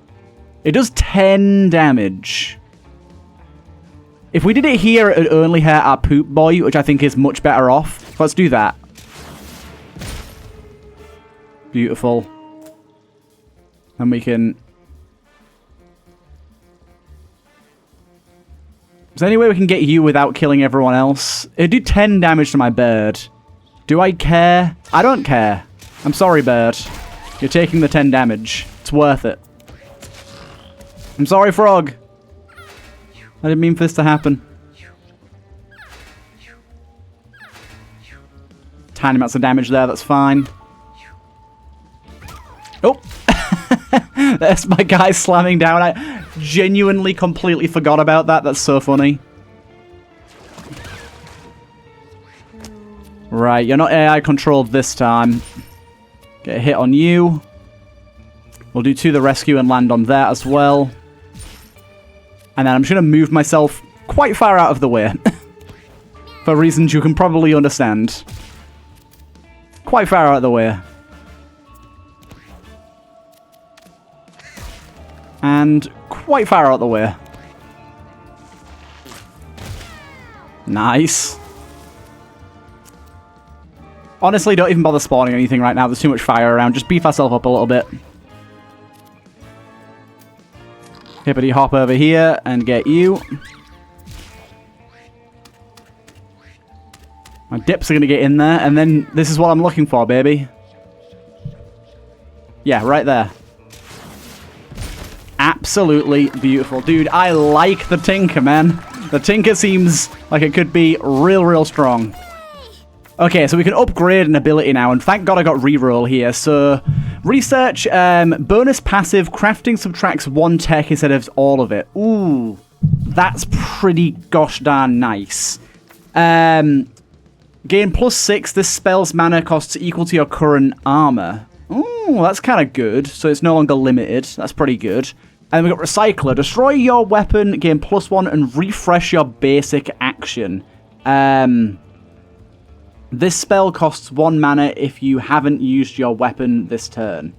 It does 10 damage. If we did it here, it would only hurt our poop boy, which I think is much better off. Let's do that. Beautiful. And we can... Is there any way we can get you without killing everyone else? It'd do 10 damage to my bird. Do I care? I don't care. I'm sorry, bird. You're taking the 10 damage. It's worth it. I'm sorry, frog. I didn't mean for this to happen. Tiny amounts of damage there, that's fine. Oh! There's my guy slamming down. I genuinely completely forgot about that. That's so funny. Right, you're not AI controlled this time. Get a hit on you. We'll do 2 the rescue and land on that as well. And then I'm just going to move myself quite far out of the way. For reasons you can probably understand. Quite far out of the way. And quite far out of the way. Nice. Honestly, don't even bother spawning anything right now. There's too much fire around. Just beef ourselves up a little bit. Hippity hop over here and get you. My dips are going to get in there. And then this is what I'm looking for, baby. Yeah, right there. Absolutely beautiful. Dude, I like the Tinker, man. The Tinker seems like it could be real, real strong. Okay, so we can upgrade an ability now, and thank God I got reroll here. So, research, bonus passive, crafting subtracts 1 tech instead of all of it. Ooh, that's pretty gosh darn nice. Gain +6, this spell's mana costs equal to your current armor. Ooh, that's kind of good. So it's no longer limited. That's pretty good. And we've got Recycler. Destroy your weapon, gain +1, and refresh your basic action. This spell costs 1 mana if you haven't used your weapon this turn.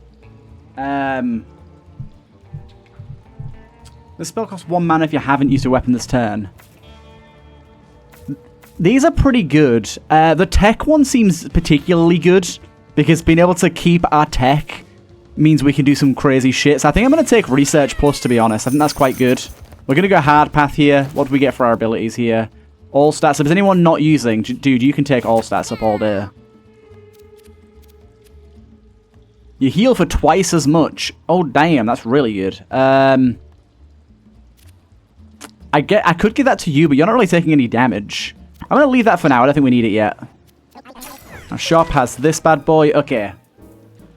This spell costs 1 mana if you haven't used your weapon this turn. These are pretty good. The tech one seems particularly good, because being able to keep our tech means we can do some crazy shit. So I think I'm going to take Research Plus, to be honest. I think that's quite good. We're going to go Hard Path here. What do we get for our abilities here? All stats up. Is anyone not using? Dude, you can take all stats up all day. You heal for twice as much. Oh, damn. That's really good. I could give that to you, but you're not really taking any damage. I'm going to leave that for now. I don't think we need it yet. Our shop has this bad boy. Okay.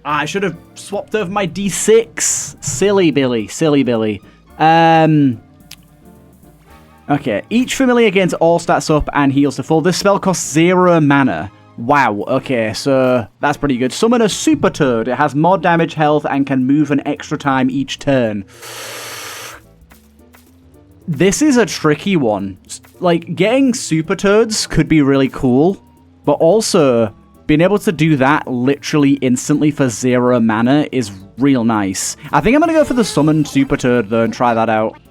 I should have swapped over my D6. Silly Billy. Silly Billy. Okay, each familiar gains all stats up and heals to full. This spell costs 0 mana. Wow, okay, so that's pretty good. Summon a super turd. It has more damage, health, and can move an extra time each turn. This is a tricky one. Like, getting super turds could be really cool, but also being able to do that literally instantly for 0 mana is real nice. I think I'm going to go for the summon super turd, though, and try that out.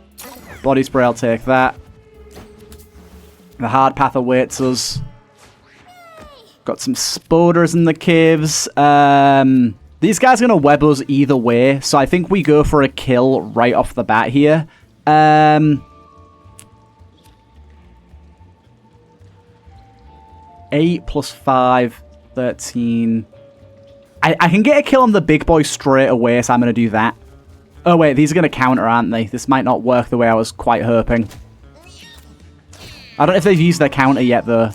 Body spray, I'll take that. The hard path awaits us. Got some spoders in the caves. These guys are going to web us either way, so I think we go for a kill right off the bat here. 8 plus 5, 13. I can get a kill on the big boy straight away, so I'm going to do that. Oh, wait, these are going to counter, aren't they? This might not work the way I was quite hoping. I don't know if they've used their counter yet, though.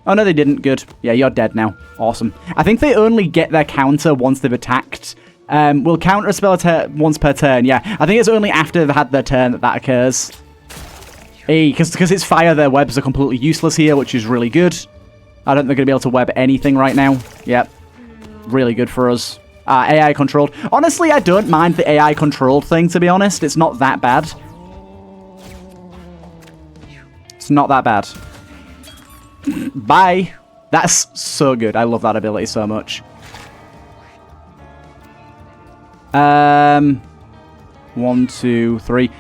Oh, no, they didn't. Good. Yeah, you're dead now. Awesome. I think they only get their counter once they've attacked. We'll counter a spell once per turn. Yeah, I think it's only after they've had their turn that occurs. Hey, because it's fire, their webs are completely useless here, which is really good. I don't think they're going to be able to web anything right now. Yep. Really good for us. AI controlled. Honestly, I don't mind the AI controlled thing, to be honest. It's not that bad. It's not that bad. Bye. That's so good. I love that ability so much. 1, 2, 3.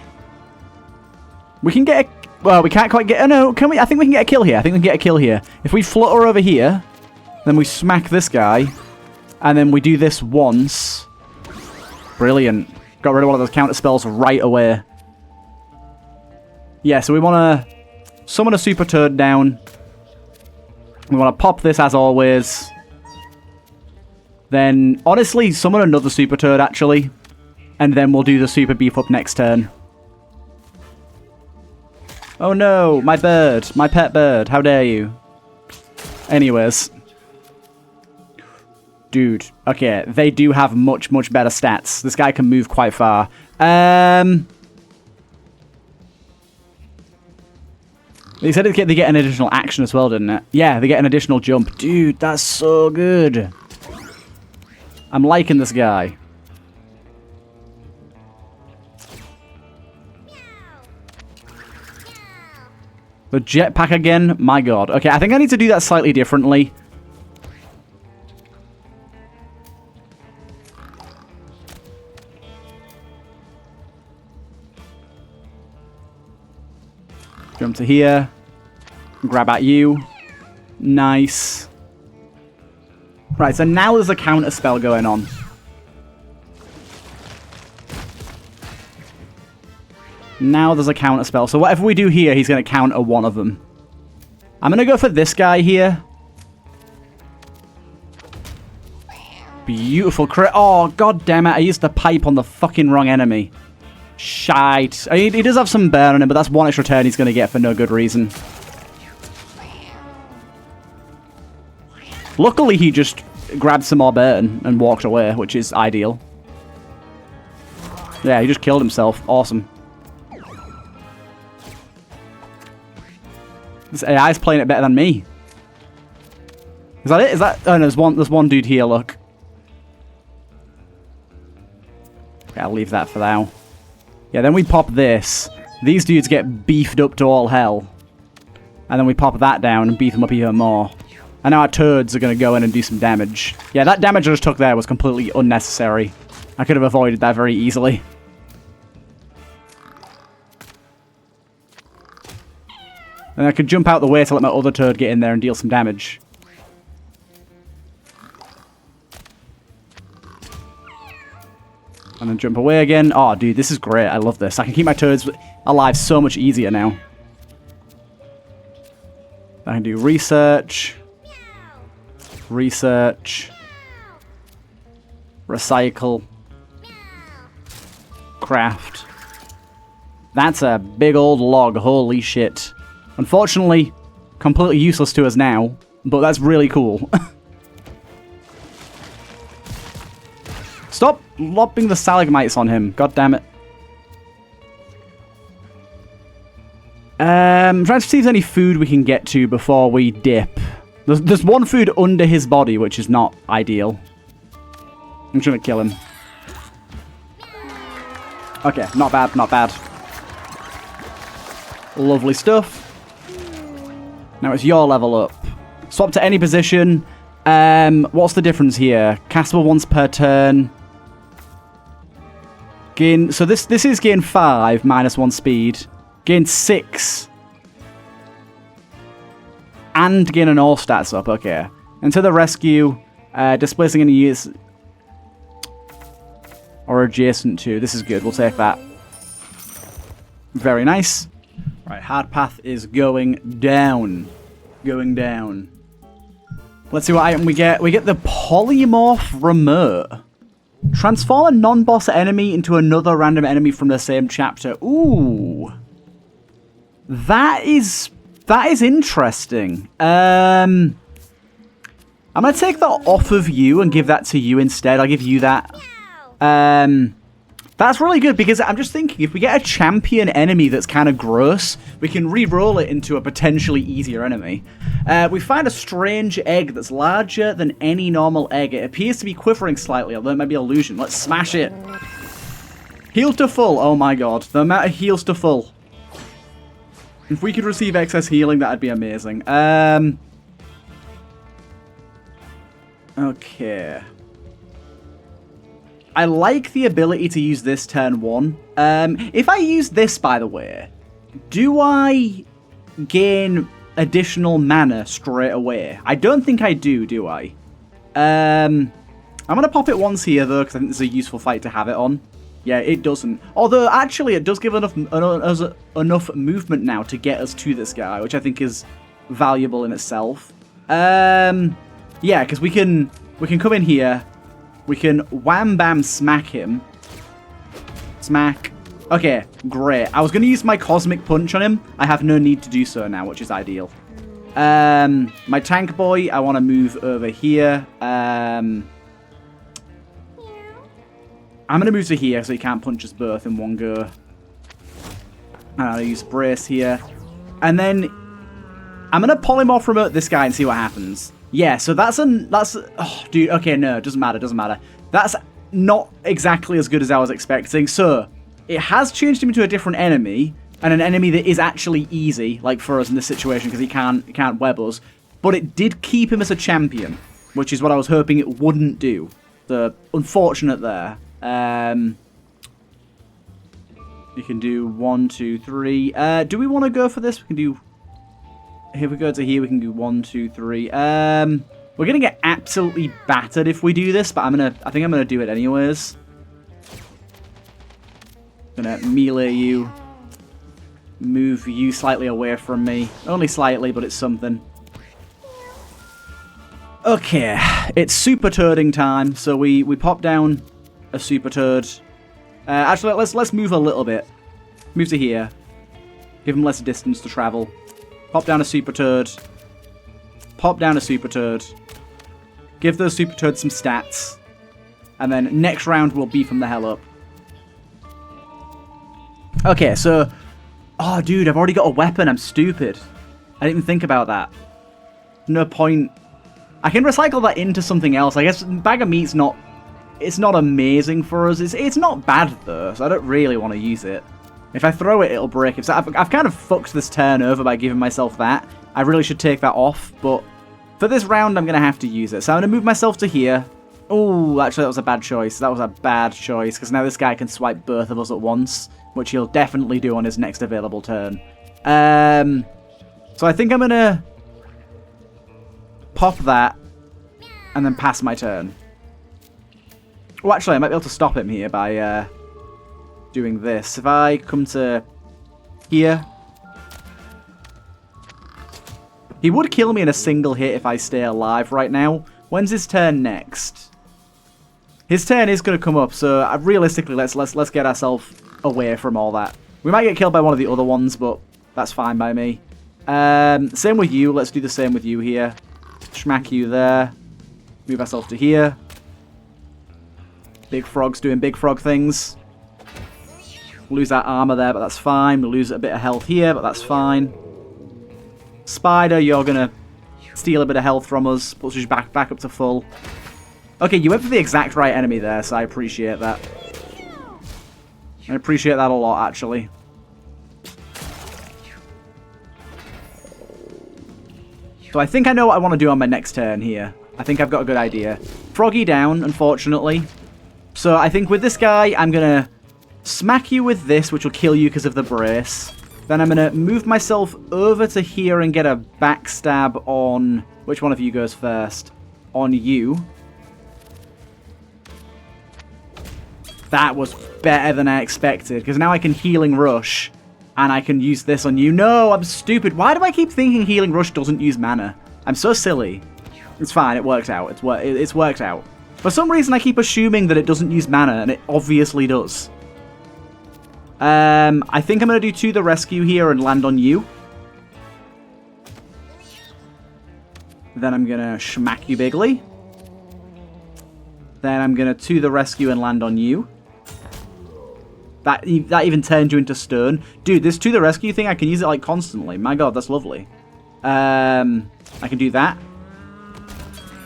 We can get a... Well, we can't quite get... Oh, no. Can we? I think we can get a kill here. I think we can get a kill here. If we flutter over here, then we smack this guy, and then we do this once. Brilliant. Got rid of one of those counter spells right away. Yeah, so we want to summon a super turd down. We want to pop this as always. Then, honestly, summon another super turd, actually. And then we'll do the super beef up next turn. Oh no, my bird. My pet bird. How dare you? Anyways. Dude. Okay, they do have much, much better stats. This guy can move quite far. They said they get an additional action as well, didn't it? Yeah, they get an additional jump. Dude, that's so good. I'm liking this guy. The jetpack again? My god. Okay, I think I need to do that slightly differently. Jump to here. Grab at you. Nice. Right, so now there's a counter spell going on. Now there's a counter spell. So whatever we do here, he's going to counter one of them. I'm going to go for this guy here. Beautiful crit. Oh, god damn it. I used the pipe on the fucking wrong enemy. Shite. I mean, he does have some burn on him, but that's one extra turn he's going to get for no good reason. Luckily, he just grabbed some more burn and walked away, which is ideal. Yeah, he just killed himself. Awesome. This AI's playing it better than me. Is that it? Is that... Oh, no, there's one dude here, look. Okay, I'll leave that for now. Yeah, then we pop this. These dudes get beefed up to all hell. And then we pop that down and beef them up even more. And now our turds are going to go in and do some damage. Yeah, that damage I just took there was completely unnecessary. I could have avoided that very easily. And I could jump out the way to let my other turd get in there and deal some damage. And then jump away again. Oh, dude, this is great. I love this. I can keep my turds alive so much easier now. I can do research. Research. Recycle. Craft. That's a big old log. Holy shit. Unfortunately, completely useless to us now, but that's really cool. Stop lobbing the stalagmites on him. God damn it. trying to see if there's any food we can get to before we dip. There's one food under his body, which is not ideal. I'm trying to kill him. Okay, not bad, not bad. Lovely stuff. Now it's your level up. Swap to any position. What's the difference here? Castable once per turn. Gain. So this is gain 5 minus 1 speed. Gain 6. And gain an all stats up. Okay. And to the rescue. Displacing any units. Or adjacent to. This is good. We'll take that. Very nice. Right, hard path is going down. Going down. Let's see what item we get. We get the Polymorph Remote. Transform a non-boss enemy into another random enemy from the same chapter. Ooh. That is interesting. I'm going to take that off of you and give that to you instead. I'll give you that. That's really good because I'm just thinking if we get a champion enemy that's kind of gross, we can re-roll it into a potentially easier enemy. We find a strange egg that's larger than any normal egg. It appears to be quivering slightly, although it might be an illusion. Let's smash it. Heal to full. Oh my god. The amount of heals to full. If we could receive excess healing, that'd be amazing. Okay. I like the ability to use this turn 1. If I use this, by the way, do I gain additional mana straight away? I don't think I do I? I'm going to pop it once here, though, because I think this is a useful fight to have it on. Yeah, it doesn't. Although, actually, it does give enough movement now to get us to this guy, which I think is valuable in itself. Yeah, because we can come in here. We can wham bam smack him. Smack. Okay, great. I was going to use my cosmic punch on him. I have no need to do so now, which is ideal. My tank boy, I want to move over here. I'm going to move to here so he can't punch us both in one go. And I'll use brace here. And then I'm going to polymorph remote this guy and see what happens. Yeah, so that's oh, dude, okay, no, it doesn't matter. That's not exactly as good as I was expecting. So, it has changed him into a different enemy, and an enemy that is actually easy, like for us in this situation, because he can't web us. But it did keep him as a champion, which is what I was hoping it wouldn't do. So, unfortunate there. You can do 1, 2, 3. Do we want to go for this? We can do... Here we go to here, we can do 1, 2, 3. We're gonna get absolutely battered if we do this, but I think I'm gonna do it anyways. Gonna melee you. Move you slightly away from me. Only slightly, but it's something. Okay, it's super toading time, so we pop down a super toad. Actually, let's move a little bit. Move to here. Give him less distance to travel. Pop down a super turd. Pop down a super turd. Give those super turds some stats. And then next round we'll beef them the hell up. Okay, so... Oh, dude, I've already got a weapon. I'm stupid. I didn't even think about that. No point. I can recycle that into something else. I guess bag of meat's not... It's not amazing for us. It's not bad, though, so I don't really want to use it. If I throw it, it'll break it. So I've kind of fucked this turn over by giving myself that. I really should take that off, but for this round, I'm going to have to use it. So I'm going to move myself to here. Oh, actually, that was a bad choice. That was a bad choice, because now this guy can swipe both of us at once, which he'll definitely do on his next available turn. So I think I'm going to pop that and then pass my turn. Oh, actually, I might be able to stop him here by... doing this. If I come to here, he would kill me in a single hit if I stay alive right now. When's his turn next? His turn is going to come up, so realistically, let's get ourselves away from all that. We might get killed by one of the other ones, but that's fine by me. Same with you. Let's do the same with you here. Schmack you there. Move ourselves to here. Big frog's doing big frog things. Lose that armor there, but that's fine. We'll lose a bit of health here, but that's fine. Spider, you're going to steal a bit of health from us. Puts us back up to full. Okay, you went for the exact right enemy there, so I appreciate that. I appreciate that a lot, actually. So I think I know what I want to do on my next turn here. I think I've got a good idea. Froggy down, unfortunately. So I think with this guy, I'm going to smack you with this, which will kill you because of the brace. Then I'm going to move myself over to here and get a backstab on... Which one of you goes first? On you. That was better than I expected, because now I can Healing Rush, and I can use this on you. No, I'm stupid. Why do I keep thinking Healing Rush doesn't use mana? I'm so silly. It's fine, it worked out. It's worked out. For some reason, I keep assuming that it doesn't use mana, and it obviously does. I think I'm going to do To the Rescue here and land on you. Then I'm going to smack you bigly. Then I'm going to the Rescue and land on you. That even turned you into stone. Dude, this To the Rescue thing, I can use it like constantly. My god, that's lovely. I can do that.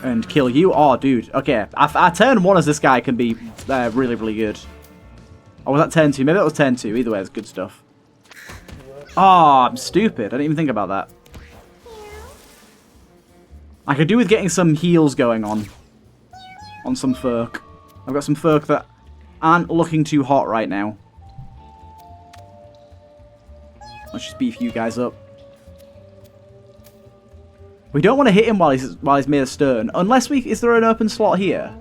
And kill you. Oh, dude. Okay. Our turn 1 as this guy can be really, really good. Or was that turn 2? Maybe that was turn 2. Either way, it's good stuff. Oh, I'm stupid. I didn't even think about that. I could do with getting some heals going on some folk. I've got some folk that aren't looking too hot right now. Let's just beef you guys up. We don't want to hit him while he's made of stone. Unless we... Is there an open slot here?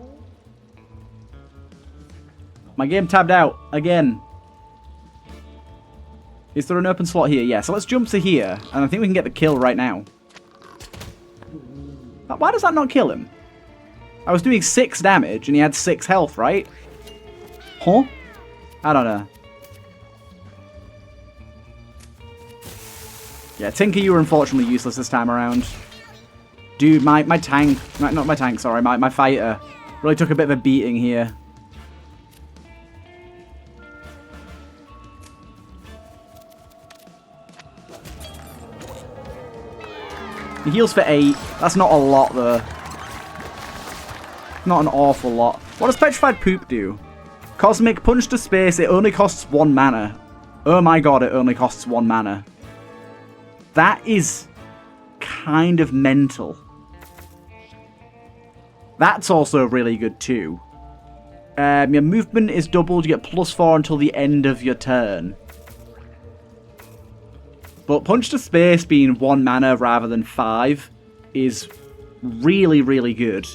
My game tabbed out again. Is there an open slot here? Yeah, so let's jump to here. And I think we can get the kill right now. Why does that not kill him? I was doing 6 damage and he had 6 health, right? Huh? I don't know. Yeah, Tinker, you were unfortunately useless this time around. Dude, my tank... Not my tank, sorry. My fighter really took a bit of a beating here. He heals for 8. That's not a lot, though. Not an awful lot. What does Petrified Poop do? Cosmic Punch to Space. It only costs 1 mana. Oh my god, it only costs 1 mana. That is kind of mental. That's also really good, too. Your movement is doubled. You get +4 until the end of your turn. But Punch to Space being 1 mana rather than 5 is really, really good.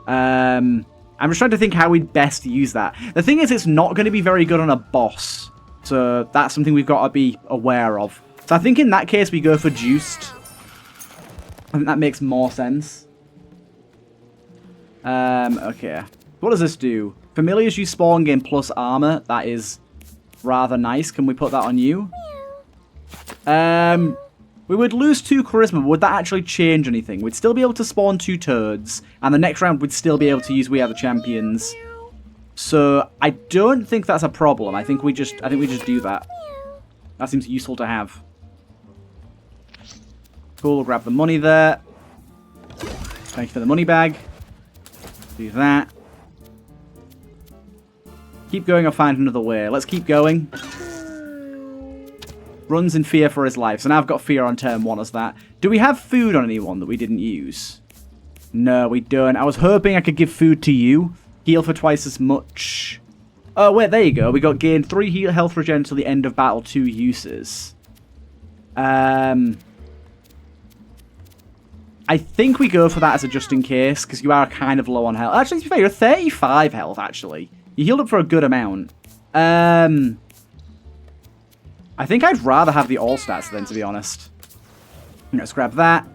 I'm just trying to think how we'd best use that. The thing is, it's not going to be very good on a boss. So that's something we've got to be aware of. So I think in that case, we go for Juiced. I think that makes more sense. Okay. What does this do? Familiars you spawn gain plus armor. That is rather nice. Can we put that on you? We would lose 2 charisma. Would that actually change anything? We'd still be able to spawn 2 toads, and the next round we'd still be able to use We Are the Champions. So I don't think that's a problem. I think we just do that. That seems useful to have. Cool. We'll grab the money there. Thank you for the money bag. Do that. Keep going or find another way. Let's keep going. Runs in fear for his life. So now I've got fear on turn 1 as that. Do we have food on anyone that we didn't use? No, we don't. I was hoping I could give food to you. Heal for twice as much. Oh, wait, there you go. We got gain 3 health regen until the end of battle, 2 uses. I think we go for that as a just in case, because you are kind of low on health. Actually, to be fair, you're 35 health, actually. You healed up for a good amount. I think I'd rather have the all stats then, to be honest. Let's grab that.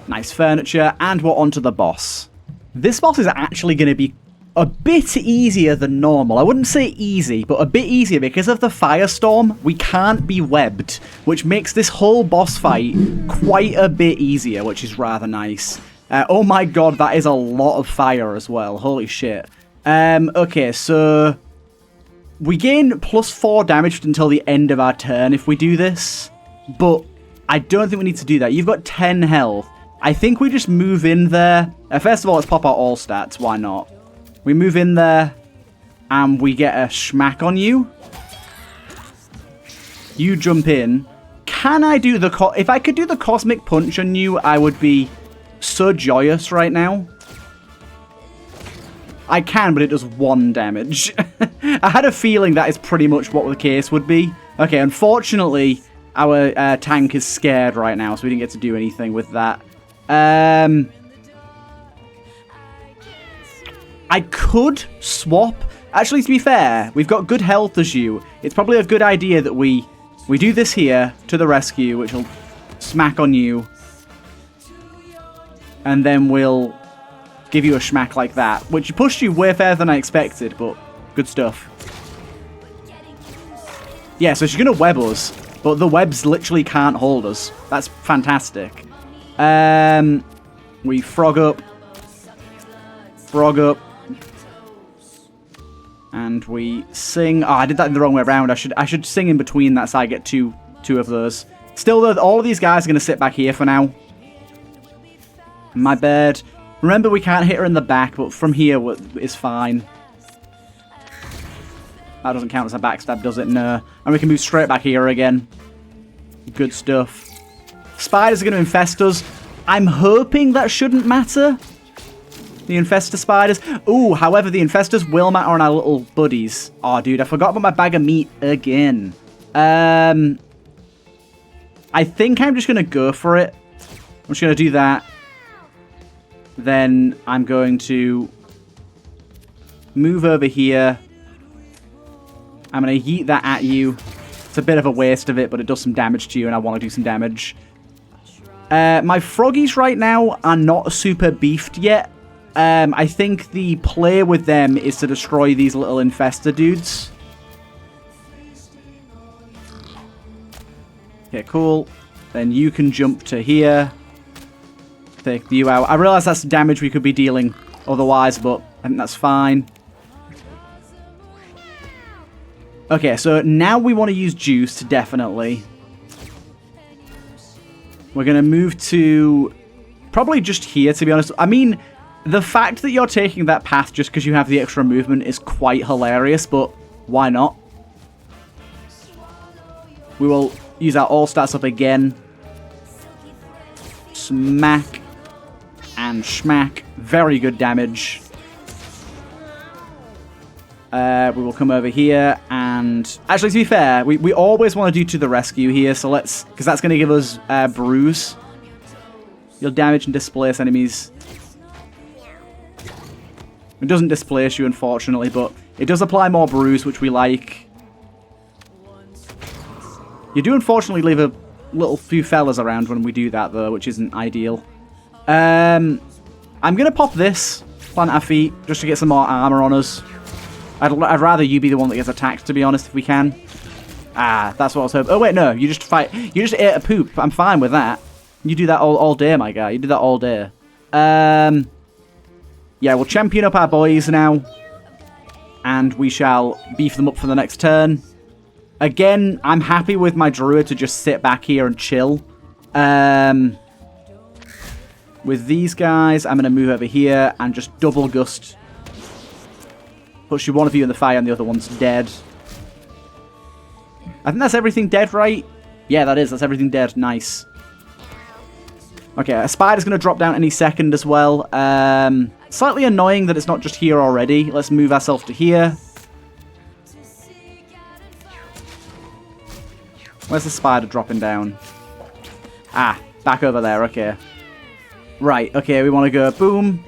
Nice furniture. And we're on to the boss. This boss is actually going to be a bit easier than normal. I wouldn't say easy, but a bit easier because of the firestorm. We can't be webbed, which makes this whole boss fight quite a bit easier, which is rather nice. Oh my god, that is a lot of fire as well. Holy shit. Okay, so we gain +4 damage until the end of our turn if we do this, but I don't think we need to do that. You've got 10 health. I think we just move in there. First of all, let's pop out all stats. Why not? We move in there, and we get a smack on you. You jump in. Can I do the... If I could do the Cosmic Punch on you, I would be so joyous right now. I can, but it does 1 damage. I had a feeling that is pretty much what the case would be. Okay, unfortunately, our tank is scared right now, so we didn't get to do anything with that. I could swap. Actually, to be fair, we've got good health as you. It's probably a good idea that we do this here to the rescue, which will smack on you. And then we'll give you a smack like that, which pushed you way further than I expected, but good stuff. Yeah, so she's going to web us, but the webs literally can't hold us. That's fantastic. We frog up, and we sing. Oh, I did that in the wrong way around. I should sing in between that so I get two of those. Still, though, all of these guys are going to sit back here for now. My bad. Remember, we can't hit her in the back, but from here is fine. That doesn't count as a backstab, does it? No. And we can move straight back here again. Good stuff. Spiders are going to infest us. I'm hoping that shouldn't matter. The infestor spiders. Ooh, however, the infestors will matter on our little buddies. Oh, dude, I forgot about my bag of meat again. I think I'm just going to go for it. I'm just going to do that. Then I'm going to move over here. I'm going to yeet that at you. It's a bit of a waste of it, but it does some damage to you, and I want to do some damage. My froggies right now are not super beefed yet. I think the play with them is to destroy these little infestor dudes. Okay, cool. Then you can jump to here. Take you out. I realize that's damage we could be dealing otherwise, but I think that's fine. Okay, so now we want to use juice, definitely. We're going to move to probably just here, to be honest. I mean, the fact that you're taking that path just because you have the extra movement is quite hilarious, but why not? We will use our all stats up again. Smack and schmack. Very good damage. We will come over here and... Actually, to be fair, we always want to do to the rescue here, so let's... Because that's going to give us bruise. You'll damage and displace enemies. It doesn't displace you, unfortunately, but it does apply more bruise, which we like. You do, unfortunately, leave a little few fellas around when we do that, though, which isn't ideal. I'm going to pop this, plant our feet, just to get some more armor on us. I'd rather you be the one that gets attacked, to be honest, if we can. Ah, that's what I was hoping. Oh, wait, no. You just fight. You just ate a poop. I'm fine with that. You do that all day, my guy. You do that all day. Yeah, we'll champion up our boys now. And we shall beef them up for the next turn. Again, I'm happy with my druid to just sit back here and chill. With these guys, I'm going to move over here and just double gust. Push you one of you in the fire and the other one's dead. I think that's everything dead, right? Yeah, that is. That's everything dead. Nice. Okay, a spider's going to drop down any second as well. Slightly annoying that it's not just here already. Let's move ourselves to here. Where's the spider dropping down? Ah, back over there. Okay. Right, okay, we want to go boom.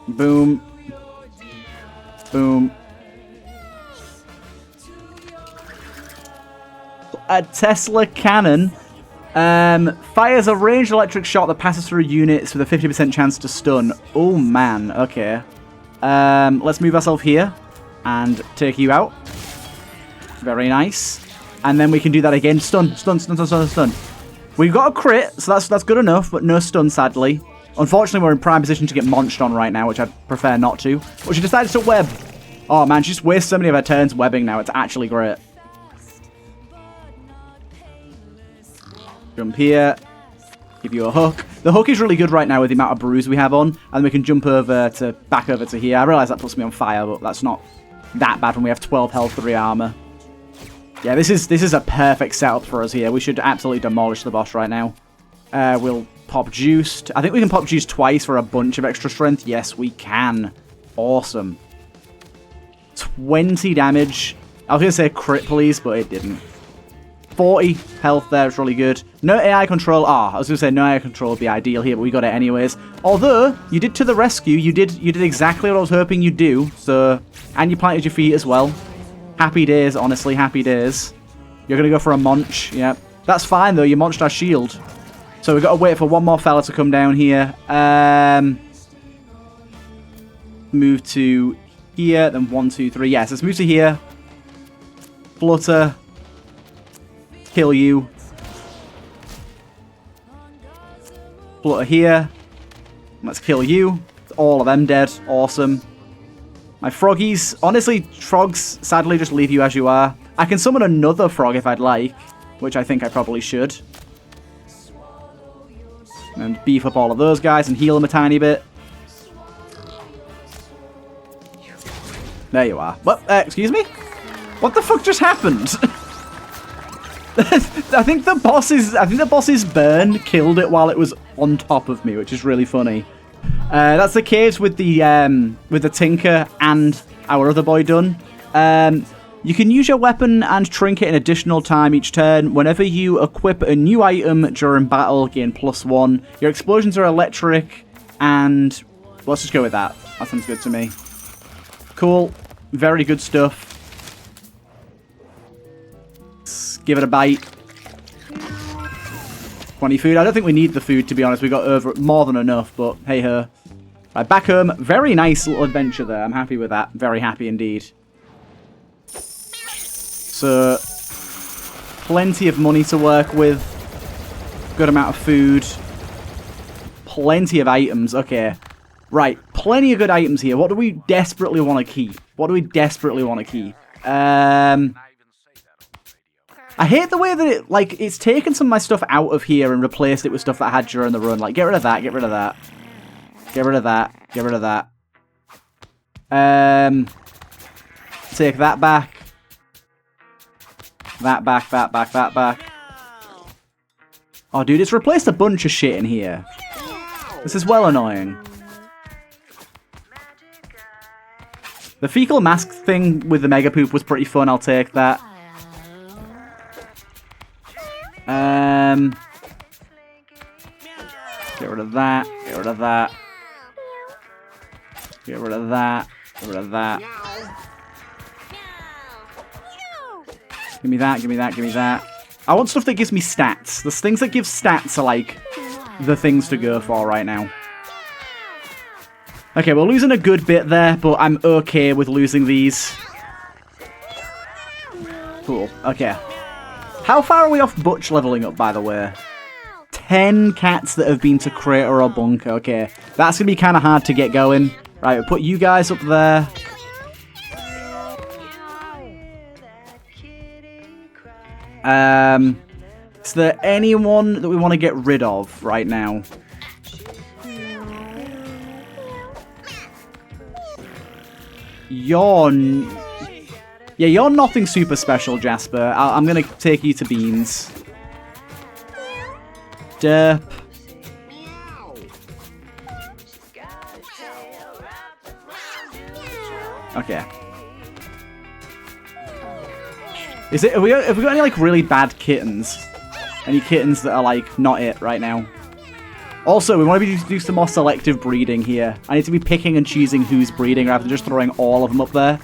Boom. Boom. A Tesla cannon fires a ranged electric shot that passes through units with a 50% chance to stun. Oh, man. Okay. Let's move ourselves here and take you out. Very nice. And then we can do that again. Stun, stun, stun, stun, stun, stun. We've got a crit, so that's good enough, but no stun, sadly. Unfortunately, we're in prime position to get munched on right now, which I'd prefer not to. But she decided to web. Oh, man, she just wastes so many of her turns webbing now. It's actually great. Jump here. Give you a hook. The hook is really good right now with the amount of bruise we have on. And we can jump back over to here. I realise that puts me on fire, but that's not that bad when we have 12 health, 3 armor. Yeah, this is a perfect setup for us here. We should absolutely demolish the boss right now. We'll pop juiced. I think we can pop juiced twice for a bunch of extra strength. Yes, we can. Awesome. 20 damage. I was going to say crit, please, but it didn't. 40 health there. It's really good. No AI control. I was going to say no AI control would be ideal here, but we got it anyways. Although, you did to the rescue. You did exactly what I was hoping you'd do. So, and you planted your feet as well. Happy days, honestly. Happy days. You're going to go for a munch. Yep. That's fine, though. You munched our shield. So we've got to wait for one more fella to come down here. Move to here. Then 1, 2, 3. Yes, let's move to here. Flutter. Kill you. Flutter here. Let's kill you. All of them dead. Awesome. My froggies. Honestly, frogs, sadly, just leave you as you are. I can summon another frog if I'd like, which I think I probably should. And beef up all of those guys and heal them a tiny bit. There you are. What? Excuse me? What the fuck just happened? I think the boss's burn killed it while it was on top of me, which is really funny. That's the case with the Tinker and our other boy done. You can use your weapon and trinket an additional time each turn. Whenever you equip a new item during battle, gain +1. Your explosions are electric, and let's just go with that. That sounds good to me. Cool. Very good stuff. Let's give it a bite. 20 food. I don't think we need the food, to be honest. We got more than enough, but hey ho. Right, back home. Very nice little adventure there. I'm happy with that. Very happy indeed. So, plenty of money to work with. Good amount of food. Plenty of items. Okay. Right. Plenty of good items here. What do we desperately want to keep? What do we desperately want to keep? I hate the way that it's taken some of my stuff out of here and replaced it with stuff that I had during the run. Like, get rid of that, get rid of that. Get rid of that, get rid of that. Take that back. That back, that back, that back. Oh, dude, it's replaced a bunch of shit in here. This is well annoying. The fecal mask thing with the mega poop was pretty fun. I'll take that. Get rid of that. Get rid of that. Get rid of that. Get rid of that. Give me that. Give me that. Give me that. I want stuff that gives me stats. The things that give stats are like the things to go for right now. Okay, we're losing a good bit there, but I'm okay with losing these. Cool. Okay. How far are we off Butch leveling up, by the way? 10 cats that have been to Crater or Bunker. Okay, that's going to be kind of hard to get going. Right, we'll put you guys up there. Is there anyone that we want to get rid of right now? You're nothing super special, Jasper. I'm going to take you to Beans. Derp. Okay. Have we got any like really bad kittens? Any kittens that are like not it right now? Also, we want to do some more selective breeding here. I need to be picking and choosing who's breeding rather than just throwing all of them up there.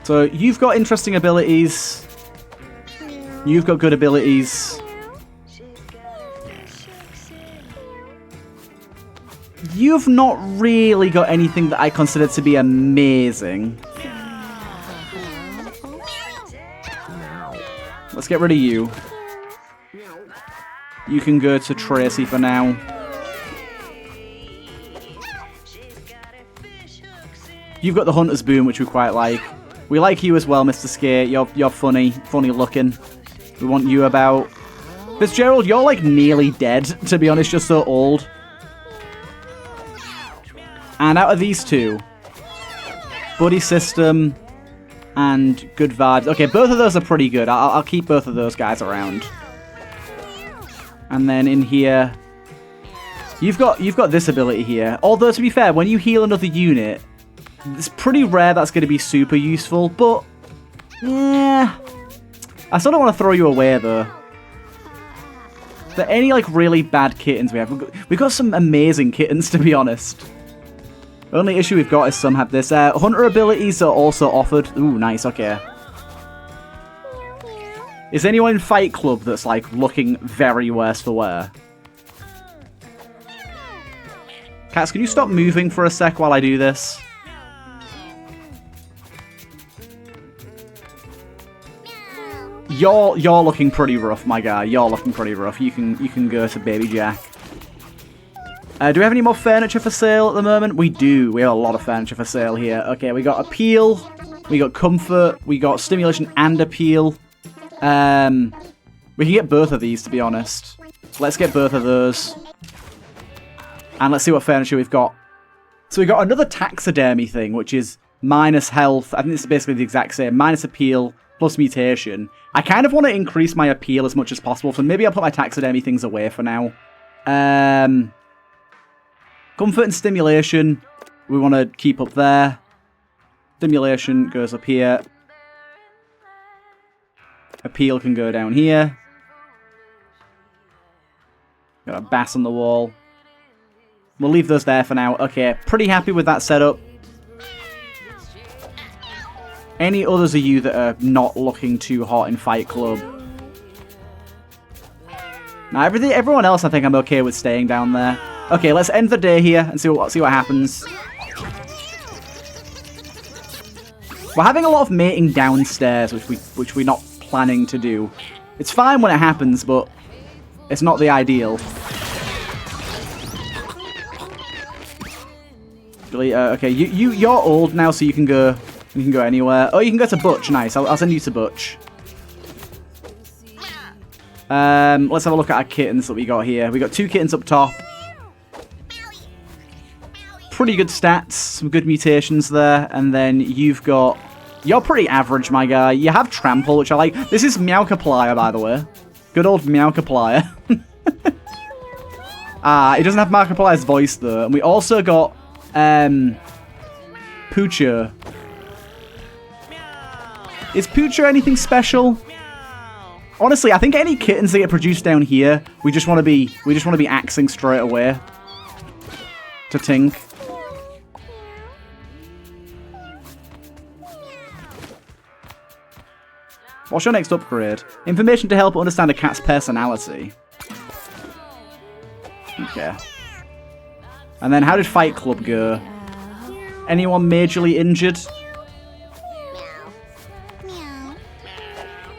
So you've got interesting abilities. You've got good abilities. You've not really got anything that I consider to be amazing. Let's get rid of you. You can go to Tracy for now. You've got the Hunter's Boom, which we quite like. We like you as well, Mr. Skate. You're funny looking. We want you about. Fitzgerald, you're like nearly dead, to be honest, just so old. And out of these two, Buddy System and Good Vibes. Okay, both of those are pretty good. I'll keep both of those guys around. And then in here, you've got this ability here. Although, to be fair, when you heal another unit, it's pretty rare that's going to be super useful, but yeah, I still don't want to throw you away, though. Are there any, like, really bad kittens we have? We've got some amazing kittens, to be honest. The only issue we've got is some have this. Hunter abilities are also offered. Ooh, nice, okay. Is anyone in Fight Club that's, like, looking very worse for wear? Cats, can you stop moving for a sec while I do this? You're looking pretty rough, my guy. You're looking pretty rough. You can go to Baby Jack. Do we have any more furniture for sale at the moment? We do. We have a lot of furniture for sale here. Okay, we got appeal, we got comfort, we got stimulation and appeal. We can get both of these, to be honest. Let's get both of those. And let's see what furniture we've got. So we got another taxidermy thing, which is minus health. I think this is basically the exact same. Minus appeal, plus mutation. I kind of want to increase my appeal as much as possible, so maybe I'll put my taxidermy things away for now. Comfort and stimulation, we want to keep up there. Stimulation goes up here. Appeal can go down here. Got a bass on the wall. We'll leave those there for now. Okay, pretty happy with that setup. Any others of you that are not looking too hot in Fight Club? Now, everyone else, I think I'm okay with staying down there. Okay, let's end the day here and see what happens. We're having a lot of mating downstairs, which we're not planning to do. It's fine when it happens, but it's not the ideal. Okay, you're old now, so you can go anywhere. Oh, you can go to Butch. Nice. I'll send you to Butch. Let's have a look at our kittens that we got here. We got 2 kittens up top. Pretty good stats, some good mutations there, and then you're pretty average, my guy. You have Trample, which I like. This is Mewgenics, by the way. Good old Mewgenics. He doesn't have Markiplier's voice, though. And we also got Poocher. Is Poocher anything special? Honestly, I think any kittens that get produced down here, we just want to be axing straight away. To Tink. What's your next upgrade? Information to help understand a cat's personality. Okay. And then how did Fight Club go? Anyone majorly injured?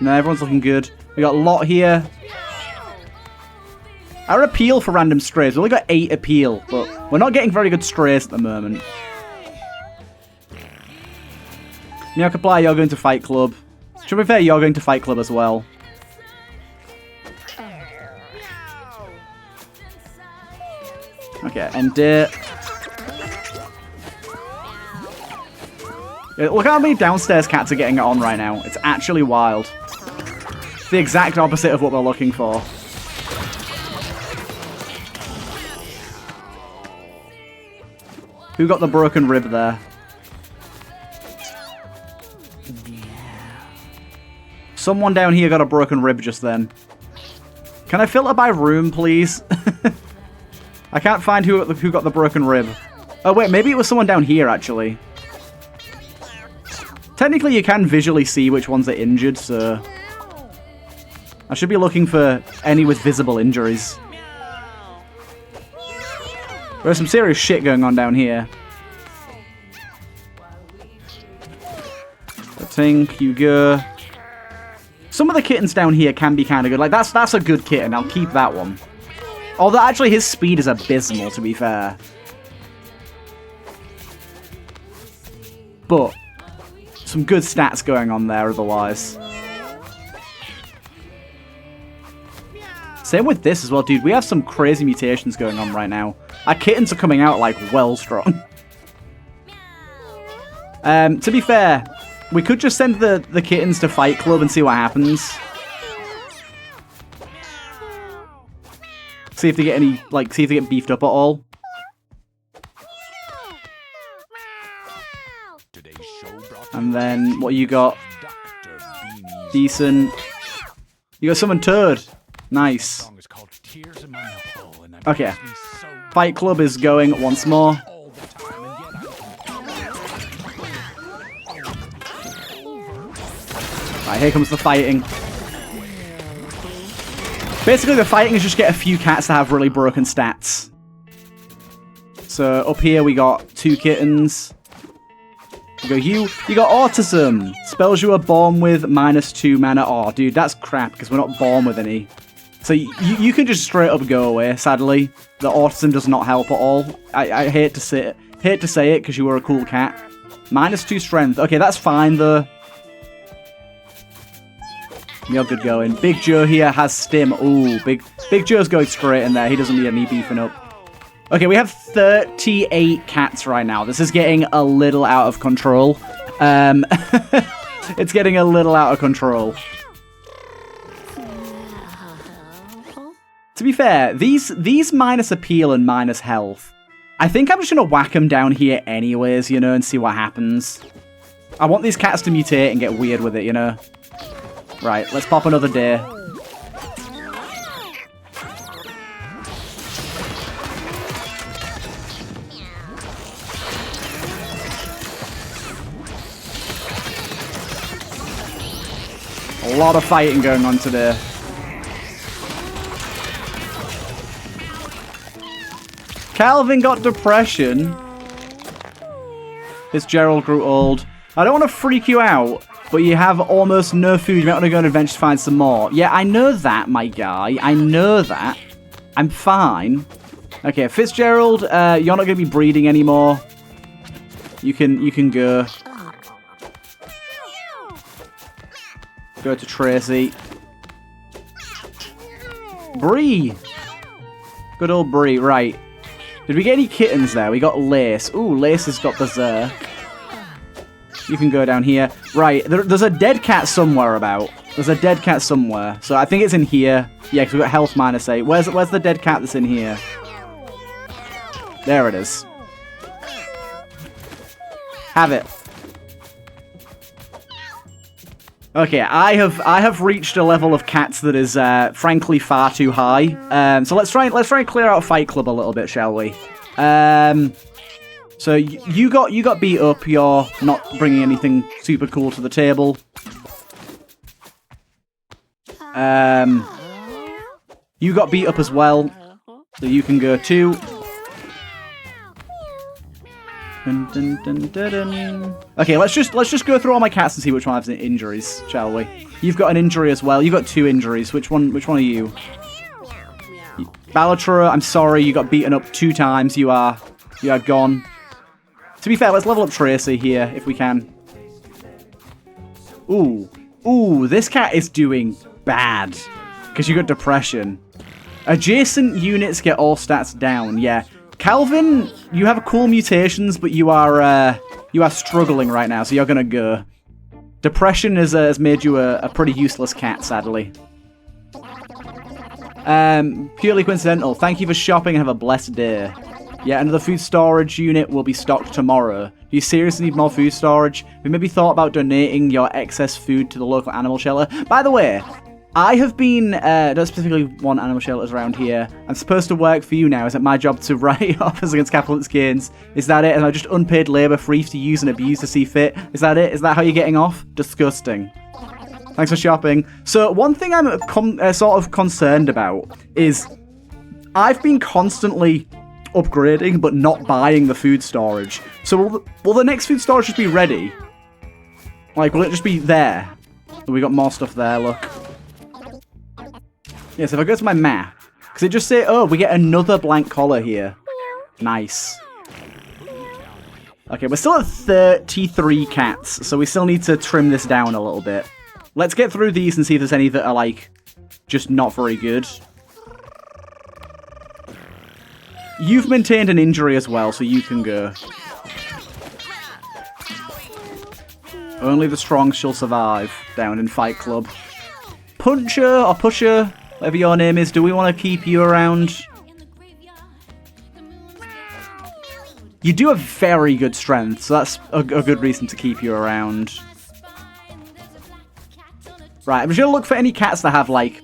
No, everyone's looking good. We got a lot here. Our appeal for random strays. We only got 8 appeal, but we're not getting very good strays at the moment. Mewgenics, you're going to Fight Club. To be fair, you're going to Fight Club as well. Okay, and look how many downstairs cats are getting it on right now. It's actually wild. It's the exact opposite of what we're looking for. Who got the broken rib there? Someone down here got a broken rib just then. Can I filter by room, please? I can't find who got the broken rib. Oh, wait, maybe it was someone down here, actually. Technically, you can visually see which ones are injured, so... I should be looking for any with visible injuries. There's some serious shit going on down here. Tink, you go. Some of the kittens down here can be kind of good. Like, that's a good kitten. I'll keep that one. Although, actually, his speed is abysmal, to be fair. But good stats going on there otherwise. Same with this as well, dude. We have some crazy mutations going on right now. Our kittens are coming out, like, well strong. To be fair, we could just send the kittens to Fight Club and see what happens. See if they get any, like, see if they get beefed up at all. And then, what you got? Decent. You got someone turd. Nice. Okay. Fight Club is going once more. Right, here comes the fighting. Basically, the fighting is just get a few cats that have really broken stats. So, up here we got 2 kittens. We go, you got autism. Spells you are born with -2 mana. Oh, dude, that's crap, because we're not born with any. So, you can just straight up go away, sadly. The autism does not help at all. I hate to say it, because you were a cool cat. -2 strength. Okay, that's fine, though. You're good going. Big Joe here has stim. Ooh, Big Joe's going straight in there. He doesn't need any beefing up. Okay, we have 38 cats right now. This is getting a little out of control. It's getting a little out of control. To be fair, these minus appeal and minus health, I think I'm just going to whack them down here anyways, you know, and see what happens. I want these cats to mutate and get weird with it, you know. Right, let's pop another day. A lot of fighting going on today. Calvin got depression. Fitzgerald grew old. I don't want to freak you out, but you have almost no food. You might want to go on an adventure to find some more. Yeah, I know that, my guy. I know that. I'm fine. Okay, Fitzgerald, you're not going to be breeding anymore. You can go. Go to Tracy. Bree. Good old Bree, right. Did we get any kittens there? We got Lace. Ooh, Lace has got Berserk. You can go down here. Right, there's a dead cat somewhere about. There's a dead cat somewhere. So I think it's in here. Yeah, because we've got health -8. Where's the dead cat that's in here? There it is. Have it. Okay, I have reached a level of cats that is frankly far too high. So let's try and clear out Fight Club a little bit, shall we? So you got beat up. You're not bringing anything super cool to the table. You got beat up as well, so you can go too. Dun, dun, dun, dun, dun. Okay, let's just go through all my cats and see which one has injuries, shall we? You've got an injury as well. You've got 2 injuries. Which one are you? Ballatra, I'm sorry, you got beaten up 2 times. You are gone. To be fair, let's level up Tracy here if we can. Ooh, this cat is doing bad because you got depression. Adjacent units get all stats down. Yeah. Calvin, you have cool mutations, but you are struggling right now, so you're gonna go. Depression has made you a pretty useless cat, sadly. Purely coincidental. Thank you for shopping and have a blessed day. Yeah, another food storage unit will be stocked tomorrow. Do you seriously need more food storage? Have you maybe thought about donating your excess food to the local animal shelter? By the way, I have been, don't specifically want animal shelters around here. I'm supposed to work for you now. Is it my job to write offers against capitalist gains? Is that it? Am I just unpaid labour free to use and abuse to see fit? Is that it? Is that how you're getting off? Disgusting. Thanks for shopping. So one thing I'm sort of concerned about is I've been constantly upgrading but not buying the food storage. So will the next food storage just be ready? Like, will it just be there? We got more stuff there, look. Yes, if I go to my map, because it just say, oh, we get another blank collar here. Nice. Okay, we're still at 33 cats, so we still need to trim this down a little bit. Let's get through these and see if there's any that are, like, just not very good. You've maintained an injury as well, so you can go. Only the strong shall survive down in Fight Club. Puncher or Pusher, whatever your name is, do we want to keep you around? You do have very good strength, so that's a good reason to keep you around. Right, I'm just going to look for any cats that have, like,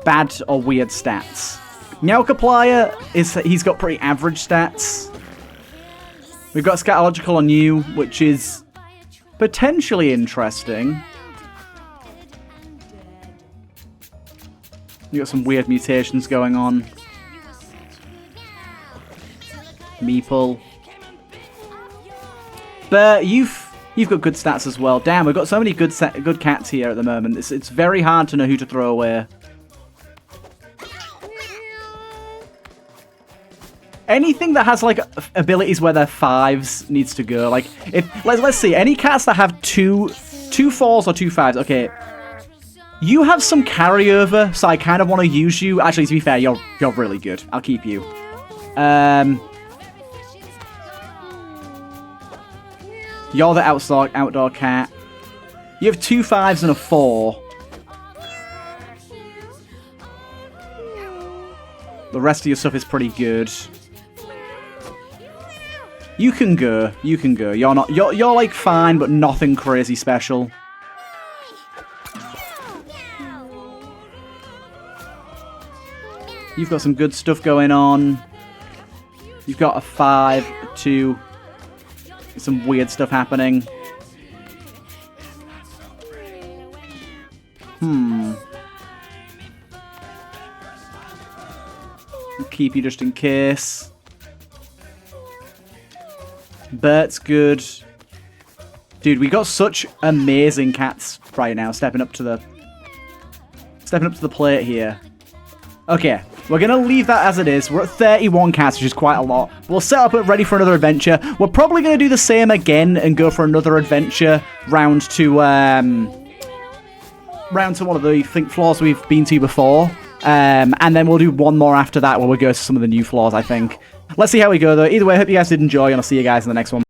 bad or weird stats. Meowcaplier, he's got pretty average stats. We've got Scatological on you, which is potentially interesting. You got some weird mutations going on. Meeple. But you've got good stats as well. Damn, we've got so many good cats here at the moment. It's very hard to know who to throw away. Anything that has, like, abilities where they're 5s needs to go. Like, let's see, any cats that have two 4s or 2 5s. Okay, you have some carryover, so I kind of want to use you. Actually, to be fair, you're really good. I'll keep you. You're the outdoor cat. You have 2 5s and a 4. The rest of your stuff is pretty good. You can go. You can go. You're like fine, but nothing crazy special. You've got some good stuff going on. You've got a 5, a 2. Some weird stuff happening. I'll keep you just in case. Bert's good. Dude, we got such amazing cats right now stepping up to the plate here. Okay, we're going to leave that as it is. We're at 31 cats, which is quite a lot. We'll set up and ready for another adventure. We're probably going to do the same again and go for another adventure round to one of the floors we've been to before. And then we'll do one more after that where we go to some of the new floors, I think. Let's see how we go, though. Either way, I hope you guys did enjoy, and I'll see you guys in the next one.